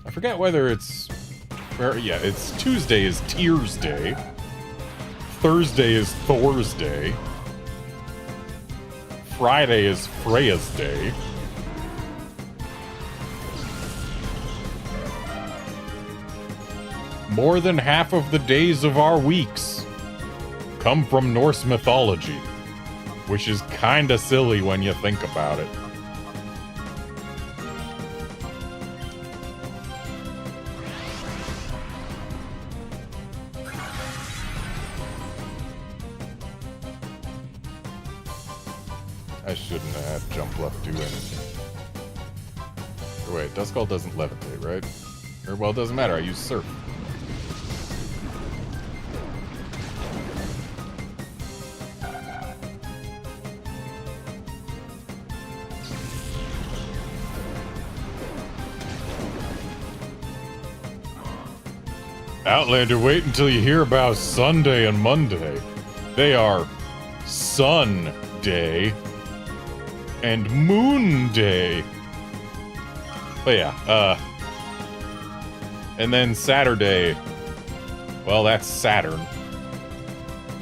I forget whether it's... yeah, it's Tuesday is Tears Day. Thursday is Thor's Day. Friday is Freya's Day. More than half of the days of our weeks come from Norse mythology, which is kinda silly when you think about it. I shouldn't have had jump left do anything. Or wait, Duskull doesn't levitate, right? Or, well, it doesn't matter, I use Surf. Outlander, wait until you hear about Sunday and Monday. They are Sun Day and Moon Day. But yeah, and then Saturday, well, that's Saturn.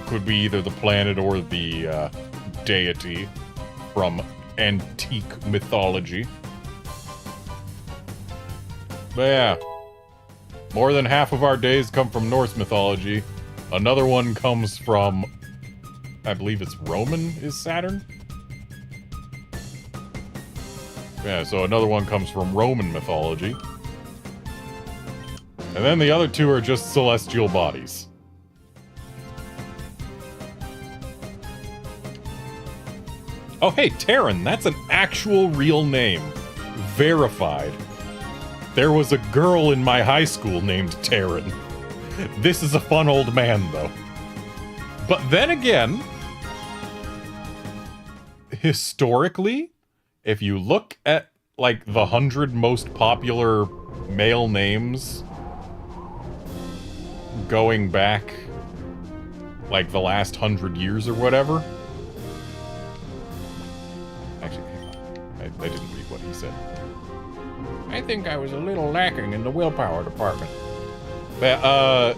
Could be either the planet or the deity from antique mythology. But yeah, more than half of our days come from Norse mythology. Another one comes from, I believe it's Roman, is Saturn? Yeah, so another one comes from Roman mythology. And then the other two are just celestial bodies. Oh hey, Terran, that's an actual real name. Verified. There was a girl in my high school named Terran. This is a fun old man, though. But then again, historically, if you look at, like, the 100 most popular male names going back, like, the last 100 years or whatever. Actually, I didn't read what he said. I think I was a little lacking in the willpower department. But,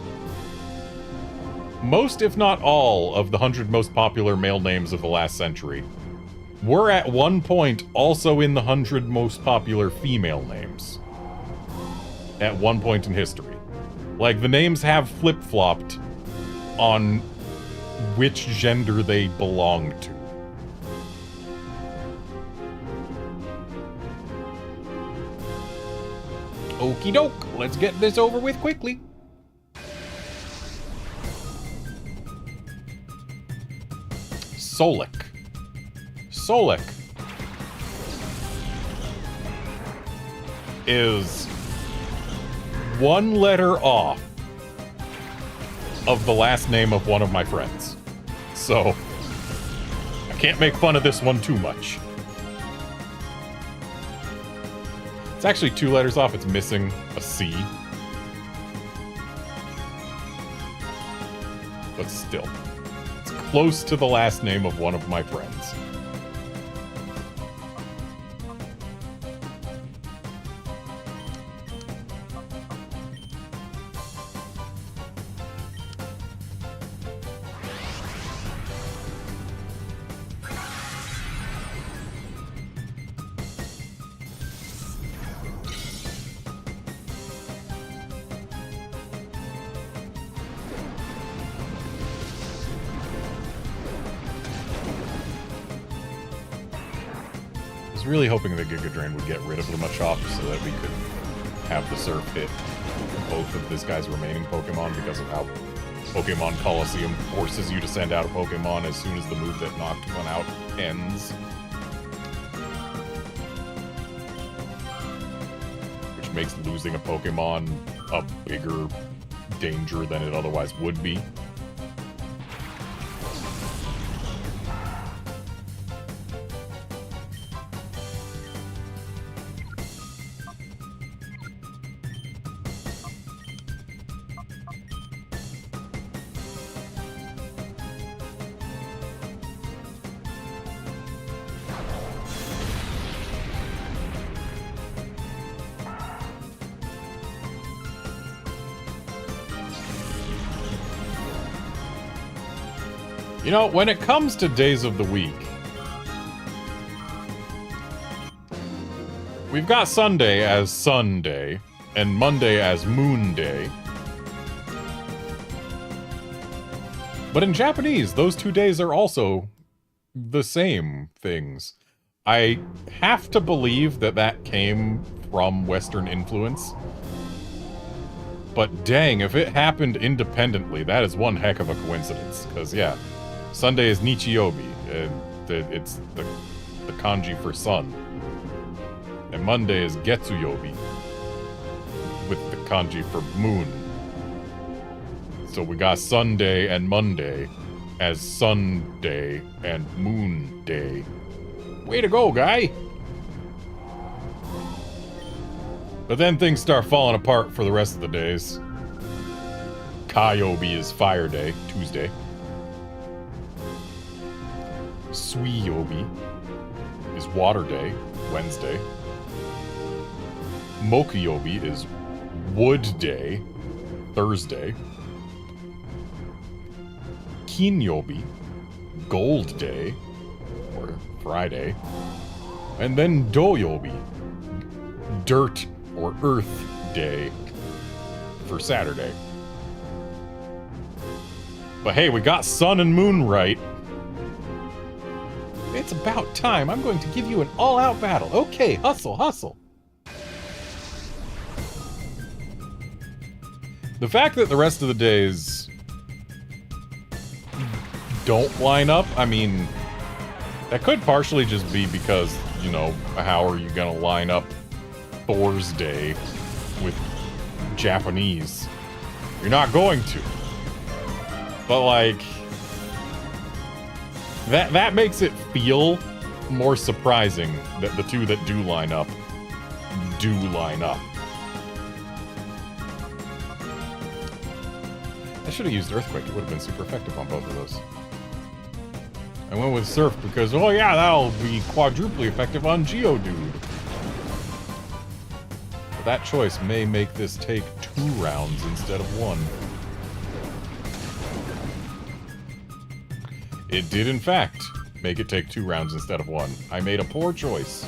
most, if not all, of the 100 most popular male names of the last century were at one point also in the 100 most popular female names. At one point in history. Like, the names have flip-flopped on which gender they belong to. Okie doke, let's get this over with quickly. Solic. Solic is one letter off of the last name of one of my friends. So, I can't make fun of this one too much. It's actually 2 letters off, it's missing a C. But still, it's close to the last name of one of my friends. I was really hoping that Giga Drain would get rid of the Machop so that we could have the Surf hit both of this guy's remaining Pokemon because of how Pokémon Colosseum forces you to send out a Pokemon as soon as the move that knocked one out ends. Which makes losing a Pokemon a bigger danger than it otherwise would be. You know, when it comes to days of the week, we've got Sunday as Sunday, and Monday as Moon Day. But in Japanese, those 2 days are also the same things. I have to believe that that came from Western influence. But dang, if it happened independently, that is one heck of a coincidence. Because, yeah, Sunday is Nichiyobi. It's the kanji for sun. And Monday is Getsuyobi, with the kanji for moon. So we got Sunday and Monday as Sunday and Moon Day. Way to go, guy! But then things start falling apart for the rest of the days. Kyobi is Fire Day, Tuesday. Suiyobi is Water Day, Wednesday. Mokuyobi is Wood Day, Thursday. Kinyobi, Gold Day, or Friday. And then Doyobi, Dirt or Earth Day, for Saturday. But hey, we got sun and moon right. It's about time. I'm going to give you an all-out battle. Okay, hustle, hustle. The fact that the rest of the days don't line up, I mean, that could partially just be because, you know, how are you gonna line up Thor's Day with Japanese? You're not going to. But, like, that makes it feel more surprising that the two that do line up. I should have used Earthquake. It would have been super effective on both of those. I went with Surf because, oh yeah, that'll be quadruply effective on Geodude. But that choice may make this take 2 rounds instead of 1. It did, in fact, make it take 2 rounds instead of 1. I made a poor choice.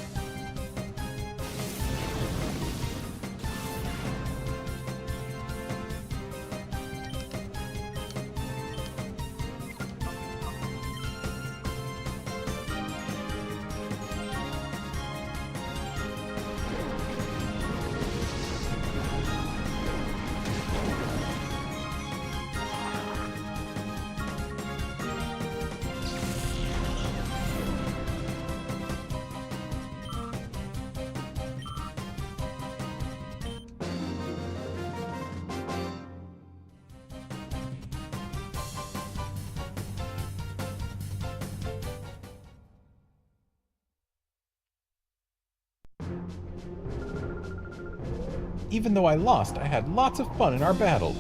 Even though I lost, I had lots of fun in our battle.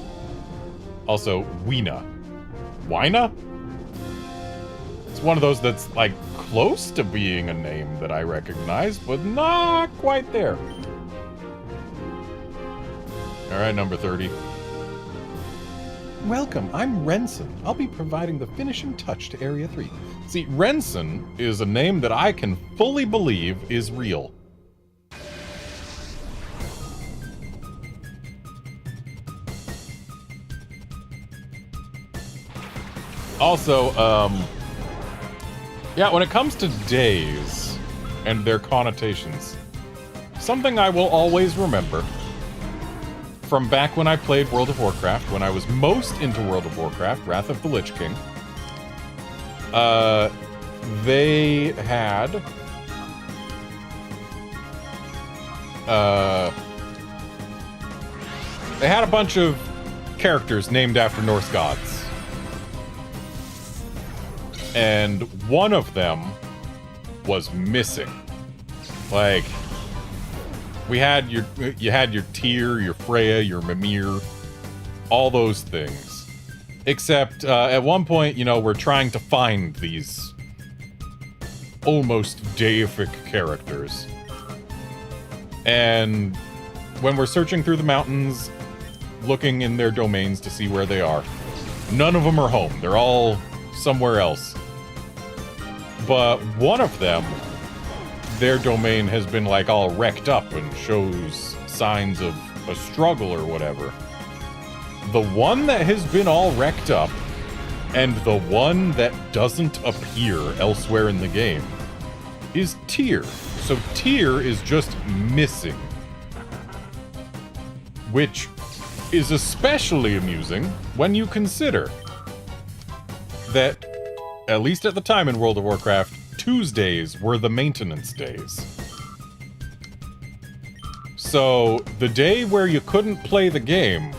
Also, Weena. Wina? It's one of those that's, like, close to being a name that I recognize, but not quite there. Alright, number 30. Welcome, I'm Renson. I'll be providing the finishing touch to Area 3. See, Renson is a name that I can fully believe is real. Also, yeah, when it comes to days and their connotations, something I will always remember from back when I played World of Warcraft, when I was most into World of Warcraft, Wrath of the Lich King, they had a bunch of characters named after Norse gods. And one of them was missing. Like, you had your Tyr, your Freya, your Mimir, all those things. Except, at one point, you know, we're trying to find these almost deific characters. And when we're searching through the mountains, looking in their domains to see where they are, none of them are home. They're all somewhere else. But one of them, their domain has been, like, all wrecked up and shows signs of a struggle or whatever. The one that has been all wrecked up And the one that doesn't appear elsewhere in the game is Tier. So Tier is just missing. Which is especially amusing when you consider that, at least at the time in World of Warcraft, Tuesdays were the maintenance days. So, the day where you couldn't play the game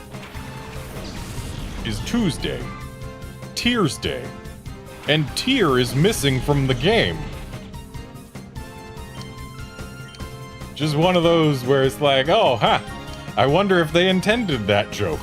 is Tuesday. Tier's Day. And Tier is missing from the game. Just one of those where it's like, oh, ha! I wonder if they intended that joke.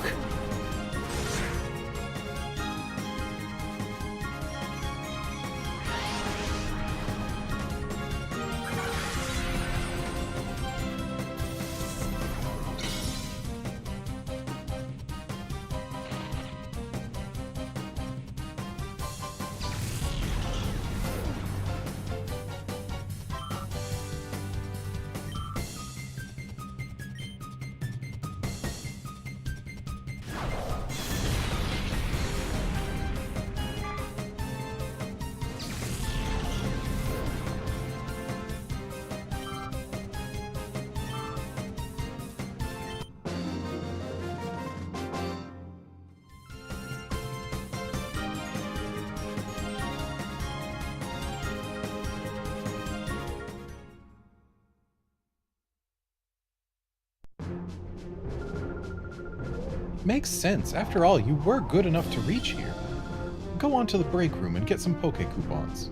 Makes sense. After all, you were good enough to reach here. Go on to the break room and get some Poke coupons.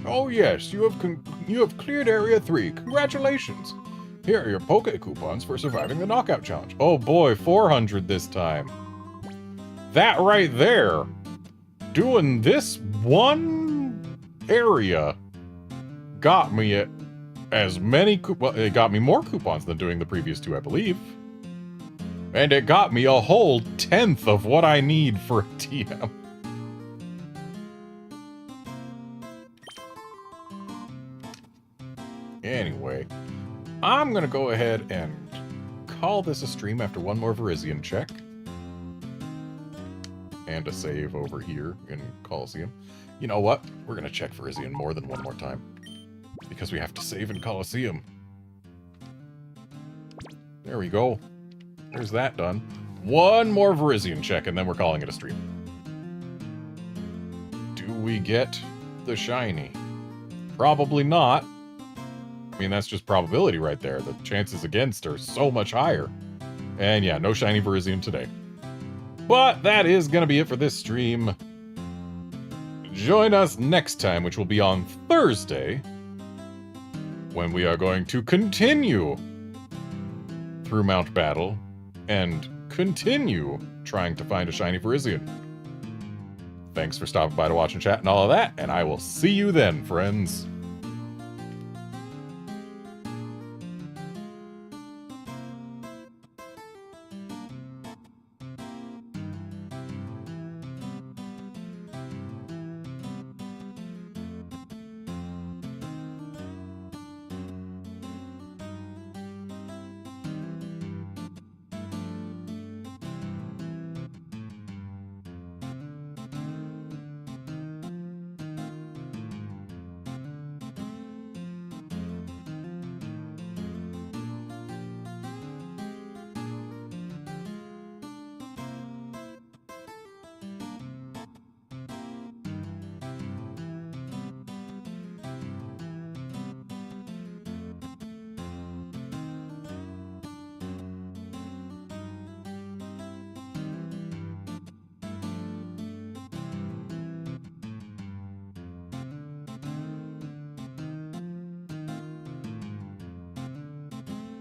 Oh yes, you have cleared Area 3. Congratulations. Here are your Poke coupons for surviving the Knockout Challenge. Oh boy, 400 this time. That right there, doing this one area, got me as many well, it got me more coupons than doing the previous two, I believe. And it got me a whole 10th of what I need for a TM. Anyway, I'm gonna go ahead and call this a stream after one more Virizion check. And a save over here in Colosseum. You know what? We're gonna check Virizion more than one more time. Because we have to save in Colosseum. There we go. There's that done. One more Virizion check and then we're calling it a stream. Do we get the shiny? Probably not. I mean, that's just probability right there. The chances against are so much higher. And yeah, no shiny Virizion today. But that is going to be it for this stream. Join us next time, which will be on Thursday, when we are going to continue through Mount Battle and continue trying to find a shiny Virizion. Thanks for stopping by to watch and chat and all of that, and I will see you then, friends.